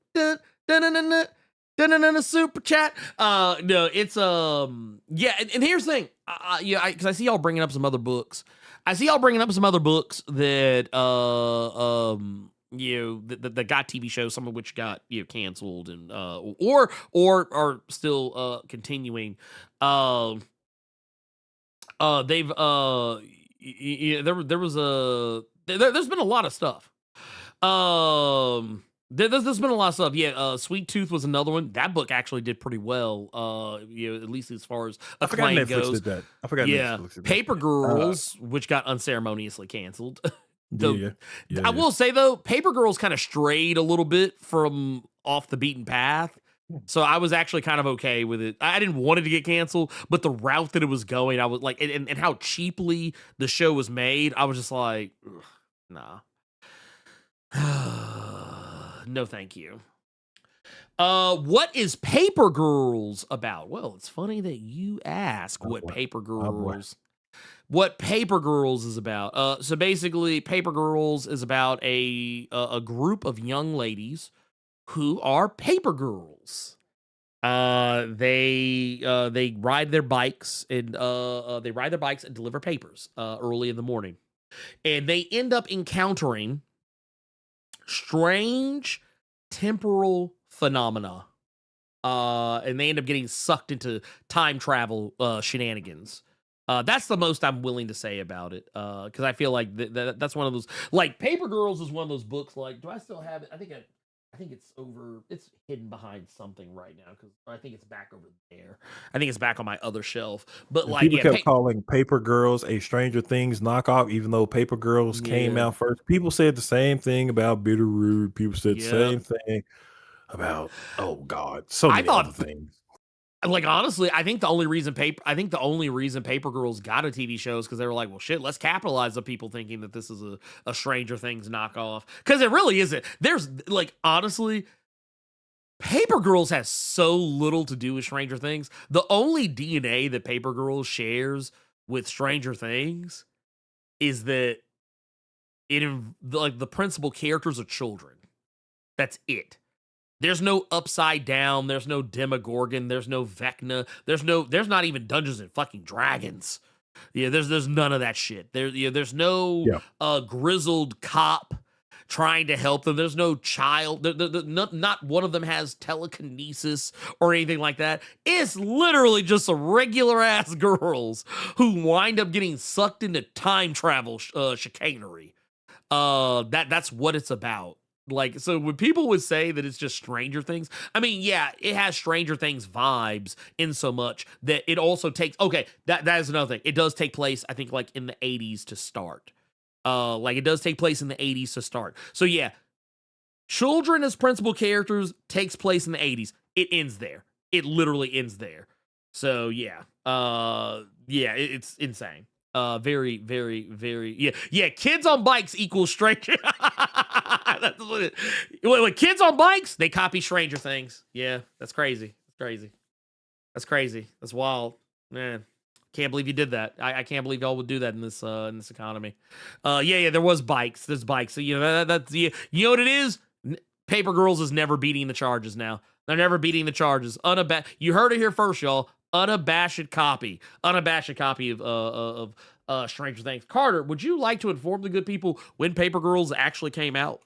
Super chat. No, it's and here's the thing. Because I see y'all bringing up some other books. That that got TV shows, some of which got canceled and or are still continuing. They've there's been a lot of stuff. There's been a lot of stuff. Sweet Tooth was another one. That book actually did pretty well. At least as far as acclaim goes. Did that. I forgot. Netflix did that. Paper Girls, which got unceremoniously canceled. I will say though, Paper Girls kind of strayed a little bit from off the beaten path. So I was actually kind of okay with it. I didn't want it to get canceled, but the route that it was going, I was like, and how cheaply the show was made, I was just like, nah. No, thank you. What is Paper Girls about? Well, it's funny that you ask what Paper Girls is about. So basically, Paper Girls is about a group of young ladies who are paper girls. They ride their bikes and deliver papers early in the morning, and they end up encountering strange temporal phenomena, and they end up getting sucked into time travel shenanigans. That's the most I'm willing to say about it, because I feel like that's one of those, like, Paper Girls is one of those books. Like, do I still have it? I think it's hidden behind something right now, because I think it's back over there. I think it's back on my other shelf. But like, people kept calling Paper Girls a Stranger Things knockoff, even though Paper Girls came out first. People said the same thing about Bitterroot. People said the same thing about so many other things. Like, honestly, I think the only reason Paper Girls got a TV show is because they were like, well, shit, let's capitalize on people thinking that this is a Stranger Things knockoff. Because it really isn't. There's, like, honestly, Paper Girls has so little to do with Stranger Things. The only DNA that Paper Girls shares with Stranger Things is that the principal characters are children. That's it. There's no Upside Down. There's no Demogorgon. There's no Vecna. There's not even Dungeons and fucking Dragons. Yeah, there's none of that shit. There's no grizzled cop trying to help them. There's no child. Not one of them has telekinesis or anything like that. It's literally just some regular ass girls who wind up getting sucked into time travel chicanery. That's what it's about. Like, so when people would say that it's just Stranger Things, I mean, yeah, it has Stranger Things vibes in so much that it also takes, that is another thing. It does take place, I think, like in the 80s to start. Like, it does take place in the 80s to start. So yeah, children as principal characters takes place in the 80s. It ends there. It literally ends there. So yeah, it's insane. Very, very, very, yeah. Kids on bikes equals Stranger. That's what it. When kids on bikes, they copy Stranger Things. Yeah, that's crazy. That's crazy. That's wild, man. Can't believe you did that. I can't believe y'all would do that in this economy. There was bikes. There's bikes. So you know that's you know what it is. Paper Girls is never beating the charges now. They're never beating the charges. You heard it here first, y'all. unabashed copy of Stranger Things. Carter, would you like to inform the good people when Paper Girls actually came out?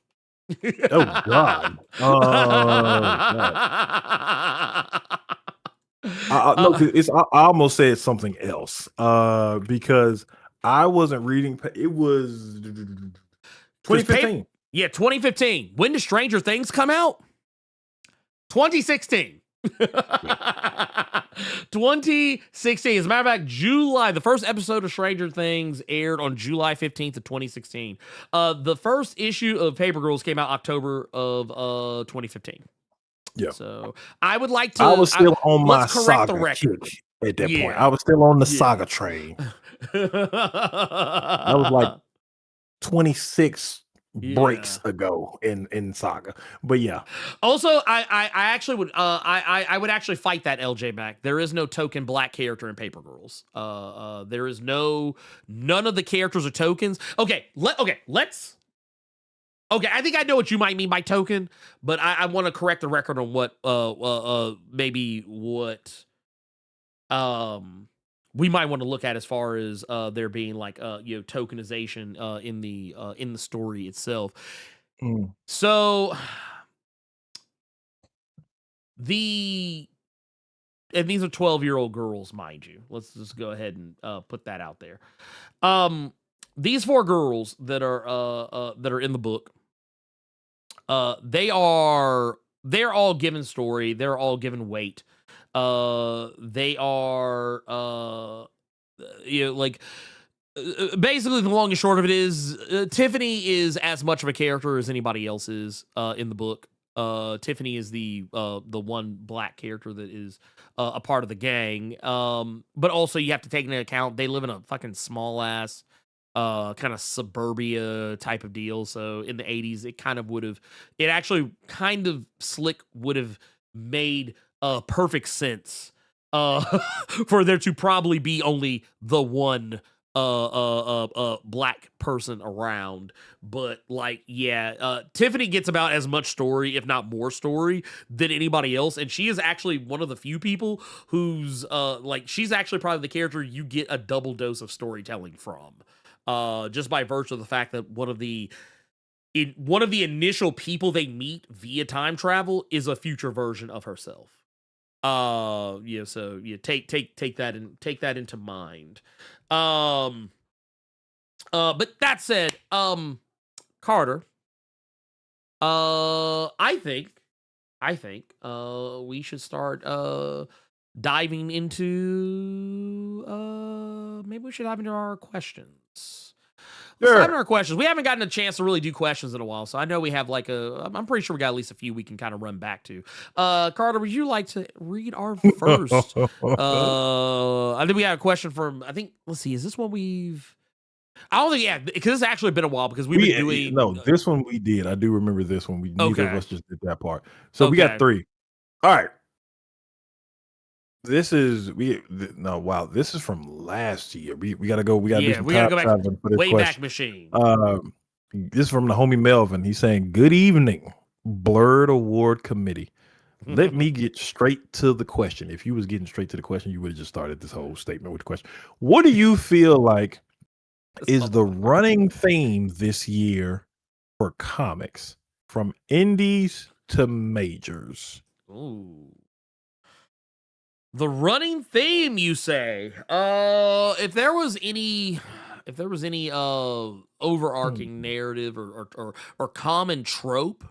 Oh God. Oh God. No, 'cause I almost said something else. Because I wasn't reading. It was 2015. Yeah, 2015. When did Stranger Things come out? 2016. 2016. As a matter of fact, July, the first episode of Stranger Things aired on July 15th of 2016. The first issue of Paper Girls came out October of 2015. Yeah. So I would like to. I was still on my let's correct saga the record kick at that Yeah. point. I was still on the Yeah. saga train. That was like 26 breaks ago in saga. But yeah. Also, I actually would I would actually fight that LJ back. There is no token black character in Paper Girls. There is none of the characters are tokens. Okay, let's. Okay, I think I know what you might mean by token, but I want to correct the record on what maybe what we might want to look at as far as there being like tokenization in the story itself. So and these are 12-year-old girls, mind you. Let's just go ahead and put that out there. These 4 girls that are in the book, they're all given story. They're all given weight. They are basically the long and short of it is Tiffany is as much of a character as anybody else is in the book. Tiffany is the one black character that is a part of the gang. But also you have to take into account they live in a fucking small ass kind of suburbia type of deal. So in the 80s, it actually kind of slick would have made perfect sense for there to probably be only the one black person around. But Tiffany gets about as much story, if not more story, than anybody else, and she is actually one of the few people who's she's actually probably the character you get a double dose of storytelling from, just by virtue of the fact that one of the initial people they meet via time travel is a future version of herself. So take that into mind. But that said, Carter, I think we should start diving into maybe we should dive into our questions. Let's dive into our questions. We haven't gotten a chance to really do questions in a while, so I know we have I'm pretty sure we got at least a few we can kind of run back to. Carter, would you like to read our first? I think we have a question from, let's see, is this one we've... I don't think, because it's actually been a while because we've been doing... No, this one we did. I do remember this one. Neither of us just did that part. So we got 3. All right. This is this is from last year. We gotta go. We gotta do some time traveling for this Wayback Machine. This is from the homie Melvin. He's saying, "Good evening, Blerd Award Committee. Let me get straight to the question. If you was getting straight to the question, you would have just started this whole statement with the question. What do you feel like is the running theme this year for comics, from indies to majors?" Ooh. The running theme, you say? If there was any overarching narrative or common trope,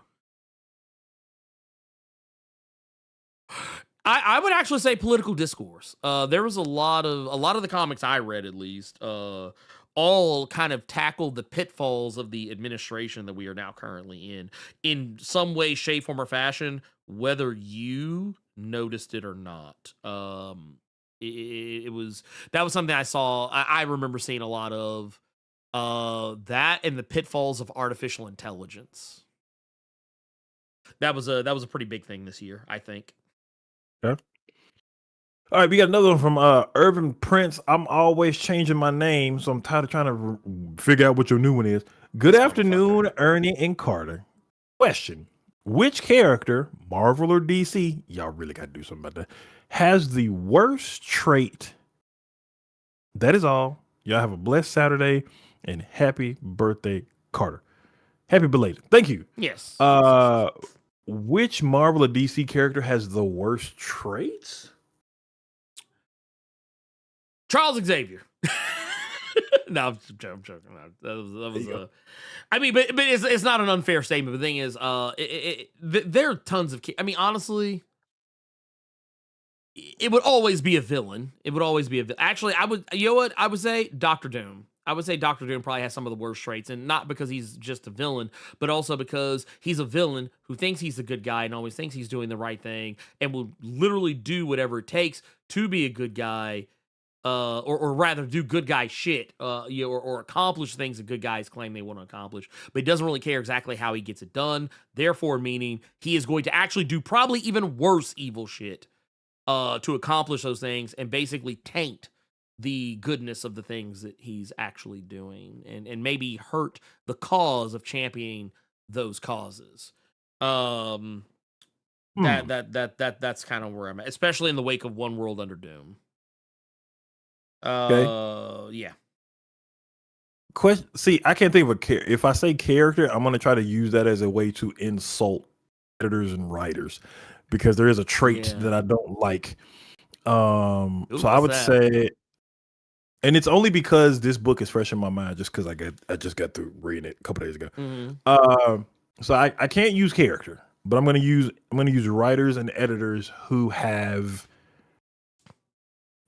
I would actually say political discourse. There was a lot of the comics I read, at least, all kind of tackled the pitfalls of the administration that we are now currently in some way, shape, form, or fashion, whether you noticed it or not. That was something I saw. I remember seeing a lot of that and the pitfalls of artificial intelligence. That was a pretty big thing this year, I think. Okay. All right, we got another one from Irvin Prince. I'm always changing my name, so I'm tired of trying to figure out what your new one is. Good afternoon, Ernie and Carter. Question: Which character, Marvel or DC, y'all really got to do something about that, has the worst trait? That is all. Y'all have a blessed Saturday and happy birthday, Carter. Happy belated. Thank you. Yes. Which Marvel or DC character has the worst traits? Charles Xavier. No, I'm joking. That was I mean, but it's not an unfair statement. The thing is, there are tons of. I mean, honestly, it would always be a villain. It would always be a villain. Actually, I would. You know what? I would say Doctor Doom. I would say Doctor Doom probably has some of the worst traits, and not because he's just a villain, but also because he's a villain who thinks he's a good guy and always thinks he's doing the right thing, and will literally do whatever it takes to be a good guy. Or rather do good guy shit, or accomplish things that good guys claim they want to accomplish, but he doesn't really care exactly how he gets it done. Therefore, meaning he is going to actually do probably even worse evil shit, to accomplish those things and basically taint the goodness of the things that he's actually doing, and maybe hurt the cause of championing those causes. That's kind of where I'm at, especially in the wake of One World Under Doom. Yeah. Question. See, I can't think of a character. If I say character, I'm going to try to use that as a way to insult editors and writers, because there is a trait that I don't like. So I would say, and it's only because this book is fresh in my mind, just because I just got through reading it a couple days ago. So I can't use character, but I'm going to use writers and editors who have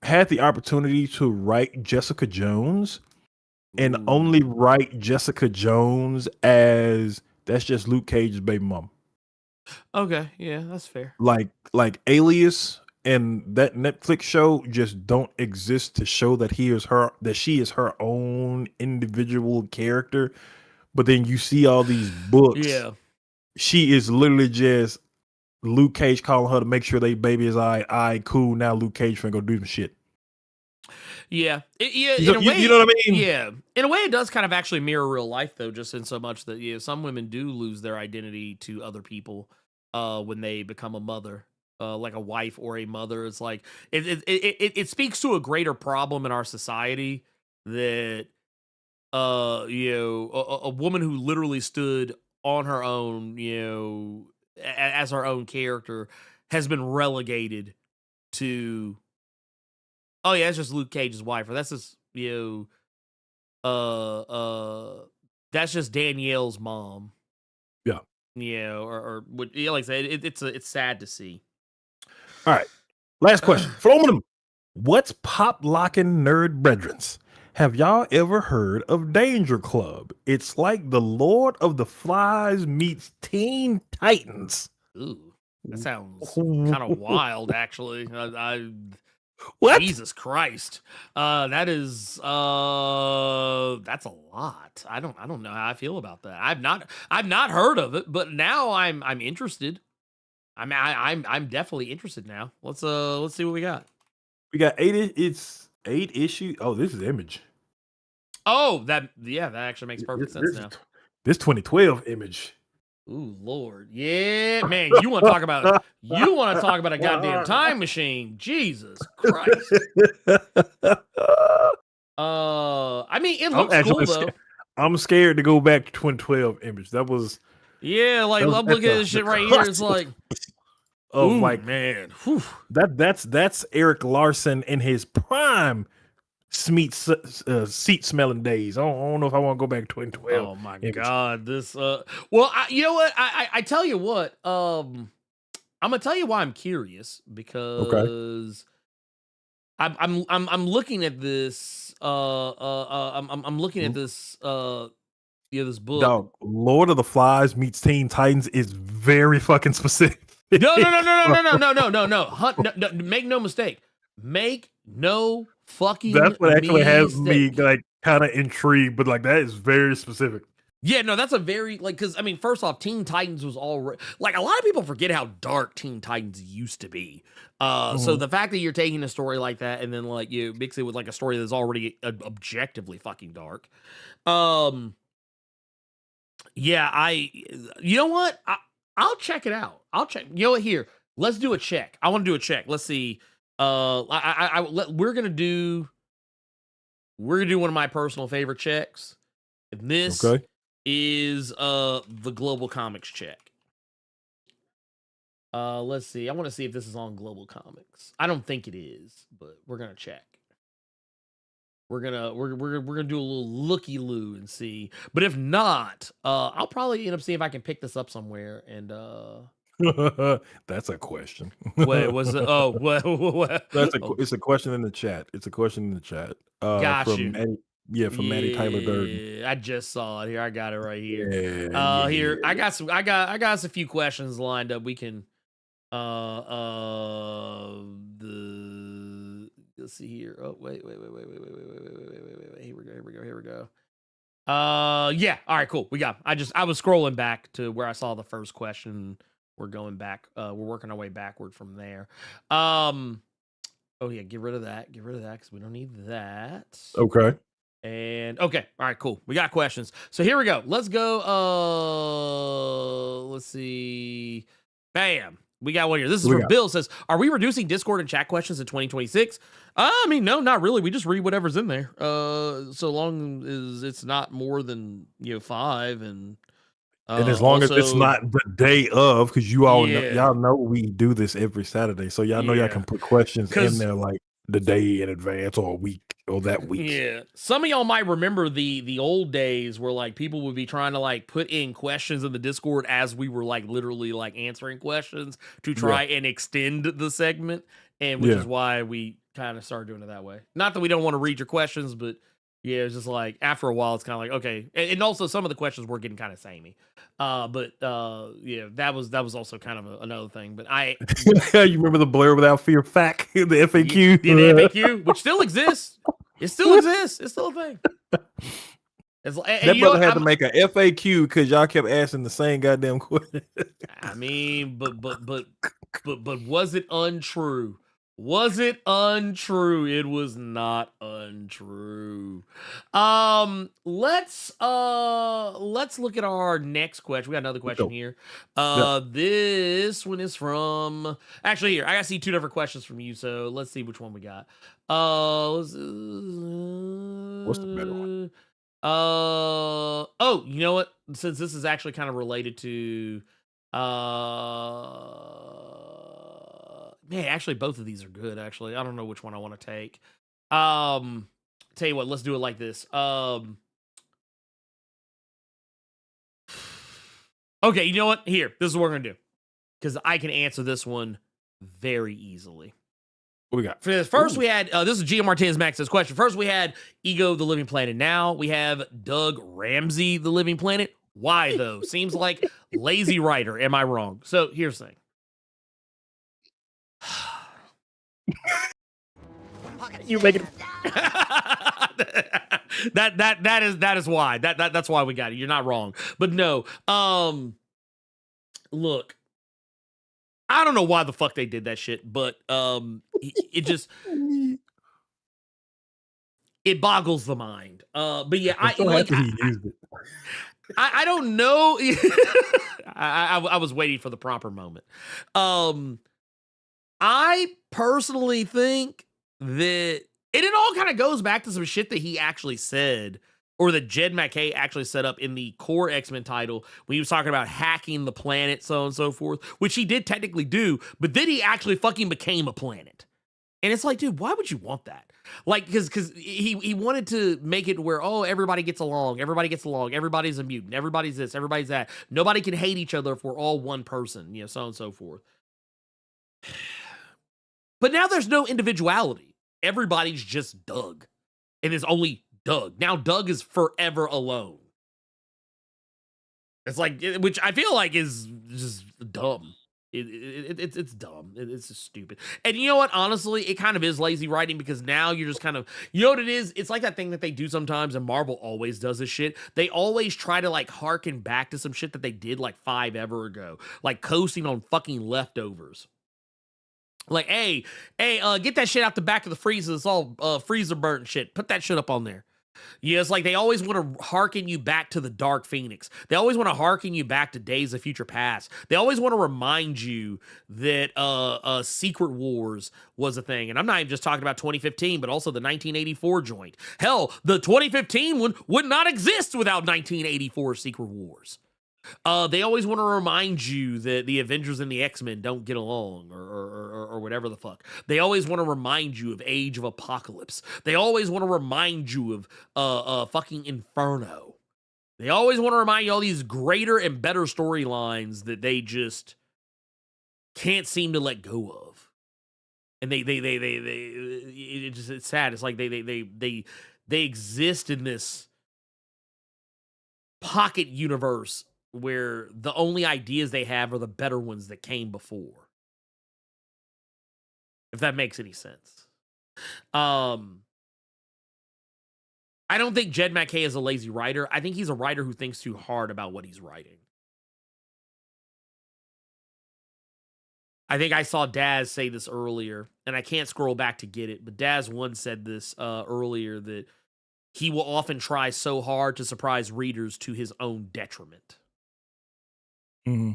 had the opportunity to write Jessica Jones and only write Jessica Jones as that's just Luke Cage's baby mom. Okay, yeah, that's fair. Like Alias and that Netflix show just don't exist to show that she is her own individual character. But then you see all these books. Yeah. She is literally just Luke Cage calling her to make sure they baby is all right, cool. Now Luke Cage finna go do some shit. Yeah. You know what I mean? Yeah. In a way, it does kind of actually mirror real life, though, just in so much that some women do lose their identity to other people when they become a mother, like a wife or a mother. It's like it speaks to a greater problem in our society that a woman who literally stood on her own, as her own character, has been relegated to, oh yeah, it's just Luke Cage's wife, or that's just that's just Danielle's mom. Yeah. Or like I said, it's sad to see. All right, last question. What's pop locking nerd brethrens? Have y'all ever heard of Danger Club? It's like the Lord of the Flies meets Teen Titans. Ooh, that sounds kind of wild, actually. What? Jesus Christ. That's a lot. I don't know how I feel about that. I've not heard of it, but now I'm interested. I'm definitely interested now. Let's see what we got. We got 8 issues. Oh, this is Image. Oh, that actually makes perfect sense now. This 2012 Image. Ooh, Lord. Yeah, man, you want to talk about a goddamn time machine. Jesus Christ. I mean, it looks cool though. I'm scared to go back to 2012 Image. That was I'm looking at this shit right here. It's like, oh my man. Whew. That's Eric Larson in his prime seat smelling days. I don't know if I want to go back to 2012. Oh my God. This well, you know what? I tell you what, I'm gonna tell you why I'm curious, because I'm looking at this I'm looking at this this book. Dog, Lord of the Flies meets Teen Titans is very fucking specific. No. Hunt, no. Make no mistake. Make no fucking That's what actually has me like kind of intrigued, but like that is very specific. Yeah, no, that's a very, like, because I mean, first off, Teen Titans was already, like, a lot of people forget how dark Teen Titans used to be. So the fact that you're taking a story like that and then like you mix it with like a story that's already objectively fucking dark. Yeah, you know what? I'll check it out. I'll check. You know what? Here, let's do a check. I want to do a check. Let's see. We're gonna do one of my personal favorite checks. And this is the Global Comics check. Let's see. I want to see if this is on Global Comics. I don't think it is, but we're gonna check. We're gonna do a little looky-loo and see. But if not, I'll probably end up seeing if I can pick this up somewhere. And that's a question. Wait, was it? Oh, what? It's a question in the chat. It's a question in the chat. Got from you. Maddie, from Maddie Tyler Durden. I just saw it here. I got it right here. Yeah, here I got us a few questions lined up. We can let's see here. Oh, wait. Here we go. Yeah. All right, cool. We got. I was scrolling back to where I saw the first question. We're going back. We're working our way backward from there. Oh yeah, get rid of that because we don't need that. Okay. And okay, all right, cool. We got questions. So here we go. Let's go. Let's see. Bam. We got one here. This is from Bill. Says, "Are we reducing Discord and chat questions in 2026?" I mean, no, not really. We just read whatever's in there. So long as it's not more than 5, and as long as it's not the day of, because y'all know we do this every Saturday, so y'all know y'all can put questions in there like the day in advance or a week or that week. Yeah, some of y'all might remember the old days where like people would be trying to like put in questions in the Discord as we were like literally like answering questions to try and extend the segment, and which is why we kind of started doing it that way. Not that we don't want to read your questions, but yeah, it's just like after a while, it's kind of like okay, and also some of the questions were getting kind of samey. But yeah, that was also kind of another thing. But you remember the Blerd Without Fear FAQ, the FAQ, the FAQ, which still exists. It still exists. It's still a thing. That brother had to make a FAQ because y'all kept asking the same goddamn question. I mean, but was it untrue? Was it untrue? It was not untrue. Let's look at our next question. We got another question here. This one is from actually here. I gotta see 2 different questions from you, so let's see which one we got. What's the better one? Oh, you know what? Since this is actually kind of related to man, actually both of these are good. Actually, I don't know which one I want to take. Tell you what, let's do it like this. Okay, you know what? Here, this is what we're gonna do because I can answer this one very easily. What we got? For this, first we had this is GM Martinez Max's question. First we had Ego the Living Planet. Now we have Doug Ramsey the Living Planet. Why though? Seems like lazy writer. Am I wrong? So here's the thing. You make it. that is why. That's why we got it. You're not wrong. But no. Look. I don't know why the fuck they did that shit, but it just it boggles the mind. But yeah, I don't know. I was waiting for the proper moment. I personally think that it all kind of goes back to some shit that he actually said, or that Jed MacKay actually set up in the core X-Men title when he was talking about hacking the planet, so on and so forth, which he did technically do, but then he actually fucking became a planet. And it's like, dude, why would you want that? Like, because he wanted to make it where, oh, everybody gets along, everybody's a mutant, everybody's this, everybody's that. Nobody can hate each other if we're all one person, so on and so forth. But now there's no individuality. Everybody's just Doug. And it's only Doug. Now Doug is forever alone. It's like, which I feel like is just dumb. It's dumb. It's just stupid. And you know what? Honestly, it kind of is lazy writing because now you're just kind of, you know what it is? It's like that thing that they do sometimes, and Marvel always does this shit. They always try to like harken back to some shit that they did like 5 ever ago, like coasting on fucking leftovers. Like, hey, get that shit out the back of the freezer. It's all freezer burnt shit. Put that shit up on there. Yeah, it's like they always want to hearken you back to the Dark Phoenix. They always want to hearken you back to Days of Future Past. They always want to remind you that Secret Wars was a thing. And I'm not even just talking about 2015, but also the 1984 joint. Hell, the 2015 one would not exist without 1984 Secret Wars. They always want to remind you that the Avengers and the X-Men don't get along or whatever the fuck. They always want to remind you of Age of Apocalypse. They always want to remind you of fucking Inferno. They always want to remind you all these greater and better storylines that they just can't seem to let go of. And it's sad. It's like they exist in this pocket universe where the only ideas they have are the better ones that came before. If that makes any sense. I don't think Jed MacKay is a lazy writer. I think he's a writer who thinks too hard about what he's writing. I think I saw Daz say this earlier, and I can't scroll back to get it, but Daz once said this earlier, that he will often try so hard to surprise readers to his own detriment. Mm-hmm.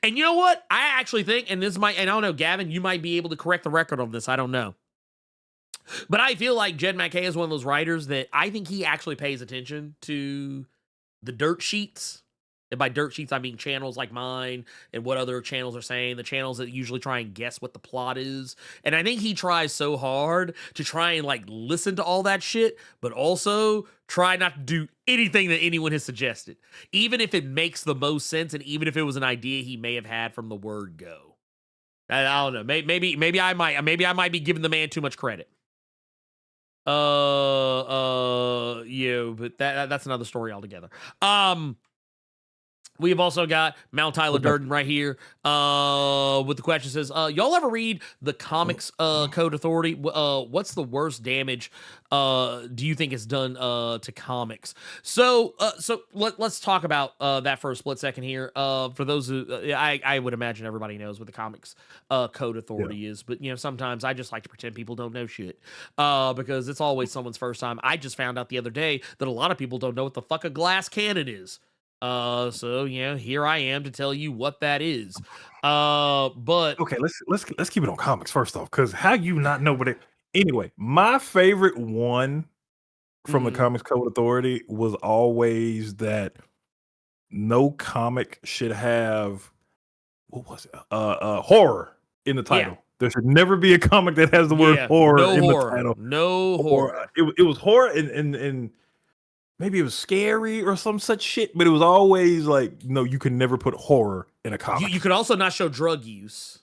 And you know what? I actually think, and I don't know, Gavin, you might be able to correct the record on this. I don't know. But I feel like Jed MacKay is one of those writers that I think he actually pays attention to the dirt sheets. And by dirt sheets, I mean channels like mine and what other channels are saying, the channels that usually try and guess what the plot is. And I think he tries so hard to try and like listen to all that shit, but also try not to do anything that anyone has suggested, even if it makes the most sense and even if it was an idea he may have had from the word go. I don't know. Maybe I might be giving the man too much credit. Yeah, but that's another story altogether. We have also got Mount Tyler Durden right here with the question. Says, y'all ever read the Comics Code Authority? What's the worst damage do you think is done to comics? So let's talk about that for a split second here. For those who, I would imagine everybody knows what the Comics Code Authority is, but sometimes I just like to pretend people don't know shit because it's always someone's first time. I just found out the other day that a lot of people don't know what the fuck a glass cannon is. So here I am to tell you what that is. But okay, let's keep it on comics first off, because how you not know what it. Anyway, my favorite one from the Comics Code Authority was always that no comic should have horror in the title. Yeah. There should never be a comic that has the word horror in the title. No horror. It was horror and maybe it was scary or some such shit, but it was always like, no, you can never put horror in a comic. You could also not show drug use.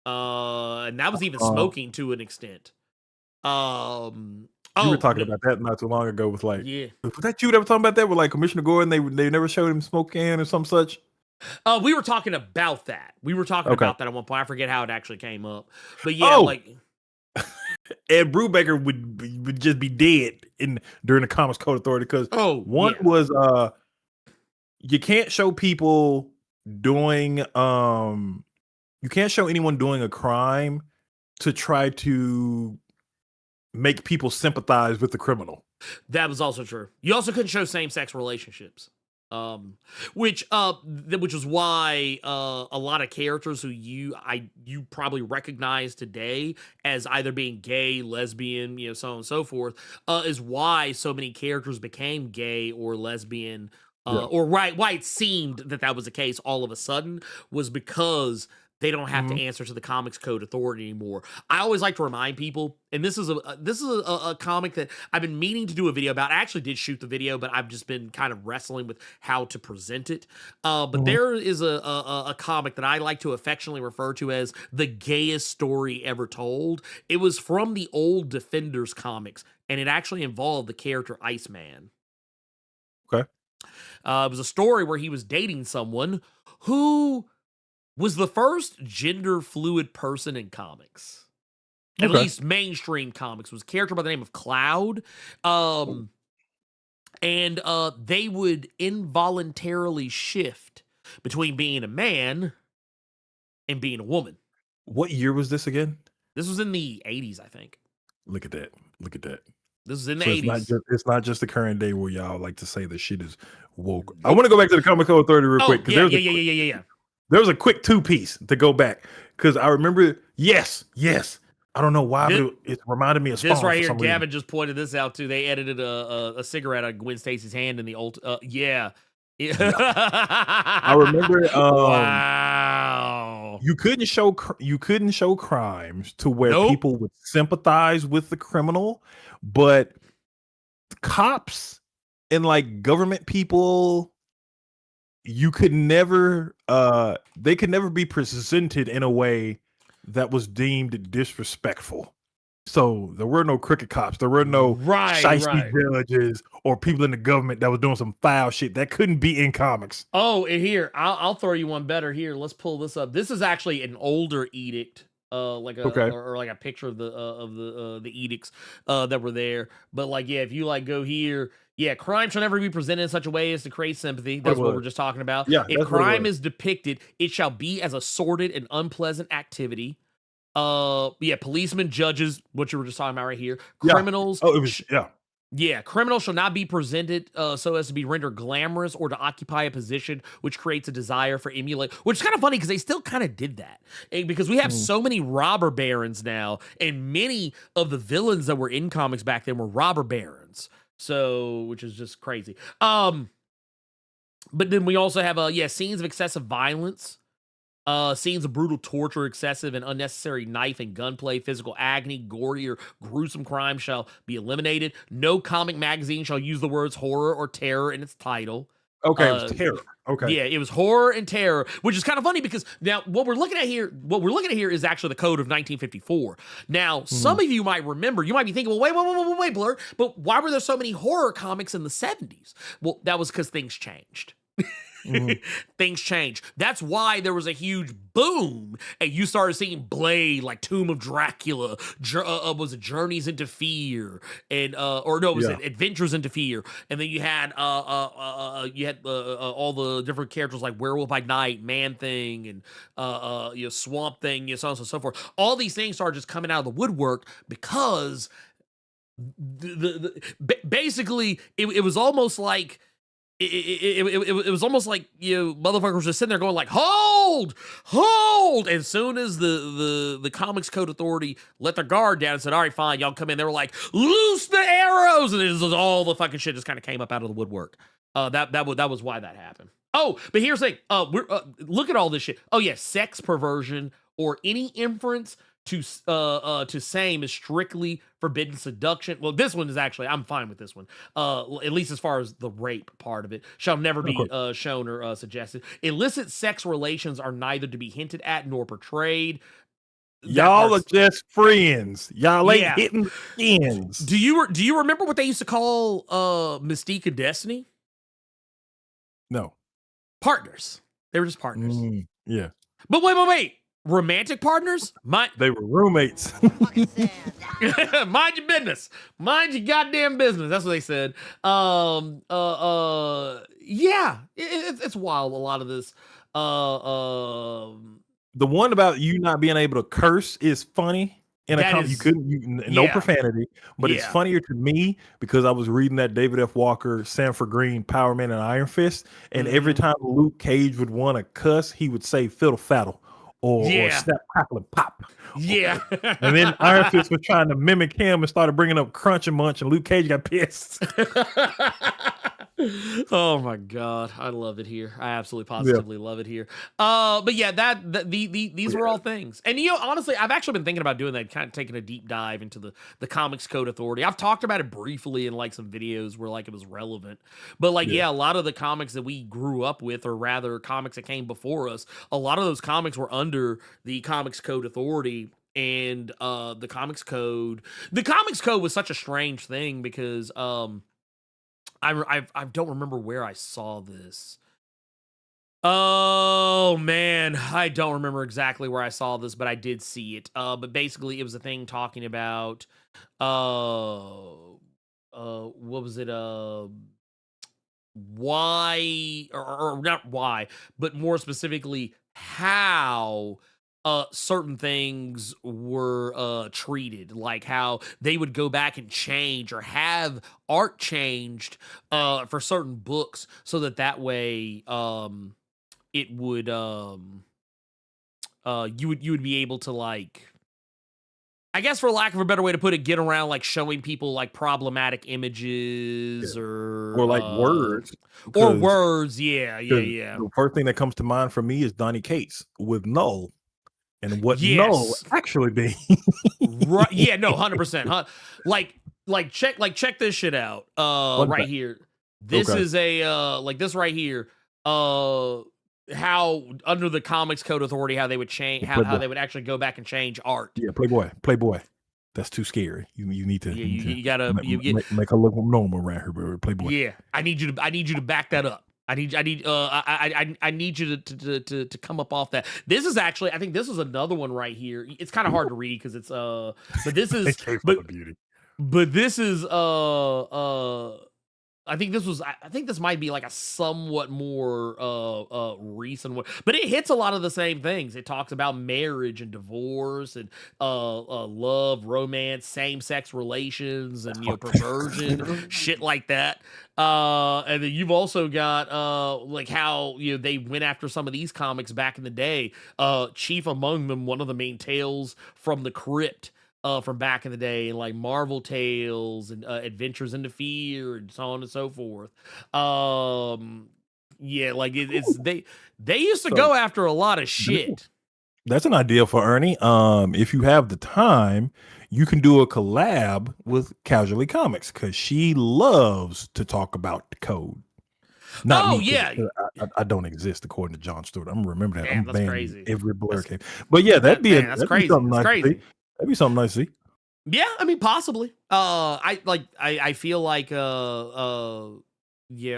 And that was even smoking to an extent. You were talking about that not too long ago with was that you that were talking about that with like Commissioner Gordon? They never showed him smoking or some such? We were talking about that. About that at one point. I forget how it actually came up. But Ed Brubaker would just be dead during the Comics Code Authority because one was you can't show people doing you can't show anyone doing a crime to try to make people sympathize with the criminal. That was also true. You also couldn't show same-sex relationships. Which was why a lot of characters who you probably recognize today as either being gay, lesbian, so on and so forth, is why so many characters became gay or lesbian, or why it seemed that was the case all of a sudden was because they don't have to answer to the Comics Code Authority anymore. I always like to remind people, and this is a comic that I've been meaning to do a video about. I actually did shoot the video, but I've just been kind of wrestling with how to present it. But there is a comic that I like to affectionately refer to as the gayest story ever told. It was from the old Defenders comics, and it actually involved the character Iceman. Okay. It was a story where he was dating someone who was the first gender fluid person in comics. At least mainstream comics. Was a character by the name of Cloud. And they would involuntarily shift between being a man and being a woman. What year was this again? This was in the 80s, I think. Look at that. This is in the So 80s. it's not just the current day where y'all like to say the shit is woke. I want to go back to the Comic Code Authority real Oh, quick because yeah. there was a quick 2-piece to go back because I remember. Yes. I don't know why, but it reminded me of Spawn This right for here, some reason. Gavin just pointed this out too. They edited a cigarette on Gwen Stacy's hand in the old. Yeah. I remember. Wow. You couldn't show crimes to where Nope. people would sympathize with the criminal, but cops and like government people, you could never they could never be presented in a way that was deemed disrespectful. So there were no crooked cops, there were no shiesty judges or people in the government that was doing some foul shit that couldn't be in comics. Oh, and here I'll throw you one better. Here, let's pull this up. This is actually an older edict, like a or like a picture of the edicts that were there. But like, yeah, if you like go here, yeah, crime shall never be presented in such a way as to create sympathy. That's what we're just talking about. Yeah, if crime is depicted, it shall be as a sordid and unpleasant activity. Policemen, judges, what you were just talking about right here. Criminals. Oh, it was criminals shall not be presented so as to be rendered glamorous or to occupy a position which creates a desire for emulate, which is kind of funny because they still kind of did that. Because we have so many robber barons now, and many of the villains that were in comics back then were robber barons. So, which is just crazy. But then we also have scenes of excessive violence. Scenes of brutal torture, excessive and unnecessary knife and gunplay, physical agony, gory or gruesome crime shall be eliminated. No comic magazine shall use the words horror or terror in its title. Okay, it was terror. Okay. Yeah, it was horror and terror, which is kind of funny because now what we're looking at here is actually the code of 1954. Now, some of you might remember, you might be thinking, well, wait, Blerd, but why were there so many horror comics in the 70s? Well, that was because things changed. Things changed. That's why there was a huge boom, and you started seeing Blade, like Tomb of Dracula, was it Journeys into Fear, and Adventures into Fear, and then you had all the different characters like Werewolf by Night, Man Thing, and Swamp Thing, so on and so forth. All these things started just coming out of the woodwork because basically it was almost like. It was almost like motherfuckers were just sitting there going like hold. As soon as the Comics Code Authority let their guard down and said, all right, fine, y'all come in, they were like, loose the arrows, and it was all the fucking shit just kind of came up out of the woodwork. That was why that happened. Oh, but here's the thing. Look at all this shit. Oh yeah, sex perversion or any inference to same is strictly forbidden seduction. Well, this one is actually, I'm fine with this one. At least as far as the rape part of it, shall never be shown or suggested. Illicit sex relations are neither to be hinted at nor portrayed. Y'all are just friends. Y'all ain't hitting skins. Do you remember what they used to call Mystique and Destiny? No. Partners. They were just partners. Yeah. But wait. Romantic partners? They were roommates. Mind your business. Mind your goddamn business. That's what they said. It's wild. A lot of this. The one about you not being able to curse is funny. In a comic, no profanity, but it's funnier to me because I was reading that David F. Walker, Sanford Green, Power Man, and Iron Fist, and every time Luke Cage would want to cuss, he would say "fiddle faddle." Or snap, crackle, and pop. Yeah. And then Iron Fist was trying to mimic him and started bringing up Crunch and Munch, and Luke Cage got pissed. Oh my god, I love it here. I absolutely positively love it here. But yeah, these were all things. And honestly, I've actually been thinking about doing that, kind of taking a deep dive into the Comics Code Authority. I've talked about it briefly in like some videos where like it was relevant. But like a lot of the comics that we grew up with, or rather comics that came before us, a lot of those comics were under the Comics Code Authority. And the Comics Code was such a strange thing because I don't remember where I saw this. Oh man, I don't remember exactly where I saw this, but I did see it. But basically, it was a thing talking about what was it? Why or not why, but more specifically how certain things were treated, like how they would go back and change or have art changed for certain books so that way it would you would be able to, like, I guess for lack of a better way to put it, get around like showing people like problematic images or like words. or 'Cause- words. Yeah. 'cause The first thing that comes to mind for me is Donny Cates with Null and what Null Yes. actually means. Right. Yeah, no, 100%. Check this shit out. What's Right that? here. This Okay. is a like this right here. How under the Comics Code Authority, how they would change, how they would actually go back and change art. Yeah, Playboy. That's too scary. You need to. Yeah, you need you gotta make her look normal around here, bro. Playboy. Yeah, I need you to back that up. I need you to come up off that. This is actually, I think this is another one right here. It's kind of hard to read because it's but this is Beauty. but this is I think this might be like a somewhat more recent one, but it hits a lot of the same things. It talks about marriage and divorce and love, romance, same-sex relations, and perversion, shit like that. And then you've also got like how they went after some of these comics back in the day. Chief among them, one of the main Tales from the Crypt. From back in the day, and like Marvel Tales and Adventures into Fear and so on and so forth. Yeah, like it's they used to go after a lot of shit. That's an idea for Ernie. If you have the time, you can do a collab with Casually Comics because she loves to talk about the code. Not me, yeah, I don't exist according to John Stewart. I'm gonna remember that. Man, I'm that's banned crazy. every Blerd came. But yeah, that'd be crazy. something nice. Crazy. That'd be something nice to see. Yeah, I mean, possibly. I feel like yeah,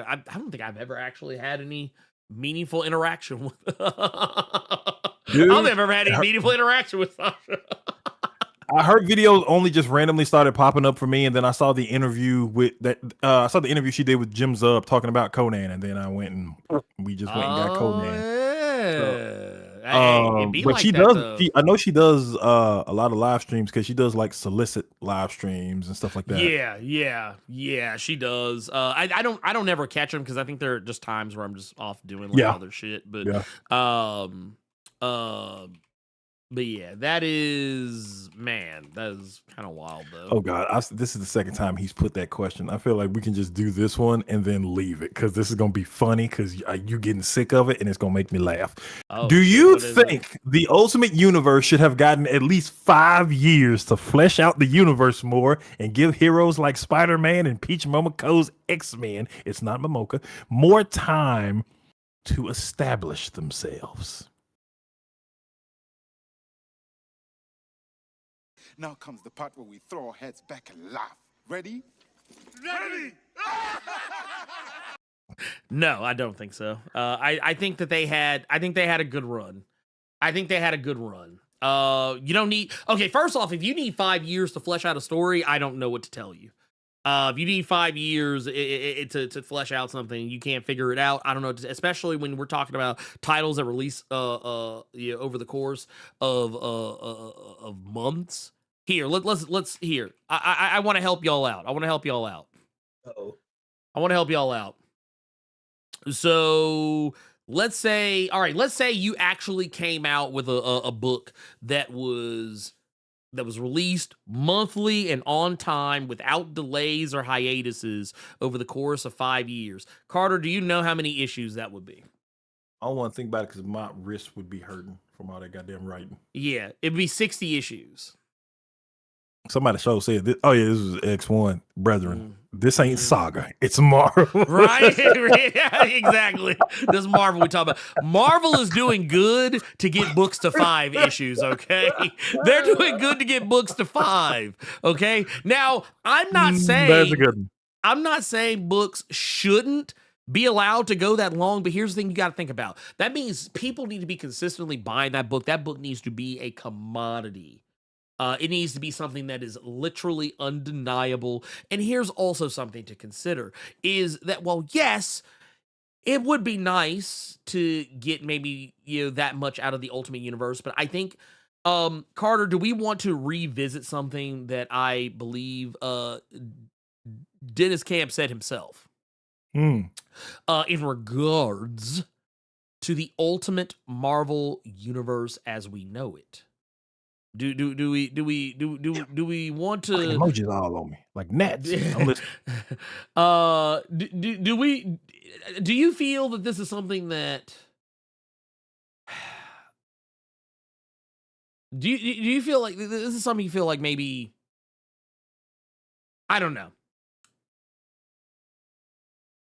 I don't think I've ever actually had any meaningful interaction with Dude, I don't think I've ever had any meaningful interaction with Sasha. Her videos only just randomly started popping up for me, and then I saw the interview with that. I saw the interview she did with Jim Zub talking about Conan, and then I went and we just went and got Conan. Yeah. But she does. I know she does a lot of live streams because she does like solicit live streams and stuff like that. Yeah, she does. I don't ever catch them because I think there are just times where I'm just off doing like other shit. But but yeah, that is kind of wild though. Oh God, this is the second time he's put that question. I feel like we can just do this one and then leave it because this is gonna be funny because you getting sick of it and it's gonna make me laugh. Do you think the Ultimate Universe should have gotten at least 5 years to flesh out the universe more and give heroes like Spider-Man and Peach Momoko's X-Men, it's not Momoka, more time to establish themselves? Now comes the part where we throw our heads back and laugh. Ready? Ready! No, I don't think so. I think they had a good run. You don't need. Okay, first off, if you need 5 years to flesh out a story, I don't know what to tell you. If you need 5 years to flesh out something, you can't figure it out. I don't know, especially when we're talking about titles that release over the course of months. Here, let's here. I want to help y'all out. Uh-oh. I want to help y'all out. So let's say you actually came out with a book that was released monthly and on time without delays or hiatuses over the course of 5 years. Carter, do you know how many issues that would be? I don't want to think about it because my wrist would be hurting from all that goddamn writing. Yeah, it'd be 60 issues. Somebody said this. Oh yeah, this is X1 brethren. This ain't Saga. It's Marvel. Right? Yeah, exactly. This is Marvel we talk about. Marvel is doing good to get books to 5 issues, okay? They're doing good to get books to 5, okay? Now, I'm not saying books shouldn't be allowed to go that long, but here's the thing you got to think about. That means people need to be consistently buying that book. That book needs to be a commodity. It needs to be something that is literally undeniable. And here's also something to consider is that, well, yes, It would be nice to get maybe, that much out of the Ultimate Universe, but I think, Carter, do we want to revisit something that I believe Dennis Camp said himself in regards to the Ultimate Marvel Universe as we know it? Do we want Fucking to emojis all on me like gnats. I'm listening. do you feel that this is something that do you feel like this is something you feel like maybe, I don't know.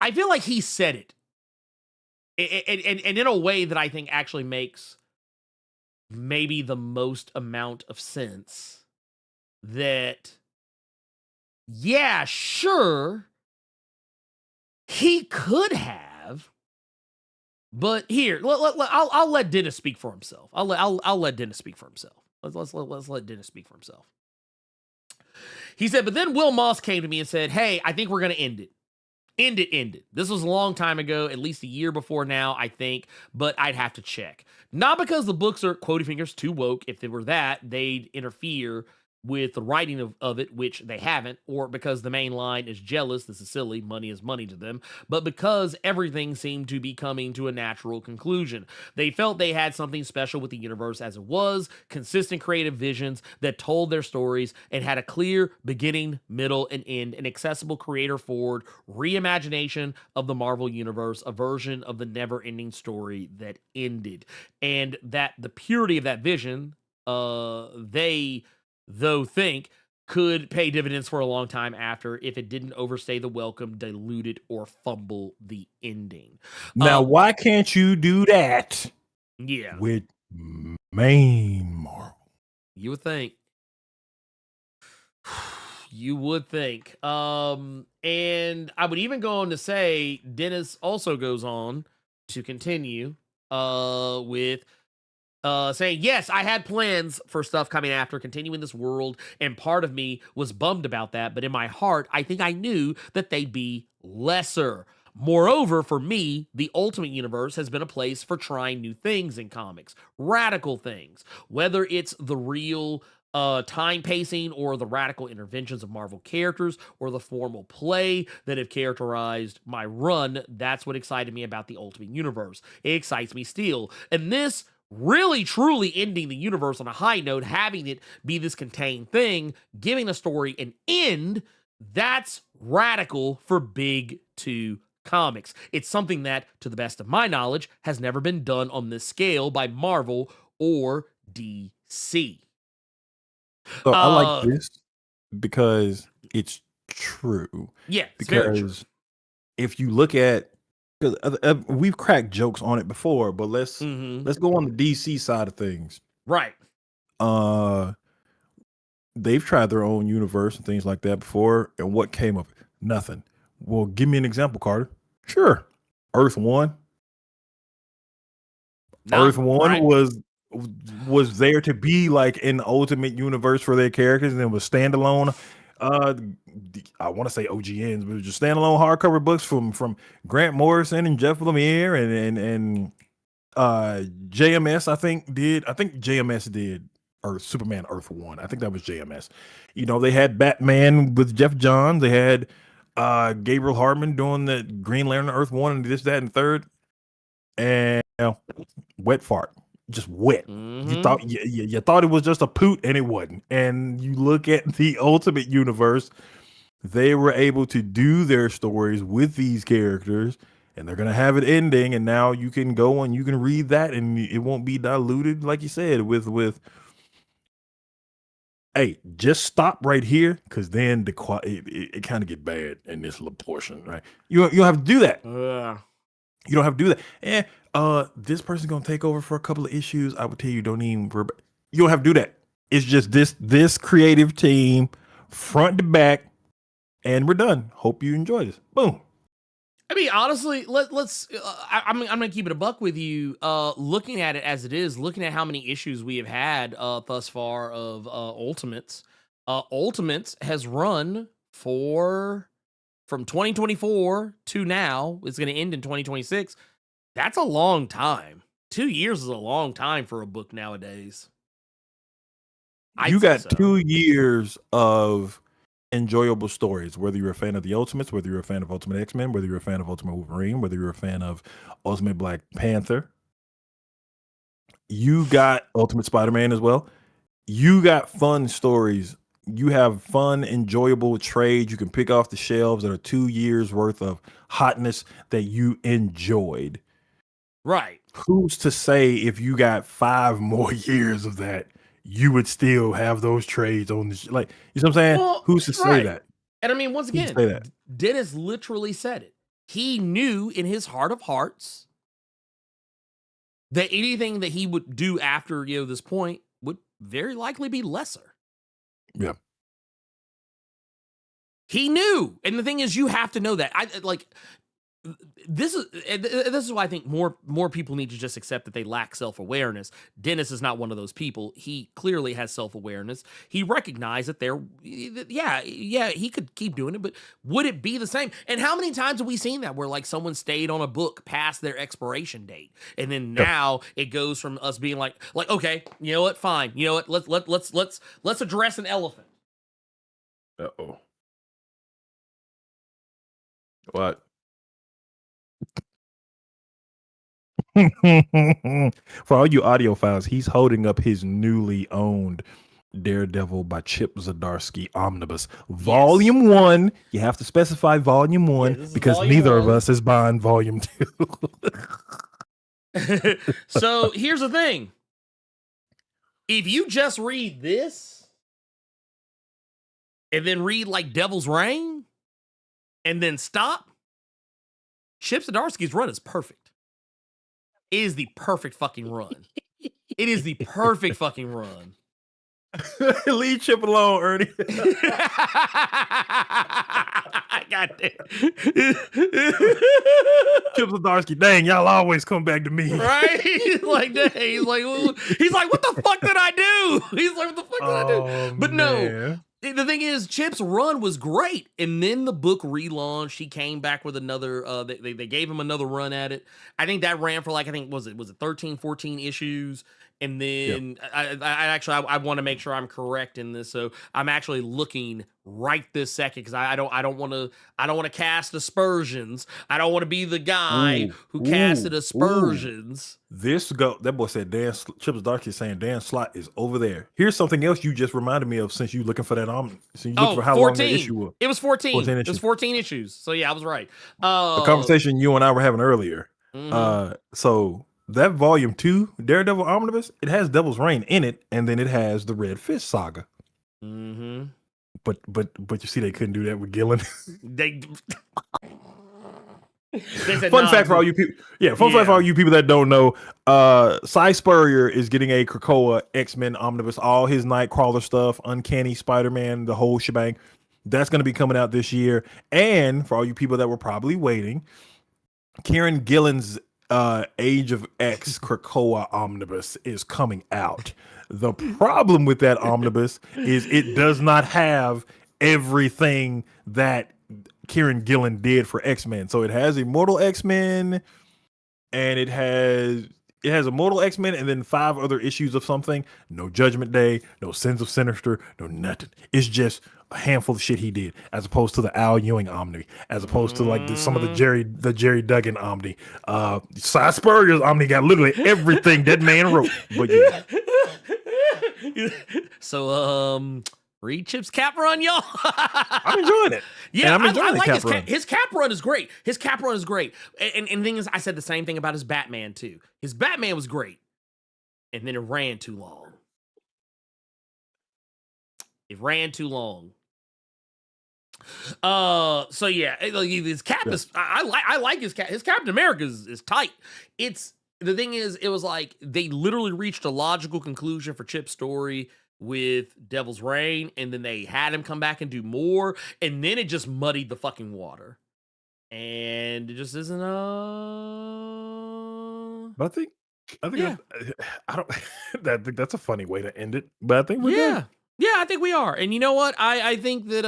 I feel like he said it and in a way that I think actually makes maybe the most amount of sense, that yeah, sure, he could have, but here, I'll let Dennis speak for himself. I'll let Dennis speak for himself. Let's let Dennis speak for himself. He said, but then Will Moss came to me and said, "Hey, I think we're gonna end it. End it. This was a long time ago, at least a year before now, I think, but I'd have to check. Not because the books are, quote fingers, too woke. If they were that, they'd interfere with the writing of it, which they haven't, or because the main line is jealous, this is silly, money is money to them, but because everything seemed to be coming to a natural conclusion. They felt they had something special with the universe as it was, consistent creative visions that told their stories and had a clear beginning, middle, and end, an accessible creator-forward reimagination of the Marvel Universe, a version of the never-ending story that ended. And that the purity of that vision, they though think could pay dividends for a long time after if it didn't overstay the welcome, dilute it, or fumble the ending." Now, why can't you do that? Yeah, With main Marvel. you would think. You would think. And I would even go on to say, Dennis also goes on to continue with saying, yes, I had plans for stuff coming after, continuing this world, and part of me was bummed about that, but in my heart, I think I knew that they'd be lesser. Moreover, for me, the Ultimate Universe has been a place for trying new things in comics, radical things, whether it's the real time pacing or the radical interventions of Marvel characters or the formal play that have characterized my run. That's what excited me about the Ultimate Universe. It excites me still. And this really truly ending the universe on a high note, having it be this contained thing, giving a story an end, that's radical for Big 2 comics. It's something that, to the best of my knowledge, has never been done on this scale by Marvel or DC. So I like this because it's true. Yeah, it's very true. Because if you look at, because we've cracked jokes on it before, but let's go on the DC side of things. Right. They've tried their own universe and things like that before, and what came of it? Nothing. Well, give me an example, Carter. Sure. Earth 1. Earth 1 was there to be like an ultimate universe for their characters, and it was standalone. I want to say OGNs, but it was just standalone hardcover books from Grant Morrison and Jeff Lemire and JMS. I think JMS did Superman Earth 1. I think that was JMS. They had Batman with Jeff Johns. They had Gabriel Hartman doing the Green Lantern Earth 1 and this, that, and third. And wet fart. Just wet. You thought you thought it was just a poot, and it wasn't. And you look at the Ultimate Universe, they were able to do their stories with these characters, and they're gonna have it ending. And now you can go and you can read that, and it won't be diluted, like you said, with. Hey, just stop right here, because then it kind of get bad in this little portion, right? You don't have to do that. You don't have to do that. This person's gonna take over for a couple of issues. I would tell you, you don't have to do that. It's just this creative team, front to back, and we're done. Hope you enjoy this. Boom. I mean, honestly, let's. I'm gonna keep it a buck with you. Looking at it as it is, looking at how many issues we have had thus far of Ultimates. Ultimates has run for from 2024 to now, it's going to end in 2026. That's a long time. 2 years is a long time for a book nowadays. You got 2 years of enjoyable stories, whether you're a fan of the Ultimates, whether you're a fan of Ultimate X-Men, whether you're a fan of Ultimate Wolverine, whether you're a fan of Ultimate Black Panther. You got Ultimate Spider-Man as well. You got fun stories. You have fun, enjoyable trades you can pick off the shelves that are 2 years worth of hotness that you enjoyed. Right. Who's to say if you got 5 more years of that, you would still have those trades on the like, you know what I'm saying? Well, who's to say that? And I mean, once again, Dennis literally said it. He knew in his heart of hearts that anything that he would do after, this point would very likely be lesser. Yeah. He knew. And the thing is, you have to know that. This is why I think more people need to just accept that they lack self-awareness. Dennis is not one of those people. He clearly has self-awareness. He recognized that he could keep doing it, but would it be the same? And how many times have we seen that where like someone stayed on a book past their expiration date, and then now it goes from us being like, okay, you know what, fine, you know what, let's address an elephant. Uh-oh. What? For all you audiophiles, he's holding up his newly owned Daredevil by Chip Zdarsky omnibus, Volume 1. You have to specify Volume 1 because neither of us is buying Volume 2. So here's the thing. If you just read this and then read like Devil's Reign and then stop, Chip Zdarsky's run is perfect. It is the perfect fucking run. It is the perfect fucking run. Leave Chip alone, Ernie. God damn. Chip Zdarsky, dang, y'all always come back to me. Right? He's like, dang. He's like, what the fuck did I do? He's like, what the fuck did I do? But no. The thing is, Chip's run was great, and then the book relaunched. He came back with another. They gave him another run at it. I think that ran for was it 13, 14 issues, and then I want to make sure I'm correct in this, so I'm actually looking right this second because I don't want to cast aspersions. I don't want to be the guy who casted aspersions. That boy said Chip Zdarsky is saying Dan Slott is over there. Here's something else you just reminded me of since you looking for that since you looking for how 14. long that issue was. It was 14. It was 14 issues. So yeah, I was right. The conversation you and I were having earlier. Mm-hmm. So that Volume 2 Daredevil omnibus, it has Devil's Reign in it, and then it has the Red Fist saga. Mm-hmm. But you see, they couldn't do that with Gillen. They said, Fun fact for all you people. Yeah, fact for all you people that don't know. Cy Spurrier is getting a Krakoa X-Men omnibus, all his Nightcrawler stuff, Uncanny Spider-Man, the whole shebang. That's going to be coming out this year. And for all you people that were probably waiting, Kieran Gillen's Age of X Krakoa omnibus is coming out. The problem with that omnibus is it does not have everything that Kieran Gillen did for X-Men. So it has Immortal X-Men, and it has Immortal X-Men and then 5 other issues of something. No Judgment Day, no Sins of Sinister, no nothing. It's just a handful of shit he did, as opposed to the Al Ewing Omni, as opposed to like some of the Jerry Duggan Omni. Cy Spurrier's Omni got literally everything that man wrote. But yeah. So read Chip's Cap run, y'all. I'm enjoying it. Yeah, I'm enjoying I like Cap run. His Cap run is great. His Cap run is great. And the thing is, I said the same thing about his Batman too. His Batman was great, and then it ran too long. It ran too long. So yeah, his Cap is. I like his Cap. His Captain America is tight. The thing is, it was like they literally reached a logical conclusion for Chip's story with Devil's Reign, and then they had him come back and do more, and then it just muddied the fucking water, and it just isn't. But I think I don't. I think that's a funny way to end it. But I think we're good. Yeah, I think we are. And you know what? I think that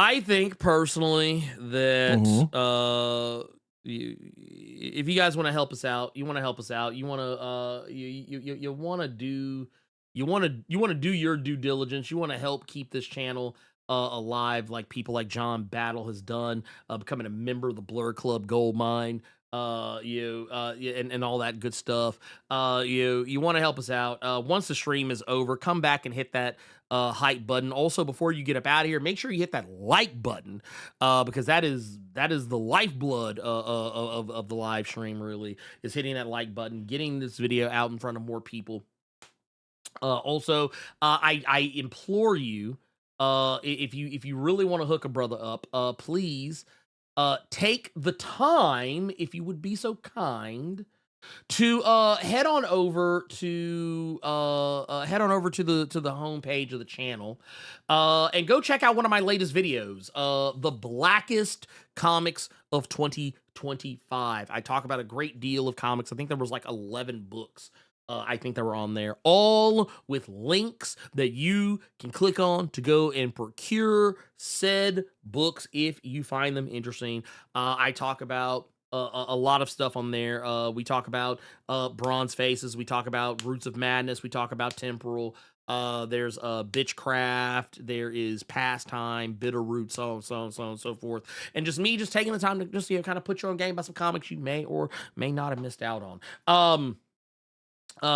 I think personally that Mhm. if you guys want to help us out, you want to help us out, you want to you want to do do your due diligence. You want to help keep this channel alive, like people like John Battle has done, becoming a member of the Blur Club Gold Mine. And all that good stuff. You want to help us out. Once the stream is over, come back and hit that hype button. Also, before you get up out of here, make sure you hit that like button, because that is the lifeblood of the live stream. Really, is hitting that like button, getting this video out in front of more people. Also, I implore you, if you really want to hook a brother up, please take the time, if you would be so kind, to head on over to the homepage of the channel, and go check out one of my latest videos, the Blackest Comics of 2025. I talk about a great deal of comics. I think there was like 11 books. I think they were on there, all with links that you can click on to go and procure said books if you find them interesting. I talk about a lot of stuff on there. We talk about Bronze Faces. We talk about Roots of Madness. We talk about Temporal. There's Bitchcraft. There is Pastime, Bitterroot, so on and so forth. And just me just taking the time to just kind of put your own game about some comics you may or may not have missed out on. Yeah,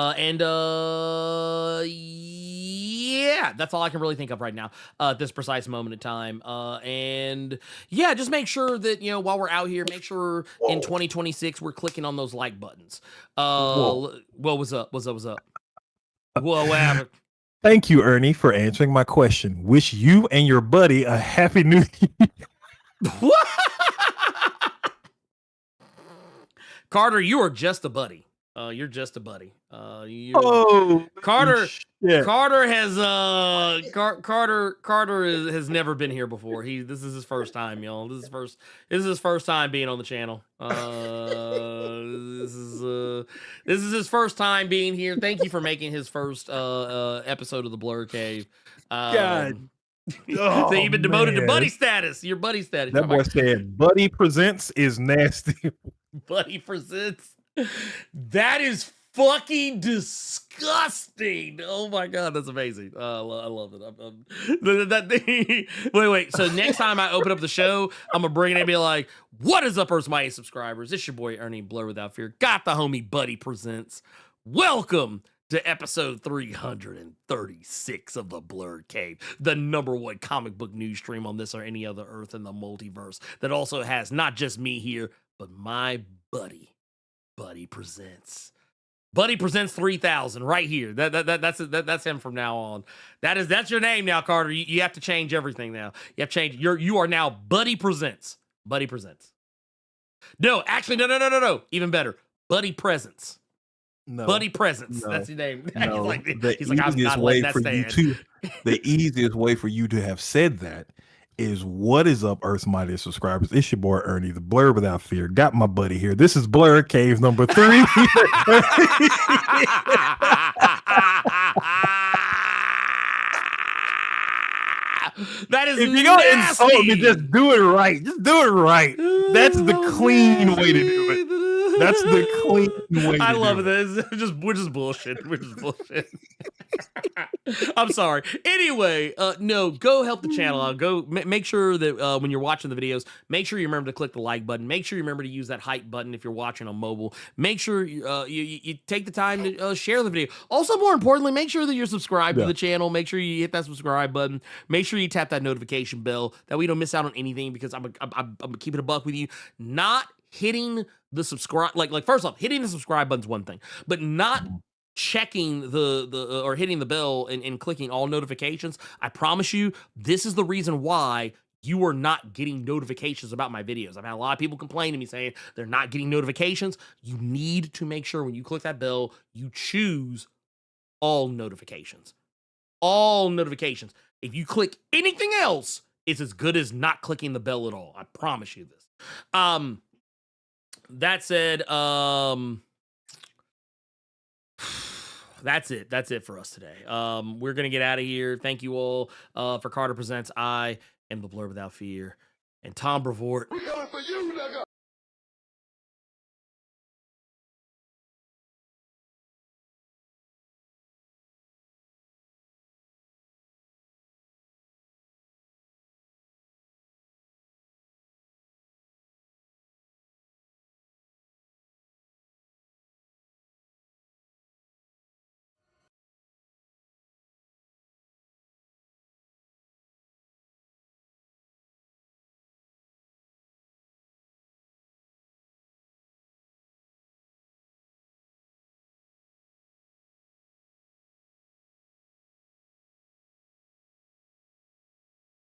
that's all I can really think of right now at this precise moment in time. And yeah, just make sure that, while we're out here, make sure in 2026 we're clicking on those like buttons. Whoa. What was up? What's up? Whoa, what happened? Thank you, Ernie, for answering my question. Wish you and your buddy a happy new year. What? Carter, you are just a buddy. You're just a buddy. Carter. Shit. Carter has Carter has never been here before. This is his first time, y'all. This is his first time being on the channel. This is his first time being here. Thank you for making his first episode of the Blur Cave. God. So you've been demoted to buddy status. Your buddy status. That boy said, "Buddy Presents" is nasty. Buddy Presents. That is fucking disgusting. Oh my god, that's amazing. I love it. Wait. So next time I open up the show, I'm gonna bring it and be like, "What is up, Earth's Mighty subscribers? It's your boy Ernie, Blerd Without Fear. Got the homie Buddy Presents. Welcome to episode 336 of the Blerd Cave, the #1 comic book news stream on this or any other Earth in the multiverse that also has not just me here, but my buddy. Buddy Presents. Buddy Presents 3000 right here. That's him from now on. That's your name now, Carter. You have to change everything now. You have to change. You are now Buddy Presents. Buddy Presents. No, actually, no. Even better. Buddy Presents. No. Buddy Presents. No. That's his name. No. He's like, I'm not letting that stand. The easiest way for you to have said that is, what is up, Earth's Mighty subscribers? It's your boy Ernie, the Blerd Without Fear. Got my buddy here. This is Blerd Cave number 3. That is, if you're gonna insult me, just do it right. Just do it right. That's the clean way to do it. That's the clean way. I love it. We're just bullshit. We're just bullshit. I'm sorry. Anyway, no, go help the channel out. Go make sure that when you're watching the videos, make sure you remember to click the like button. Make sure you remember to use that hype button if you're watching on mobile. Make sure you take the time to share the video. Also, more importantly, make sure that you're subscribed to the channel. Make sure you hit that subscribe button. Make sure you tap that notification bell. That way you don't miss out on anything, because I'm keeping a buck with you. Not hitting the subscribe, like first off, hitting the subscribe button's one thing, but not checking the or hitting the bell and clicking all notifications. I promise you, this is the reason why you are not getting notifications about my videos. I've had a lot of people complain to me saying they're not getting notifications. You need to make sure when you click that bell, you choose all notifications. All notifications. If you click anything else, it's as good as not clicking the bell at all. I promise you this. That said, that's it. That's it for us today. We're gonna get out of here. Thank you all for Carter Presents. I and the Blerd Without Fear. And Tom Brevoort.